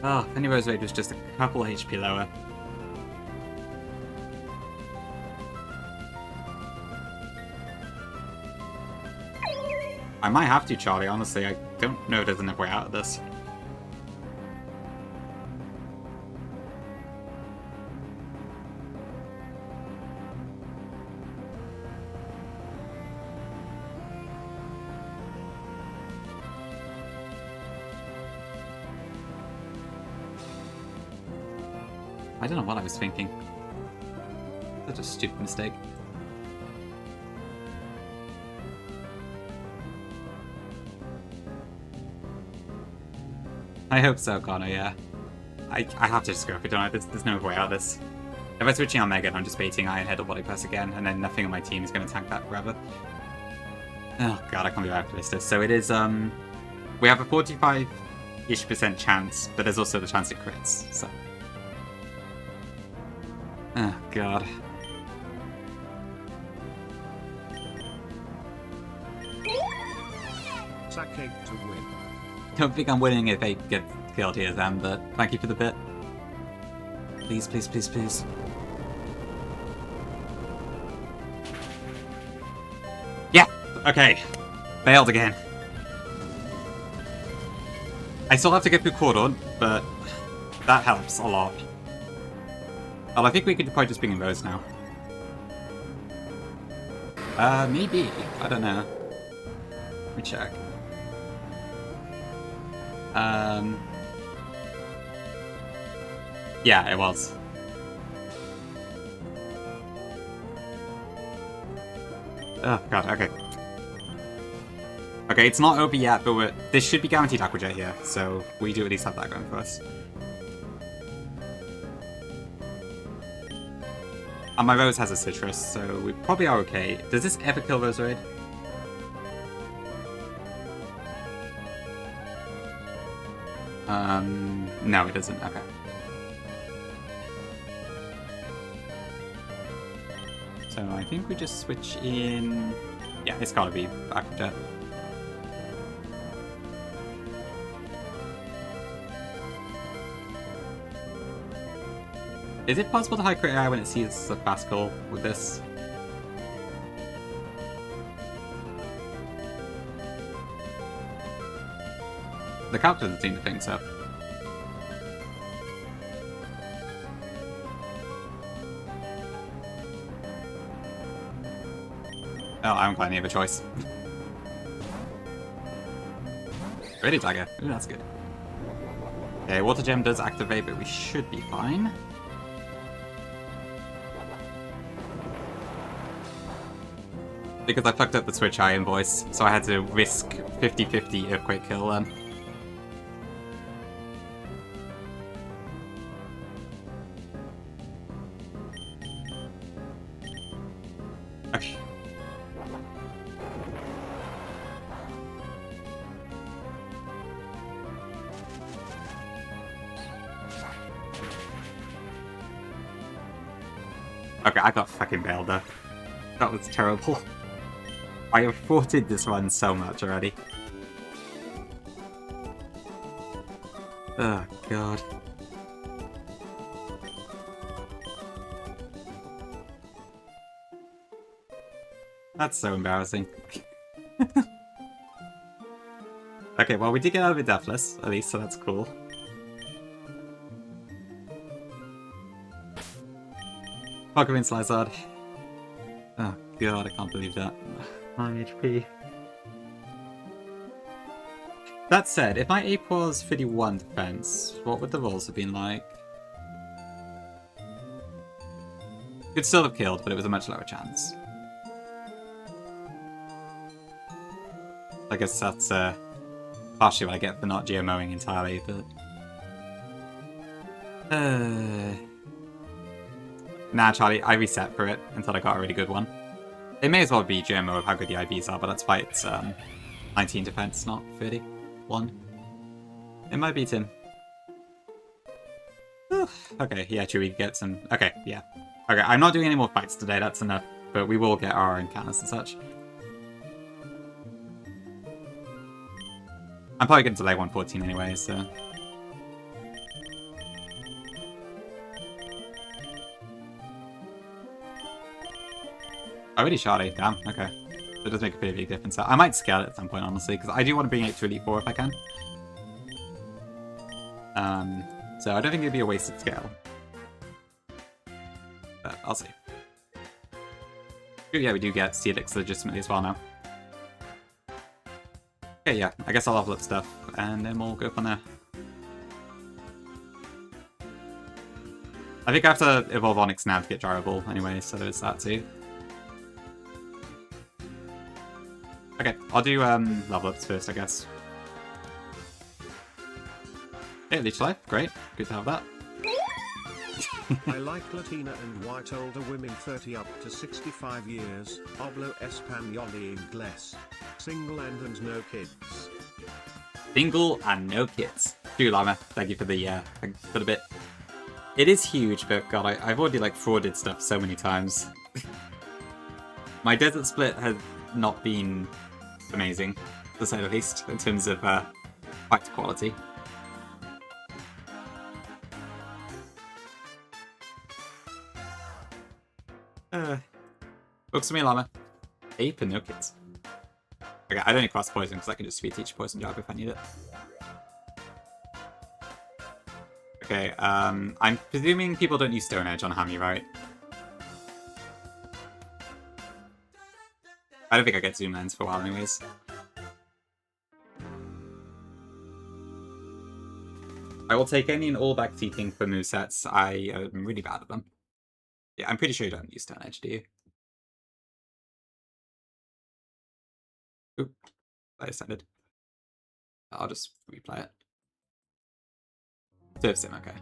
Oh, if any Rose Raid was just a couple HP lower. I might have to, Charlie, honestly. I don't know if there's another way out of this. I don't know what I was thinking. Such a stupid mistake. I hope so, Connor, yeah. I have to just go for it, don't I? There's no way out of this. If I'm switching on Mega, I'm just baiting Iron Head or Body Press again, and then nothing on my team is going to tank that forever. Oh god, I can't believe I have to list this. So it is, we have a 45-ish% chance, but there's also the chance it crits, so... Oh god. Sack 8 to win. Don't think I'm winning if 8 gets killed here, Sam, but thank you for the bit. Please, please, please, please. Yeah! Okay. Failed again. I still have to get through Cordon, but that helps a lot. Well, I think we could probably just bring in Rose now. Maybe. I don't know. Let me check. Yeah, it was. Oh god, okay. Okay, it's not over yet, but this should be guaranteed Aquajet here, so we do at least have that going for us. And my Rose has a Citrus, so we probably are okay. Does this ever kill Rose Raid? No, it doesn't. Okay. So I think we just switch in... Yeah, it's gotta be Aquajet. Is it possible to high crit AI when it sees a fast call with this? The character doesn't seem to think so. Oh, I haven't got any other choice. Ready dagger. Ooh, that's good. Okay, water gem does activate, but we should be fine. Because I fucked up the Switch Iron voice, so I had to risk 50-50 Earthquake kill then. Okay. Okay, I got fucking bailed there. That was terrible. I have thwarted this one so much already. Oh, God. That's so embarrassing. Okay, well, we did get out of it deathless, at least, so that's cool. Pokemon Slizard. Oh, God, I can't believe that. 9 HP. That said, if my ape was 31 defense, what would the rolls have been like? Could still have killed, but it was a much lower chance. I guess that's partially what I get for not GMOing entirely, but... Nah, Charlie, I reset for it until I got a really good one. It may as well be GMO of how good the IVs are, but that's why it's 19 defense, not 31. It might beat him. Okay, yeah, Chewie gets some... Okay, yeah. Okay, I'm not doing any more fights today, that's enough. But we will get our encounters and such. I'm probably going to delay 114 anyway, so... Already shardy, damn, okay. That does make a pretty big difference. I might scale it at some point, honestly, because I do want to bring it to Elite 4 if I can. So I don't think it'd be a wasted scale. But I'll see. Ooh, yeah, we do get Steelix legitimately as well now. Okay, yeah, I guess I'll level up stuff, and then we'll go from there. I think I have to evolve Onyx now to get Gyroball anyway, so there's that too. Okay, I'll do level ups first, I guess. Hey, Leech Life, great. Good to have that. I like Latina and white older women 30 up to 65 years, hablo español y inglés. Single and no kids. Single and no kids. Phew, Llama, thank you for the bit. It is huge, but God, I've already like frauded stuff so many times. My desert split has not been amazing, to say the least, in terms of fight quality. Looks to me, Llama. Ape and no kids. Okay, I don't need cross poison because I can just sweet teach poison jab if I need it. Okay, I'm presuming people don't use Stone Edge on Hammy, right? I don't think I get zoom lens for a while anyways. I will take any and all back teething for movesets. I am really bad at them. Yeah, I'm pretty sure you don't use Stone Edge, do you? Oop, I ascended. I'll just replay it. Serve sim, okay.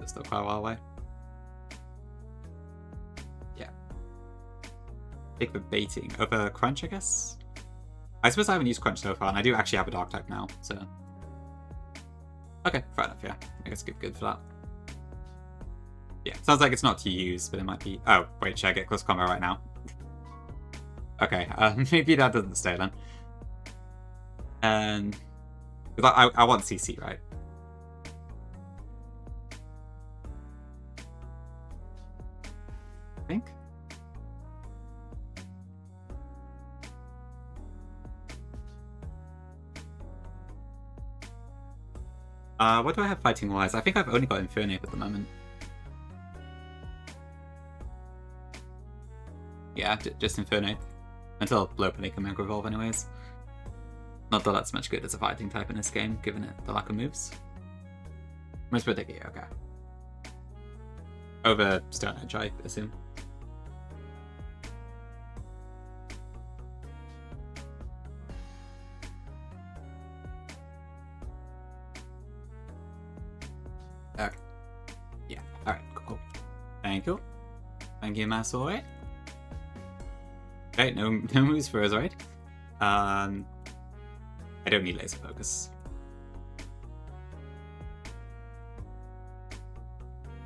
It's still quite a while away. Yeah. Take the baiting of a Crunch, I guess? I suppose I haven't used Crunch so far, and I do actually have a Dark type now, so... Okay, fair enough, yeah. I guess good for that. Yeah, sounds like it's not to use, but it might be... Oh, wait, should I get close combat right now? Okay, maybe that doesn't stay then. And... I want CC, right? I think? What do I have fighting-wise? I think I've only got Infernape at the moment. Yeah, just Inferno. Until Lopunny can Mega Evolve anyways. Not that that's much good as a fighting type in this game, given it the lack of moves. Most Predicate, okay. Over Stone Edge, I assume. Okay. Yeah, alright, cool. Thank you. Thank you, Masoy. Okay, no moves for us, right? I don't need laser focus.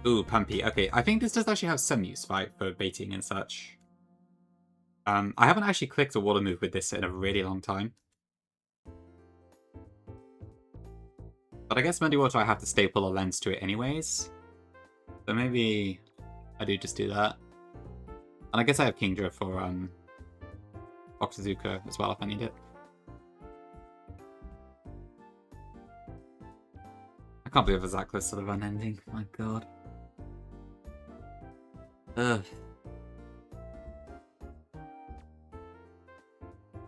Ooh, Pumpy. Okay, I think this does actually have some use, right, for baiting and such. I haven't actually clicked a water move with this in a really long time. But I guess Muddy Water I have to staple a lens to it anyways. So maybe I do just do that. And I guess I have Kingdra for Oxazuka as well if I need it. I can't believe it was that close to the run ending. My god. Ugh.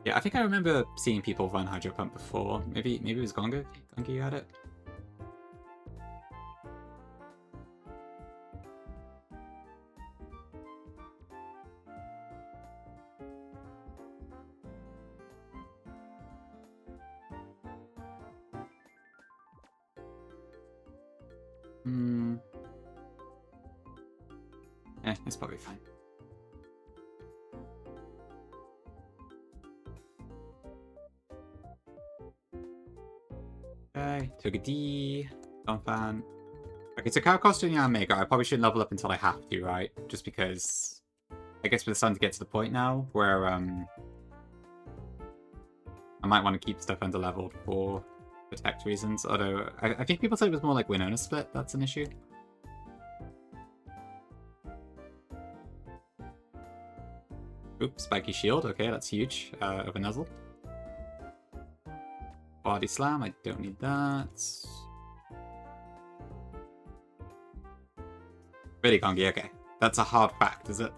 Yeah, I think I remember seeing people run Hydro Pump before. Maybe it was Gonga? Gonga, you had it? It's probably fine. Okay, took a D. Don't fan. Okay, so Cow Costume and Mega, I probably shouldn't level up until I have to, right? Just because I guess we're starting to get to the point now where I might want to keep stuff under leveled for protect reasons. Although I think people said it was more like Winona split, that's an issue. Oops, Spiky Shield, okay, that's huge. Of a Nuzzle. Body Slam, I don't need that. Really, Kongi, okay. That's a hard fact, is it?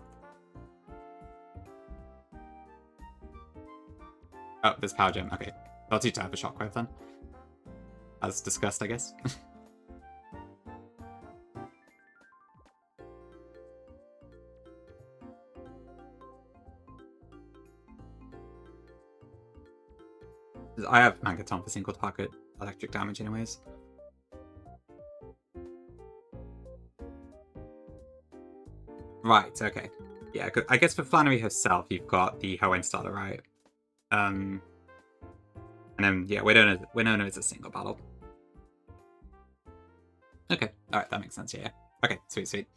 Oh, there's Power Gem, okay. I'll teach to have a Shockwave then. As discussed, I guess. I have Mangaton for single target electric damage anyways. Right, okay. Yeah, I guess for Flannery herself, you've got the Hoenn starter, right? And then, yeah, Winona is a single battle. Okay, alright, that makes sense, yeah. Okay, sweet.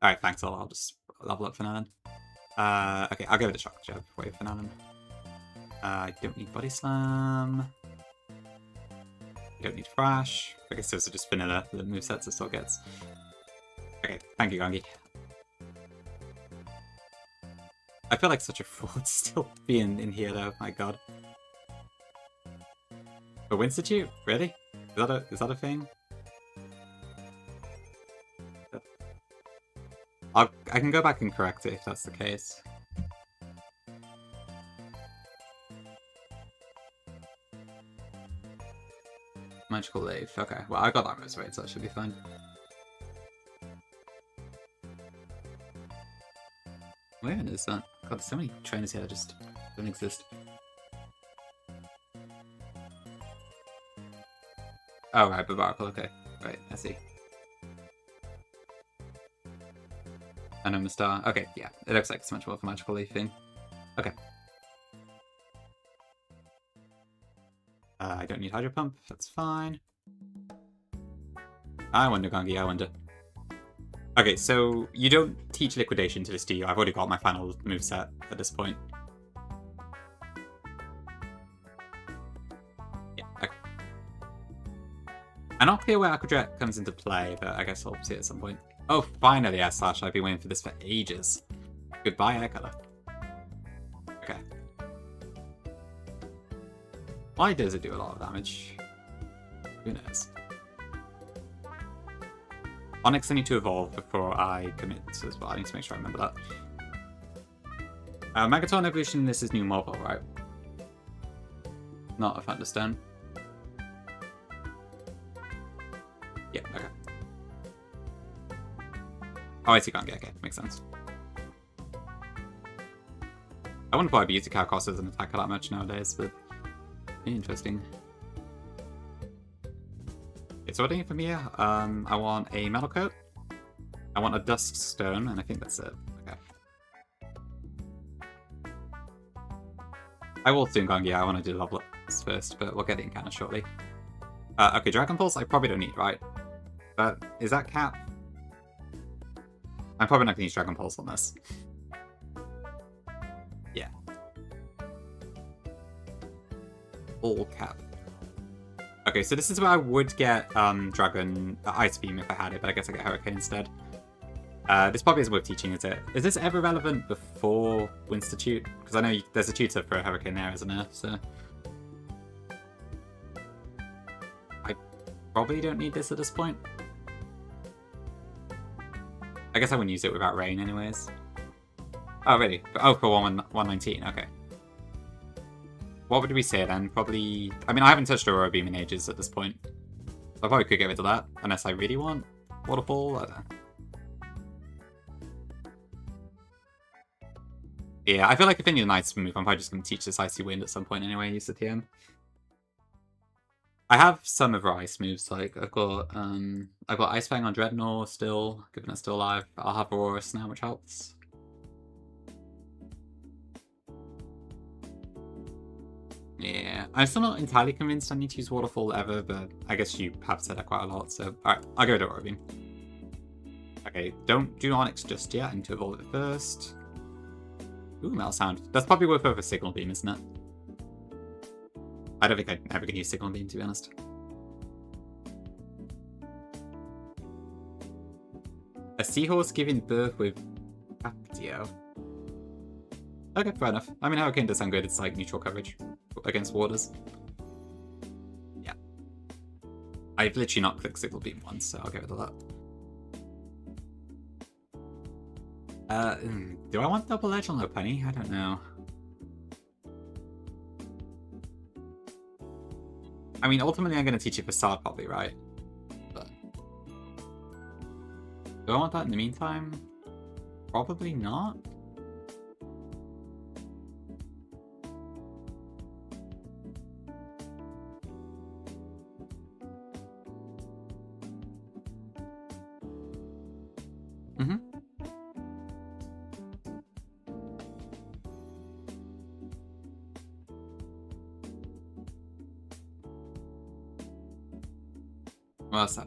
Alright, thanks, I'll just level up for now then. Okay, I'll give it a Shock Jab wave for now then. I don't need Body Slam. I don't need Thrash. I guess those are just vanilla, the movesets it still gets. Okay, thank you, Gongi. I feel like such a fraud still being in here though, my god. A Winstitute? Really? Is that a thing? I can go back and correct it if that's the case. Magical Leaf. Okay, well I got that most right, so that should be fine. Where is that? God, there's so many trainers here that just don't exist. Oh right, Barbaracle, okay. Right, I see. Anomastar. Okay, yeah. It looks like it's much more of a Magical Leaf thing. Okay. I don't need Hydro Pump, that's fine. I wonder, Gongi, I wonder. Okay, so you don't teach Liquidation to this, do you? I've already got my final moveset at this point. Yeah, okay. I'm not clear where Aquadret comes into play, but I guess I'll see it at some point. Oh, finally, S/. I've been waiting for this for ages. Goodbye, Air Color. Okay. Why does it do a lot of damage? Who knows? Onyx I need to evolve before I commit to this, but I need to make sure I remember that. Megaton evolution, this is new mobile, right? Not a Thunderstone. Yeah, okay. Oh, I see Gongi, okay, makes sense. I wouldn't probably use the cow cost as an attacker that much nowadays, but interesting. Okay, so what do I need from here? I want a metal coat. I want a dusk stone, and I think that's it. Okay. I will soon Gongi, I want to do level ups first, but we'll get it in kind of shortly. Okay, Dragon Pulse I probably don't need, right? But is that cap? I'm probably not going to use Dragon Pulse on this. Yeah. All cap. Okay, so this is where I would get Dragon Ice Beam if I had it, but I guess I get Hurricane instead. This probably isn't worth teaching, is it? Is this ever relevant before Winstitute? Because I know there's a tutor for a Hurricane there, isn't there? So I probably don't need this at this point. I guess I wouldn't use it without rain anyways. Oh, really? Oh, for 119, okay. What would we say then? Probably... I mean, I haven't touched Aurora Beam in ages at this point. I probably could get rid of that, unless I really want Waterfall. I don't know. Yeah, I feel like if I need a nice move, I'm probably just going to teach this Icy Wind at some point anyway, use the TM. I have some of her ice moves, like I've got Ice Fang on Dreadnought still, given it's still alive. I'll have Aurorus now, which helps. Yeah, I'm still not entirely convinced I need to use Waterfall ever, but I guess you have said that quite a lot, so alright, I'll go to Aurora Beam. Okay, don't do Onyx just yet, I need to evolve it first. Ooh, Metal Sound. That's probably worth over Signal Beam, isn't it? I don't think I'm ever going to use Signal Beam, to be honest. A seahorse giving birth with Aptio. Okay, fair enough. I mean, Hurricane does sound good. It's like neutral coverage against waters. Yeah. I've literally not clicked Signal Beam once, so I'll get rid of that. Do I want Double Edge on Lopunny? I don't know. I mean, ultimately I'm going to teach it Facade probably, right? But do I want that in the meantime? Probably not. What's up?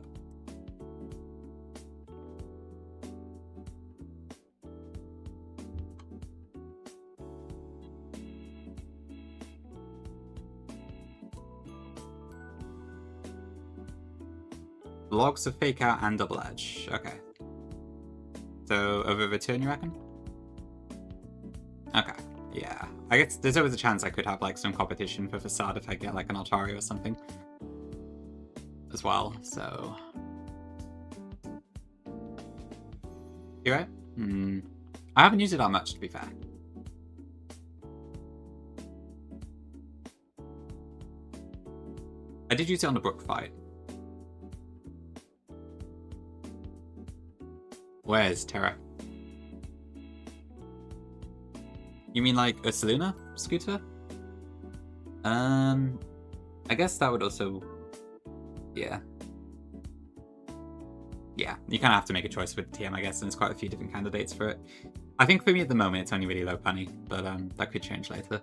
Logs of Fake Out and Double Edge. Okay. So, over return, you reckon? Okay. Yeah. I guess there's always a chance I could have, like, some competition for Facade if I get, like, an Altaria or something. As well, so... You right? I haven't used it that much, to be fair. I did use it on the Brook fight. Where's Terra? You mean like a Saluna scooter? I guess that would also... Yeah. Yeah, you kind of have to make a choice with TM, I guess, and there's quite a few different candidates for it. I think for me at the moment it's only really Lopunny, but that could change later.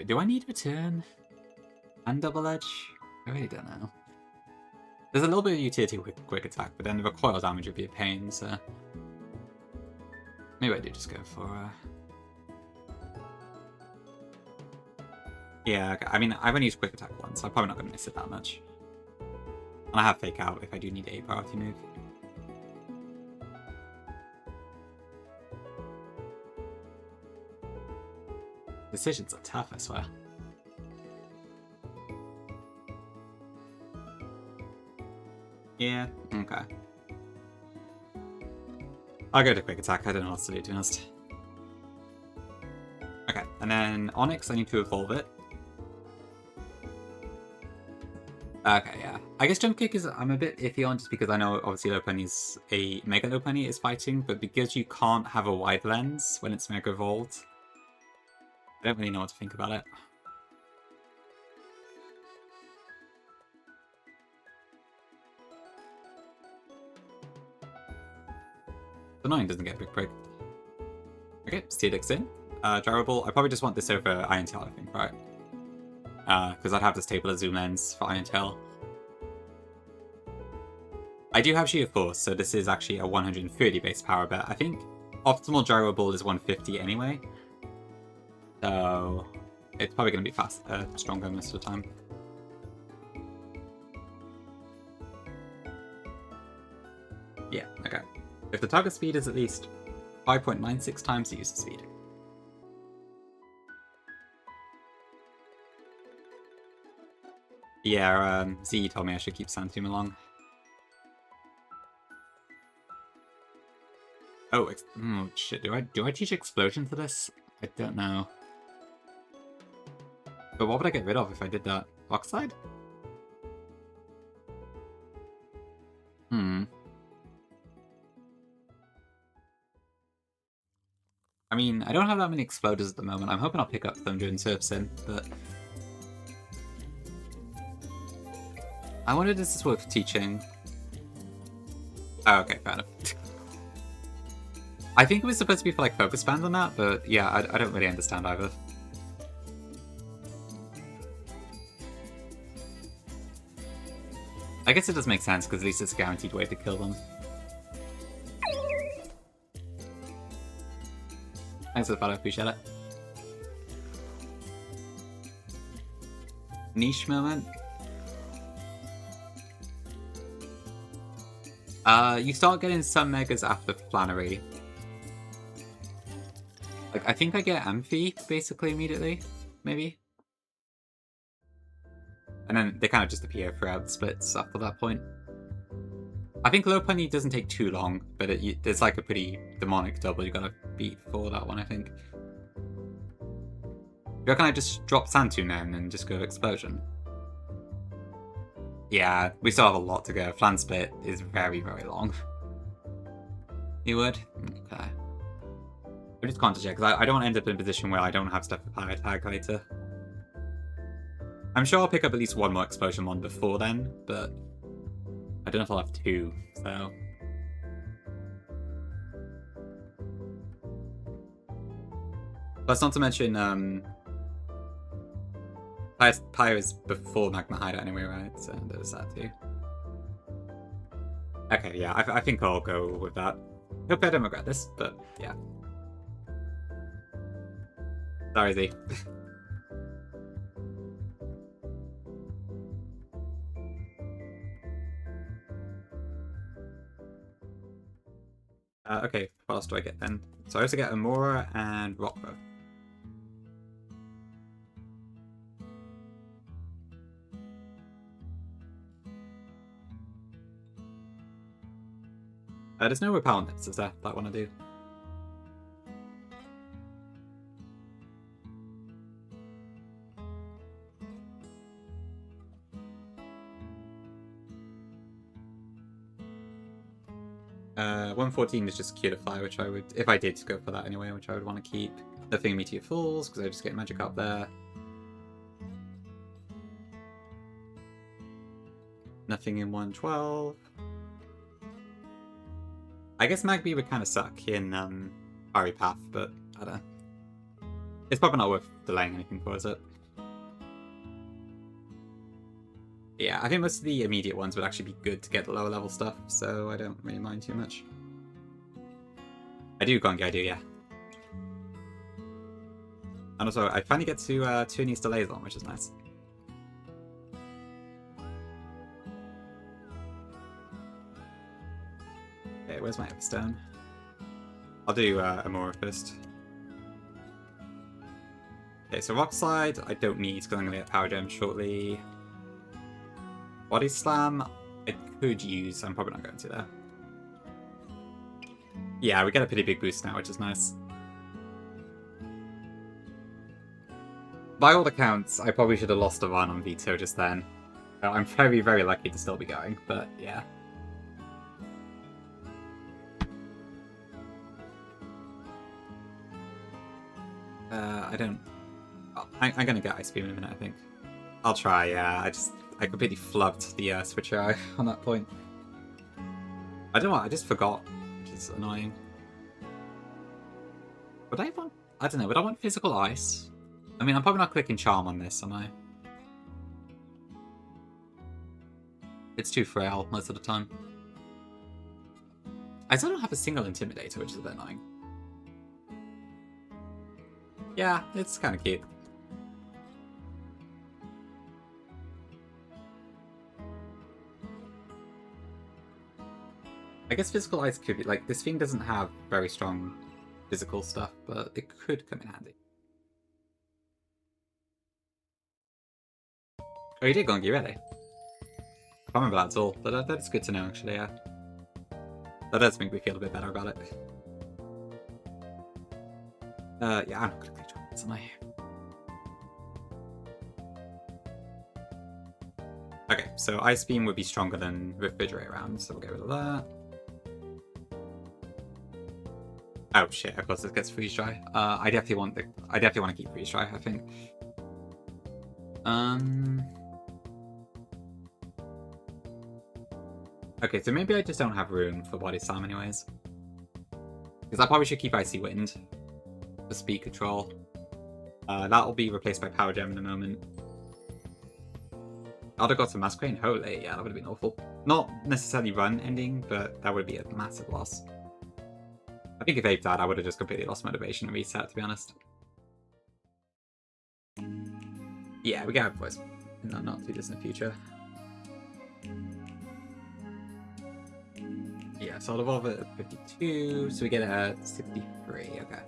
Do I need Return and Double Edge? I really don't know. There's a little bit of utility with Quick Attack, but then the recoil damage would be a pain, so... Maybe I do just go for... Yeah, okay. I mean, I've only used Quick Attack once, so I'm probably not going to miss it that much. And I have Fake Out if I do need a priority move. Decisions are tough, I swear. Yeah, okay. I'll go to quick attack. I don't know what else to do, to be honest. Okay, and then Onyx, I need to evolve it. Okay, yeah. I guess Jump Kick is I'm a bit iffy on just because I know obviously Lopunny's a Mega Lopunny is fighting, but because you can't have a wide lens when it's Mega Evolved, I don't really know what to think about it. The 9 doesn't get a big break. Okay, Steelix in. Drivable. I probably just want this over Iron Tail, I think, right? Because I'd have to staple a zoom lens for Iron Tail. I do have Sheer Force, so this is actually a 130 base power bet. I think optimal Gyro Ball is 150 anyway. So it's probably going to be stronger most of the time. Yeah, okay. If the target speed is at least 5.96 times the user speed. Yeah, Z told me I should keep Santoom along. Oh, shit, do I teach Explosion for this? I don't know. But what would I get rid of if I did that? Oxide? I mean, I don't have that many Exploders at the moment. I'm hoping I'll pick up them during Surf Sim, but... I wonder if this is worth teaching. Oh, okay, fair enough. I think it was supposed to be for, like, Focus Band on that, but yeah, I don't really understand either. I guess it does make sense, because at least it's a guaranteed way to kill them. Thanks for the follow, appreciate it. Niche moment. You start getting some Megas after Flannery. Like, I think I get Amphi, basically, immediately, maybe? And then they kind of just appear throughout the splits after that point. I think Lopunny doesn't take too long, but it's like a pretty demonic double you gotta beat for that one, I think. You reckon I just drop Santoom then and just go Explosion? Yeah, we still have a lot to go. Flan Split is very, very long. You would? Okay. I'm just conscious, because I don't want to end up in a position where I don't have stuff for Power Tag later. I'm sure I'll pick up at least one more Explosion one before then, but I don't know if I'll have two, so... That's not to mention, Pyre is before Magma Hideout anyway, right? So there's that too. Okay, yeah, I think I'll go with that. Hope I don't regret this, but yeah. Sorry, Z. Okay, what else do I get then? So I also get Amora and Rockruff. There's no repellent nets, is there? That one I do. Uh, 114 is just Cure to Fly, which I would, if I did go for that anyway, which I would want to keep. Nothing Meteor Falls, because I just get Magic up there. Nothing in 112. I guess Magby would kind of suck in Fiery Path, but I don't know. It's probably not worth delaying anything for, is it? Yeah, I think most of the immediate ones would actually be good to get the lower level stuff, so I don't really mind too much. I do, Gongi, I do, yeah. And also, I finally get to turn these delays on, which is nice. Okay, where's my Everstone? I'll do Amora first. Okay, so Rock Slide, I don't need because I'm going to get Power Gem shortly. Body Slam, it could use. I'm probably not going to there. Yeah, we get a pretty big boost now, which is nice. By all accounts, I probably should have lost a run on Vito just then. I'm very, very lucky to still be going, but yeah. I don't... I'm gonna get Ice Beam in a minute, I think. I'll try, yeah. I completely flubbed the Switcher Eye on that point. I don't know, I just forgot, which is annoying. Would I want... I don't know, would I want Physical Ice? I mean, I'm probably not clicking Charm on this, am I? It's too frail most of the time. I still don't have a single Intimidator, which is a bit annoying. Yeah, it's kind of cute. I guess Physical Ice could be... Like, this thing doesn't have very strong physical stuff, but it could come in handy. Oh, you did Gongi, really? I can't remember that at all, but that's good to know, actually, yeah. That does make me feel a bit better about it. Yeah, I'm not gonna play Dragons, am I? Okay, so Ice Beam would be stronger than Refrigerate Round, so we'll get rid of that. Oh shit, of course this gets Freeze Dry. I definitely want to keep Freeze Dry, I think. Okay, so maybe I just don't have room for Body Slam anyways. Because I probably should keep Icy Wind for speed control. That'll be replaced by Power Gem in a moment. I'd have got some Masquerade. Holy, yeah, that would have been awful. Not necessarily run ending, but that would be a massive loss. I think if Ape died, I would have just completely lost motivation and reset, to be honest. Yeah, we got boys in the not too distant future. Yeah, so I'll evolve it at 52, so we get it at 63, okay.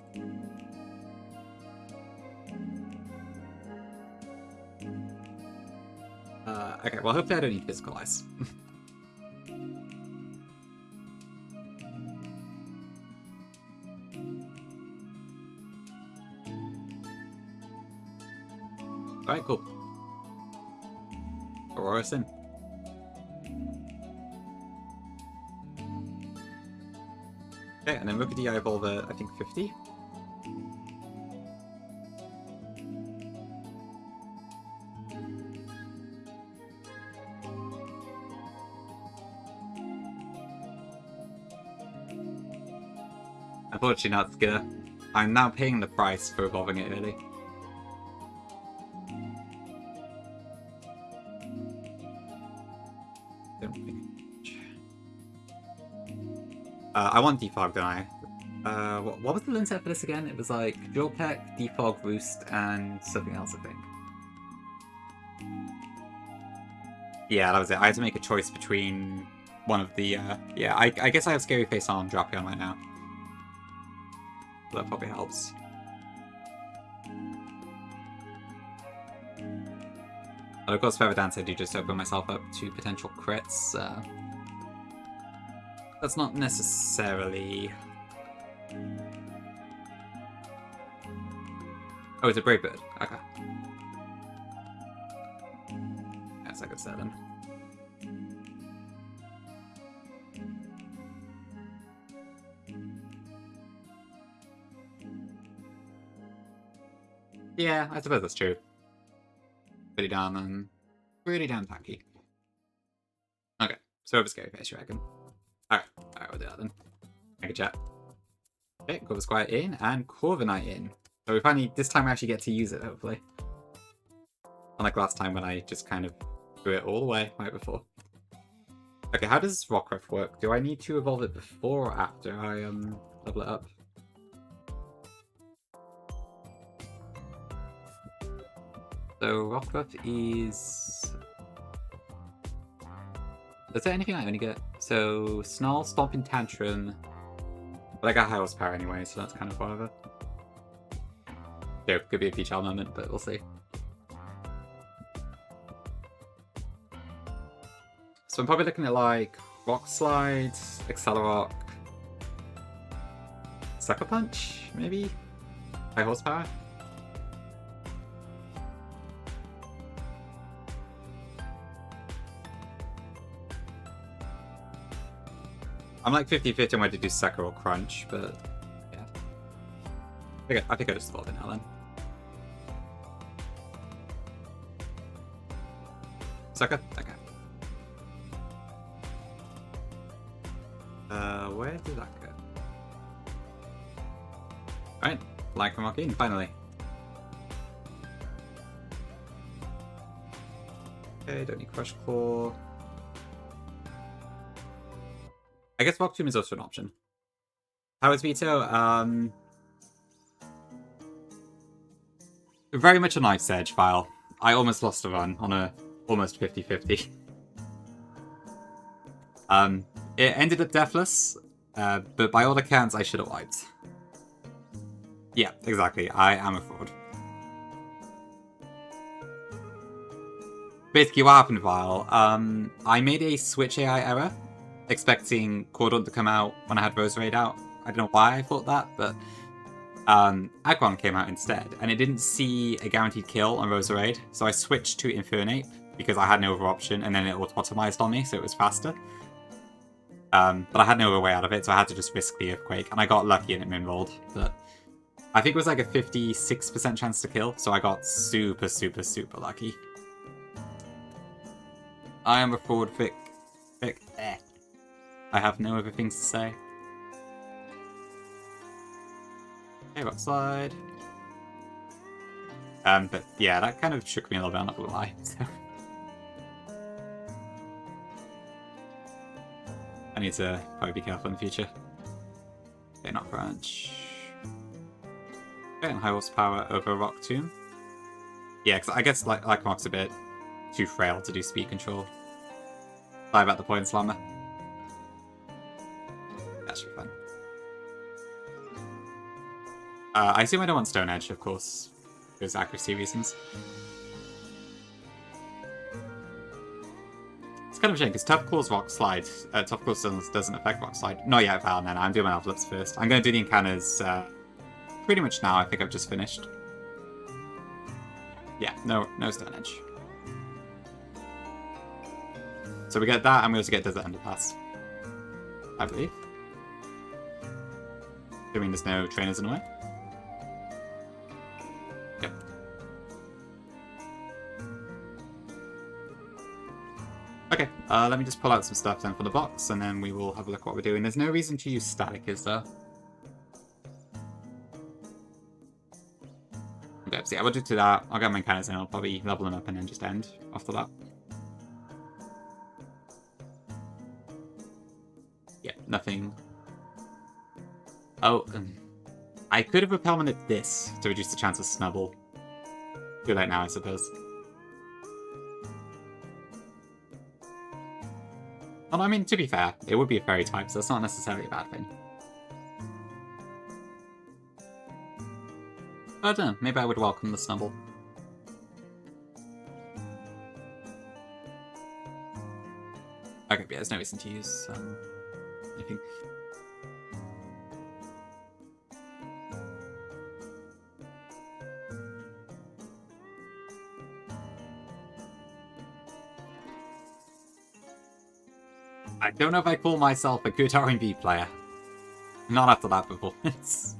Okay, well hopefully I don't need Physical Ice. Alright, cool. Aurora Sin. Okay, and then Rookity I evolve at, I think, 50. Unfortunately not Skiller. I'm now paying the price for evolving it early. I want Defog, don't I? What was the lens set for this again? It was like Drill Peck, Defog, Roost, and something else, I think. Yeah, that was it. I had to make a choice between one of the... yeah, I guess I have Scary Face on Drapion right now. So that probably helps. But of course, Feather Dance, I do just open myself up to potential crits. That's not necessarily... Oh, it's a Brave Bird. Okay. That's like a 7. Yeah, I suppose that's true. Pretty damn tanky. Okay, so over Scary Face, you reckon? Alright, we'll do that then. Make a chat. Okay, Corvus Quiet in, and Corviknight in. So we finally, this time I actually get to use it, hopefully. Unlike last time when I just kind of threw it all away right before. Okay, how does Rockruff work? Do I need to evolve it before or after I level it up? So Rockruff is... Is there anything I only get? So Snarl, Stomping Tantrum, but I got high horsepower anyway, so that's kind of whatever. There could be a Peachal moment, but we'll see. So I'm probably looking at like Rock Slide, Accelerock, Sucker Punch, maybe? High Horsepower? I'm like 50-50 on whether to do Sucker or Crunch, but yeah. I think I just evolve it now then. Sucker? Okay. Where did that go? Alright, like from Arcane, finally. Okay, don't need Crush Claw. I guess Rock Tomb is also an option. How is Vito? Very much a knife's edge file. I almost lost a run on a almost 50-50. It ended up deathless, but by all accounts I should have wiped. Yeah, exactly. I am a fraud. Basically what happened, Vile, I made a Switch AI error, expecting Cordon to come out when I had Rose Raid out. I don't know why I thought that, but Aggron came out instead, and it didn't see a guaranteed kill on Rose Raid, so I switched to Infernape, because I had no other option, and then it auto-optimized on me, so it was faster. But I had no other way out of it, so I had to just risk the Earthquake, and I got lucky and it min-rolled, but I think it was like a 56% chance to kill, so I got super, super, super lucky. I am a fraud, Vic. I have no other things to say. Okay, Rock Slide. But yeah, that kind of shook me a little bit, I'm not gonna lie. So. I need to probably be careful in the future. Okay, not Crunch. Okay, and High Horsepower over Rock Tomb. Yeah, because I guess like Rock's a bit too frail to do speed control. Sorry about the point slammer. That should be fun. I assume I don't want Stone Edge, of course, because accuracy reasons. It's kind of a shame, because Tough Claw's Rock Slide, Tough Claw doesn't affect Rock Slide. Not yet, Val, no, I'm doing my Envelopes first. I'm going to do the encounters pretty much now. I think I've just finished. Yeah, no Stone Edge. So we get that, and we also get Desert Underpass, I believe. Assuming there's no trainers in the way. Yep. Okay, let me just pull out some stuff then from the box, and then we will have a look at what we're doing. There's no reason to use static, is there? Okay, so yeah, we'll do to that. I'll get my encounters and I'll probably level them up and then just end after that. Yeah, nothing. Oh, I could have repellmented this to reduce the chance of Snubble. Too late now, I suppose. Well, I mean, to be fair, it would be a fairy type, so that's not necessarily a bad thing. I don't know, maybe I would welcome the Snubble. Okay, yeah, there's no reason to use anything. I don't know if I call myself a good R&B player. Not after that performance.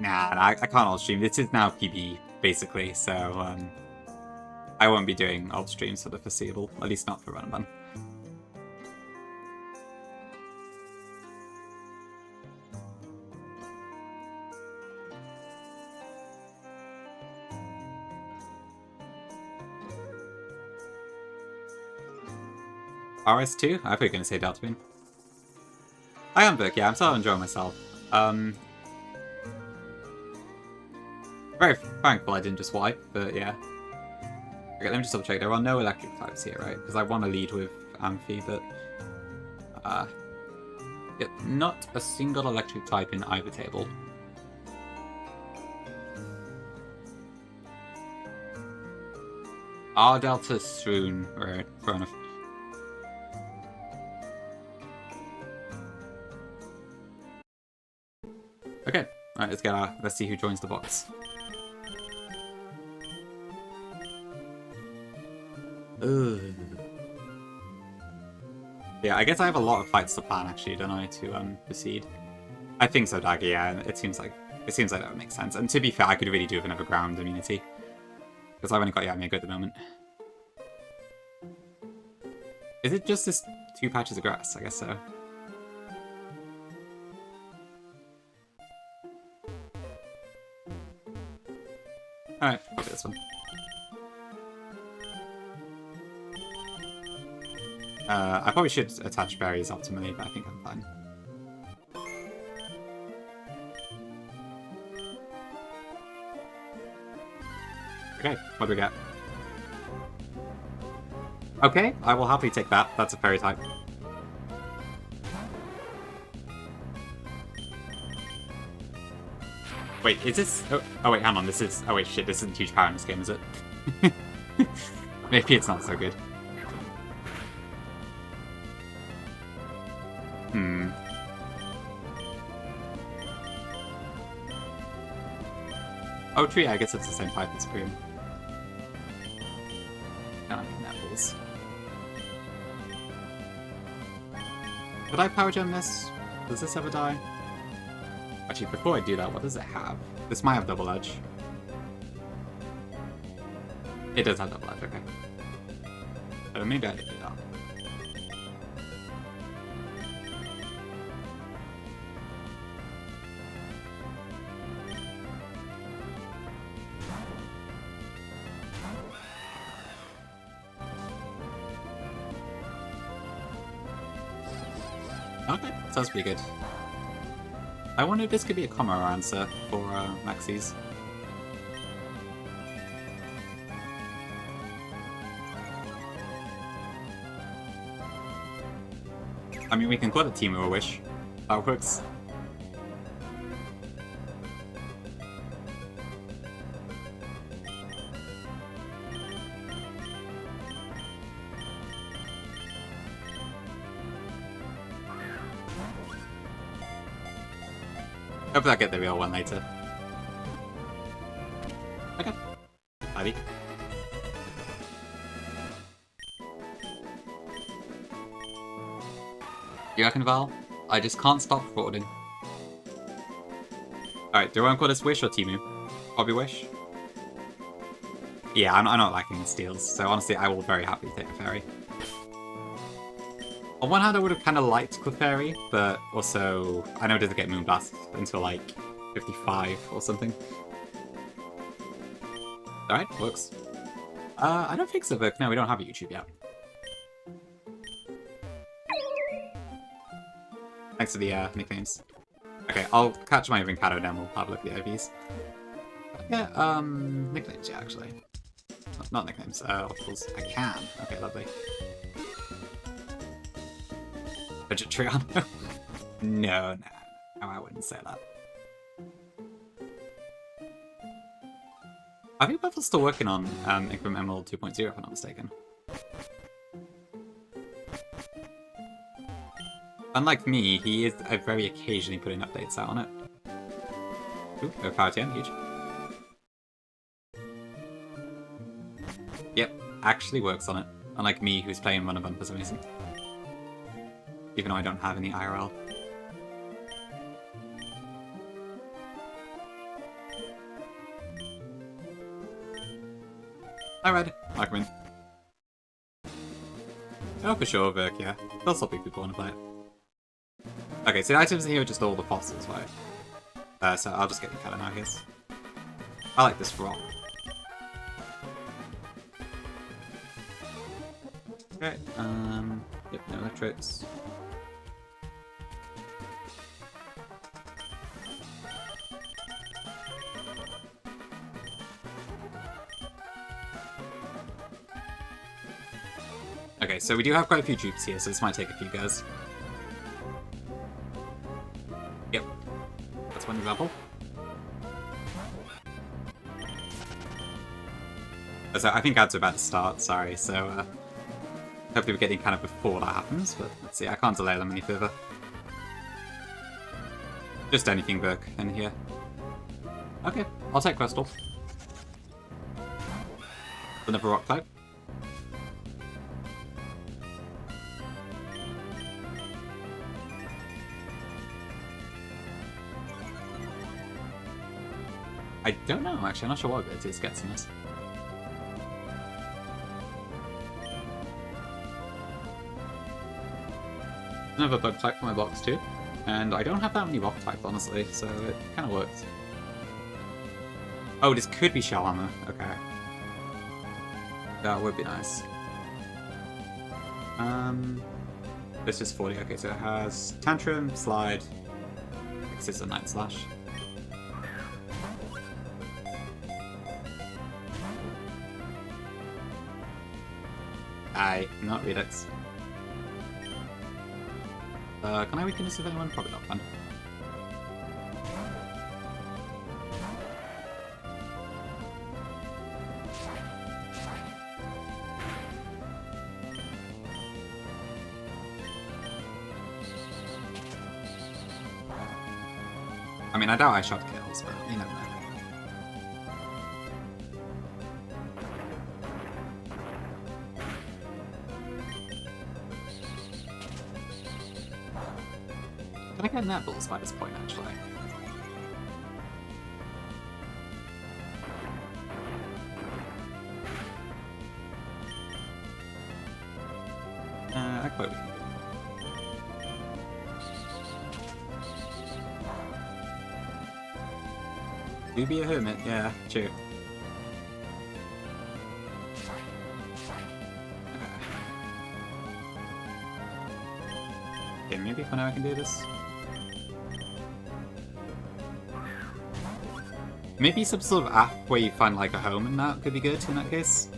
Nah, I can't alt stream. This is now PB, basically, so I won't be doing alt streams for the foreseeable, at least not for Run and Bun. RS2? I thought you were going to say Delta Beam. I am Book, yeah, I'm still enjoying myself. Very thankful I didn't just wipe, but yeah. Okay, let me just double check. There are no electric types here, right? Because I want to lead with Amphi, but... yeah, not a single electric type in either table. R Delta Swoon. Right, fair enough. Okay, alright, let's see who joins the box. Ugh. Yeah, I guess I have a lot of fights to plan actually, don't I, to proceed. I think so, Dagger, yeah, it seems like that would make sense. And to be fair, I could really do with another ground immunity. Because I've only got Yamiago at the moment. Is it just this 2 patches of grass? I guess so. Alright, probably this one. I probably should attach berries optimally, but I think I'm fine. Okay, what do we get? Okay, I will happily take that. That's a fairy type. Wait, is this... Oh wait, hang on, this is... Oh wait, shit, this isn't huge power in this game, is it? Maybe it's not so good. Oh, true, yeah, I guess it's the same type as Cream. I don't think that is. Could I power gem this? Does this ever die? Actually, before I do that, what does it have? This might have double edge. It does have double edge, okay. So maybe I did do that. Okay, sounds pretty good. I wonder if this could be a combo answer for Maxis. I mean, we can call it Team or Wish. That works. Hopefully I'll get the real one later. Okay. Ivy. You reckon, Val? I just can't stop frauding. Alright, do I want to call this Wish or Timu? Probably Wish. Yeah, I'm not liking the steals, so honestly I will very happily take a fairy. On one hand, I would have kind of liked Clefairy, but also, I know it doesn't get Moonblast until like 55 or something. Alright, works. I don't think so, but no, we don't have a YouTube yet. Thanks for the nicknames. Okay, I'll catch my Rincado and then we'll have a look at the IVs. Yeah, nicknames, yeah, actually. Not nicknames, opticals. I can. Okay, lovely. Budget Triano? No, I wouldn't say that. I think Buffalo's still working on Increment Emerald 2.0 if I'm not mistaken. Unlike me, he is very occasionally putting updates out on it. Ooh, no power 10, huge. Yep, actually works on it. Unlike me, who's playing Run a Bump for some reason. Even though I don't have any IRL. Hi, Red. I come in. Oh, for sure, Virk, yeah. There'll still be people want to play it. Okay, so the items in here are just all the fossils, right? So I'll just get the cannon out, I guess. I like this rock. Okay, yep, no electrics. Okay, so we do have quite a few dupes here, so this might take a few goes. Yep, that's one example. So I think ads are about to start, sorry, so hopefully we're getting kind of before that happens, but let's see, I can't delay them any further. Just anything work in here. Okay, I'll take Crystal. Another rock type. I don't know, actually. I'm not sure what abilities gets in this. Another bug type for my box too. And I don't have that many rock type, honestly, so it kind of works. Oh, this could be shell armor. Okay. That would be nice. This is 40. Okay, so it has Tantrum, Slide, Exist and Night Slash. Not Redux. Can I weaken this with anyone? Probably not, fun. I mean, I doubt I shot kills, but you never know. Can I get netballs by this point, actually? I quite we can do. Do be a hermit, yeah, true. Okay, maybe for now I can do this. Maybe some sort of app where you find like a home and that could be good in that case.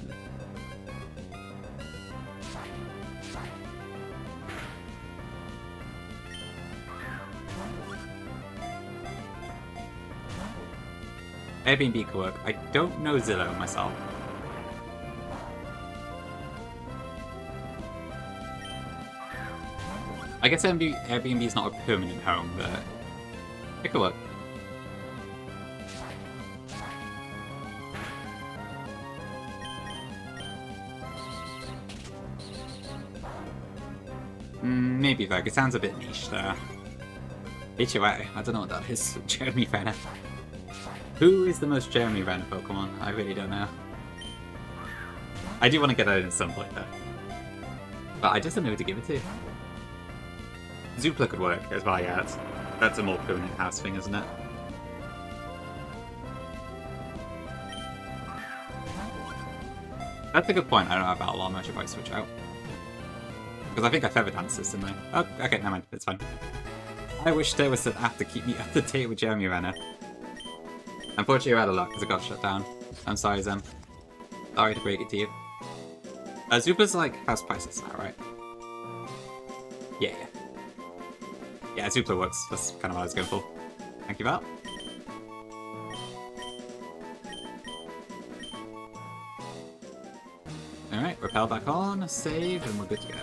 Airbnb could work. I don't know Zillow myself. I guess Airbnb is not a permanent home, but it could work. Maybe though, it sounds a bit niche there. HOA, I don't know what that is. Jeremy Renner. Who is the most Jeremy Renner Pokemon? I really don't know. I do want to get that in at some point though. But I just don't know who to give it to. Zoopla could work as well, yeah. That's a more permanent house thing, isn't it? That's a good point. I don't know about Llama, I should probably switch out. Because I think I feather danced this, didn't I? Oh, okay, never mind. It's fine. I wish there was an app to keep me up to date with Jeremy Renner. Unfortunately, you're out of luck because it got shut down. I'm sorry, Zem. Sorry to break it to you. Zupa's like house prices now, right? Yeah. Yeah, Zupla works. That's kind of what I was going for. Thank you, Val. Alright, repel back on, save, and we're good to go.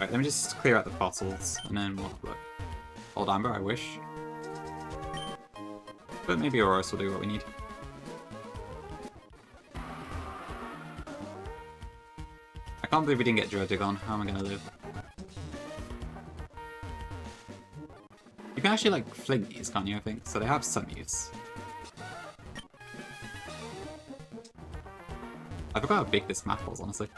Right, let me just clear out the fossils, and then we'll look. Old Amber, I wish. But maybe Auroras will do what we need. I can't believe we didn't get Drodigon. How am I gonna live? You can actually, like, fling these, can't you, I think? So they have some use. I forgot how big this map was, honestly.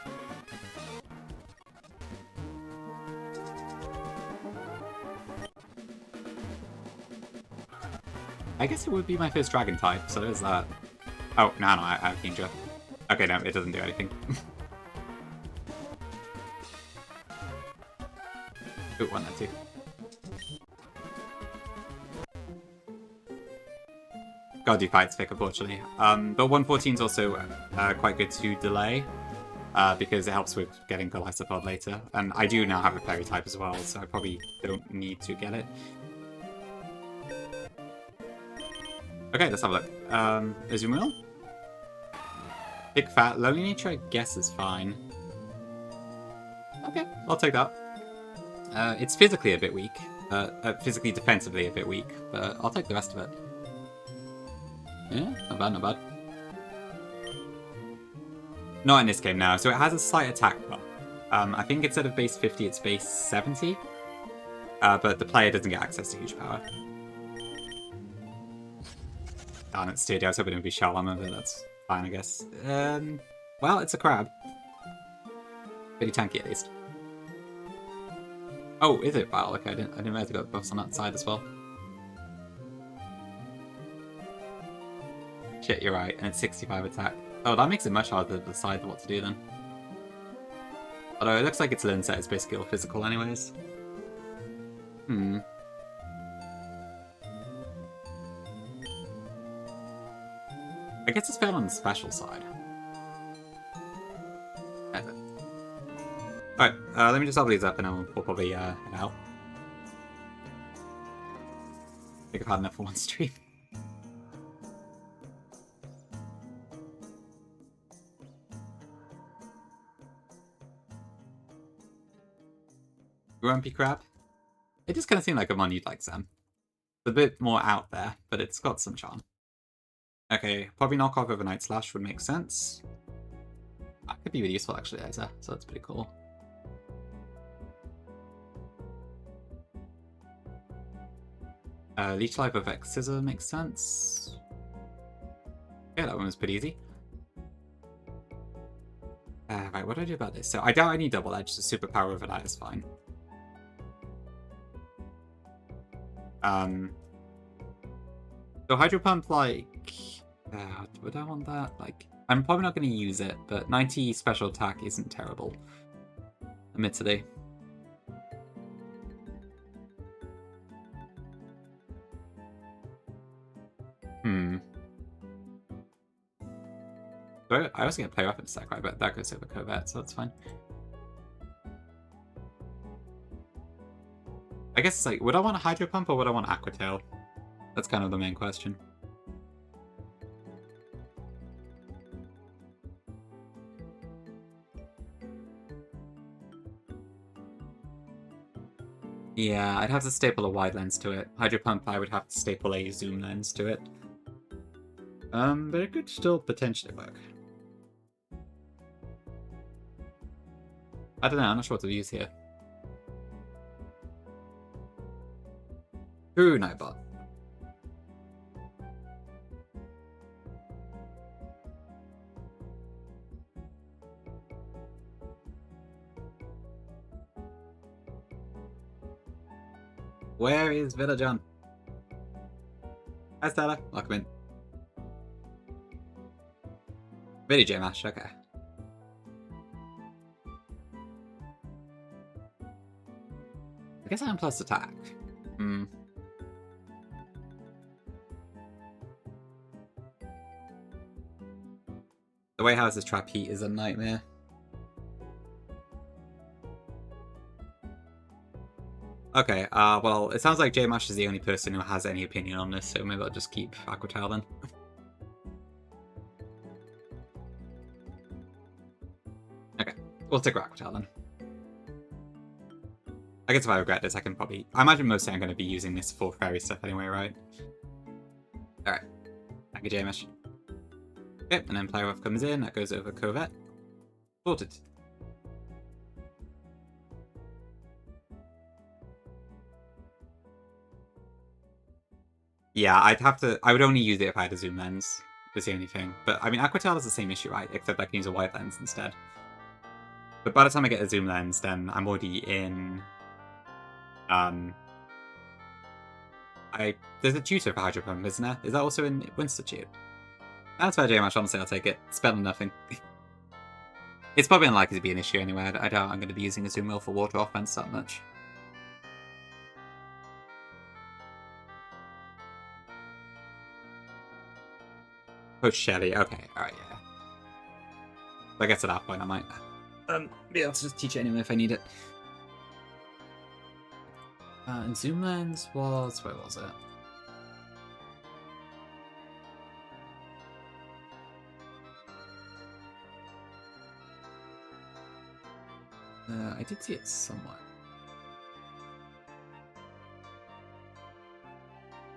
I guess it would be my first dragon type, so there's that. Oh, no, I have Kingdra. Okay, no, it doesn't do anything. Ooh, 192. Gotta do fights pick, unfortunately. But 114 is also quite good to delay, because it helps with getting Golisopod later. And I do now have a Fairy type as well, so I probably don't need to get it. Okay, let's have a look. Azumarill? Big fat lonely nature, I guess, is fine. Okay, I'll take that. It's physically a bit weak. Physically defensively a bit weak, but I'll take the rest of it. Yeah, not bad, not bad. Not in this game now, so it has a slight attack bump. I think instead of base 50, it's base 70. But the player doesn't get access to huge power. Darn it, steered. I was hoping it would be Shell Armor, but that's fine, I guess. Well, it's a crab. Pretty tanky, at least. Oh, is it Battle? Okay, I didn't realize I got buffs on that side as well. Shit, you're right, and it's 65 attack. Oh, that makes it much harder to decide what to do then. Although it looks like its learn set is basically all physical anyways. I guess it's failed on the special side. Alright, let me just level these up and then we'll probably head out. I think I've had enough for one stream. Grumpy Crab? It does kind of seem like a mon you'd like, Sam. It's a bit more out there, but it's got some charm. Okay, probably knock off Overnight Slash would make sense. That could be really useful actually, Isa, so that's pretty cool. Leech Life of X Scissor makes sense. Yeah, that one was pretty easy. Right, what do I do about this? So I doubt I need Double Edge, so superpower over that is fine. So Hydro Pump, like... would I want that? Like, I'm probably not going to use it, but 90 special attack isn't terrible. Admittedly. So I was going to play Weapon Stack, right? But that goes over Covert, so that's fine. I guess it's like, would I want a Hydro Pump or would I want Aqua Tail? That's kind of the main question. Yeah, I'd have to staple a wide lens to it. Hydro Pump, I would have to staple a zoom lens to it. But it could still potentially work. I don't know, I'm not sure what to use here. Ooh, Nightbot. Where is Villa John? Hi Stella, welcome in. Really J-Mash, okay. I guess I'm plus attack. The way houses trap heat is a nightmare. Okay, well, it sounds like J-Mash is the only person who has any opinion on this, so maybe I'll just keep Aqua Tail then. Okay, we'll take Aqua Tail then. I guess if I regret this, I can probably... I imagine mostly I'm going to be using this for fairy stuff anyway, right? Alright. Thank you, J-Mash. Okay, and then Player Off comes in, that goes over Covert. Sorted. Yeah, I would only use it if I had a zoom lens. That's the only thing. But, I mean, Aqua Tail has the same issue, right? Except I can use a wide lens instead. But by the time I get a zoom lens, then I'm already in... There's a tutor for Hydro Pump, isn't there? Is that also in Winstitute? That's fair, J-Mash, honestly, I'll take it. Spell on nothing. It's probably unlikely to be an issue anyway. I doubt I'm going to be using a zoom mill for water offense that much. Oh, Shelly. Okay, alright, yeah. I guess at that point I might be able to just teach it anyway if I need it. And zoom lens was... where was it? I did see it somewhere.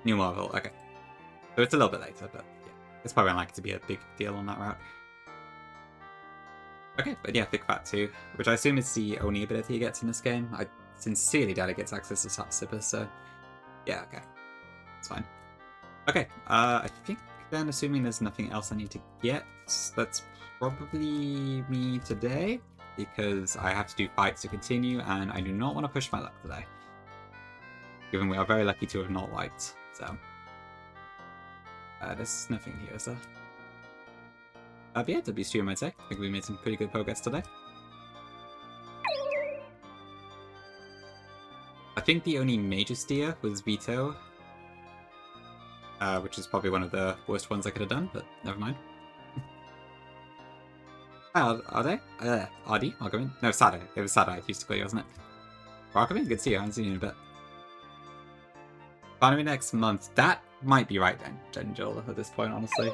New Marvel, okay. So it's a little bit later, but yeah. It's probably unlikely to be a big deal on that route. Okay, but yeah, Big Fat 2, which I assume is the only ability he gets in this game. I sincerely doubt he gets access to Sap Sipper, so yeah, okay. It's fine. Okay, I think then, assuming there's nothing else I need to get, that's probably me today, because I have to do fights to continue, and I do not want to push my luck today. Given we are very lucky to have not wiped, so... there's nothing here, is there? But yeah, W2 I'd say. I think we made some pretty good progress today. I think the only major steer was Vito. Which is probably one of the worst ones I could have done, but never mind. Are they? Ardy? Argument? No, Sada. It was Sada I used to call you, wasn't it? Argument? Good to see you. I haven't seen you in a bit. Finally next month. That might be right then, Joel, at this point, honestly.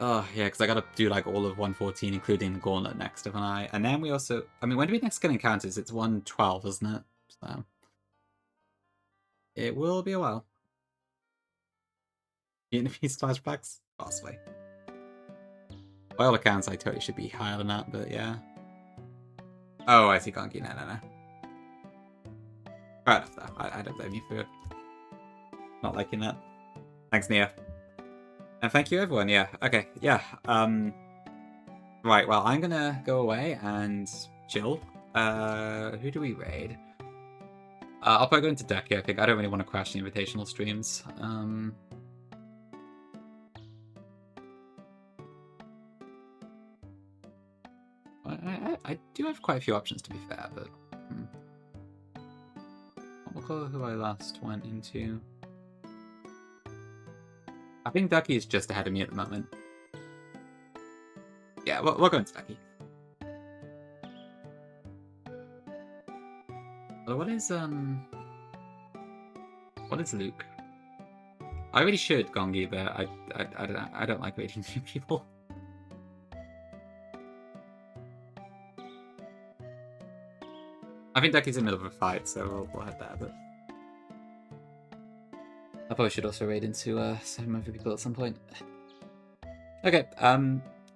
Oh, yeah, because I gotta do, like, all of 114, including the Gauntlet next, haven't I? And then we also... I mean, when do we next get encounters? It's 112, isn't it? So... It will be a while. Vietnamese flashbacks? Possibly. By all accounts, I totally should be higher than that, but yeah. Oh, I see Gonki. No. Fair enough, though. I don't blame you for not liking that. Thanks, Nia. And thank you, everyone. Yeah, okay, yeah. Right, well, I'm gonna go away and chill. Who do we raid? I'll probably go into Decky, I think. I don't really want to crash the invitational streams. I do have quite a few options, to be fair, but... What colour who I last went into? I think Ducky is just ahead of me at the moment. Yeah, we'll go into Ducky. So what is Luke? I really should Gongi, but I don't like raiding new people. I think Ducky's in the middle of a fight, so we'll head there, but... I probably should also raid into some other people at some point. Okay,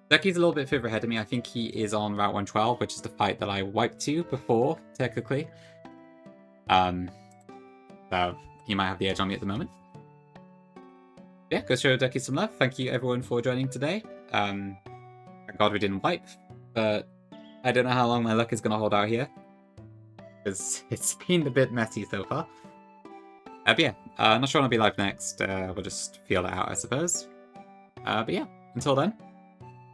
Ducky's a little bit further ahead of me. I think he is on Route 112, which is the fight that I wiped to before, technically. So he might have the edge on me at the moment. Yeah, go show Ducky some love. Thank you everyone for joining today. Thank God we didn't wipe, but I don't know how long my luck is going to hold out here. Because it's been a bit messy so far. But yeah, I'm not sure when I'll be live next. We'll just feel it out, I suppose. But yeah, until then,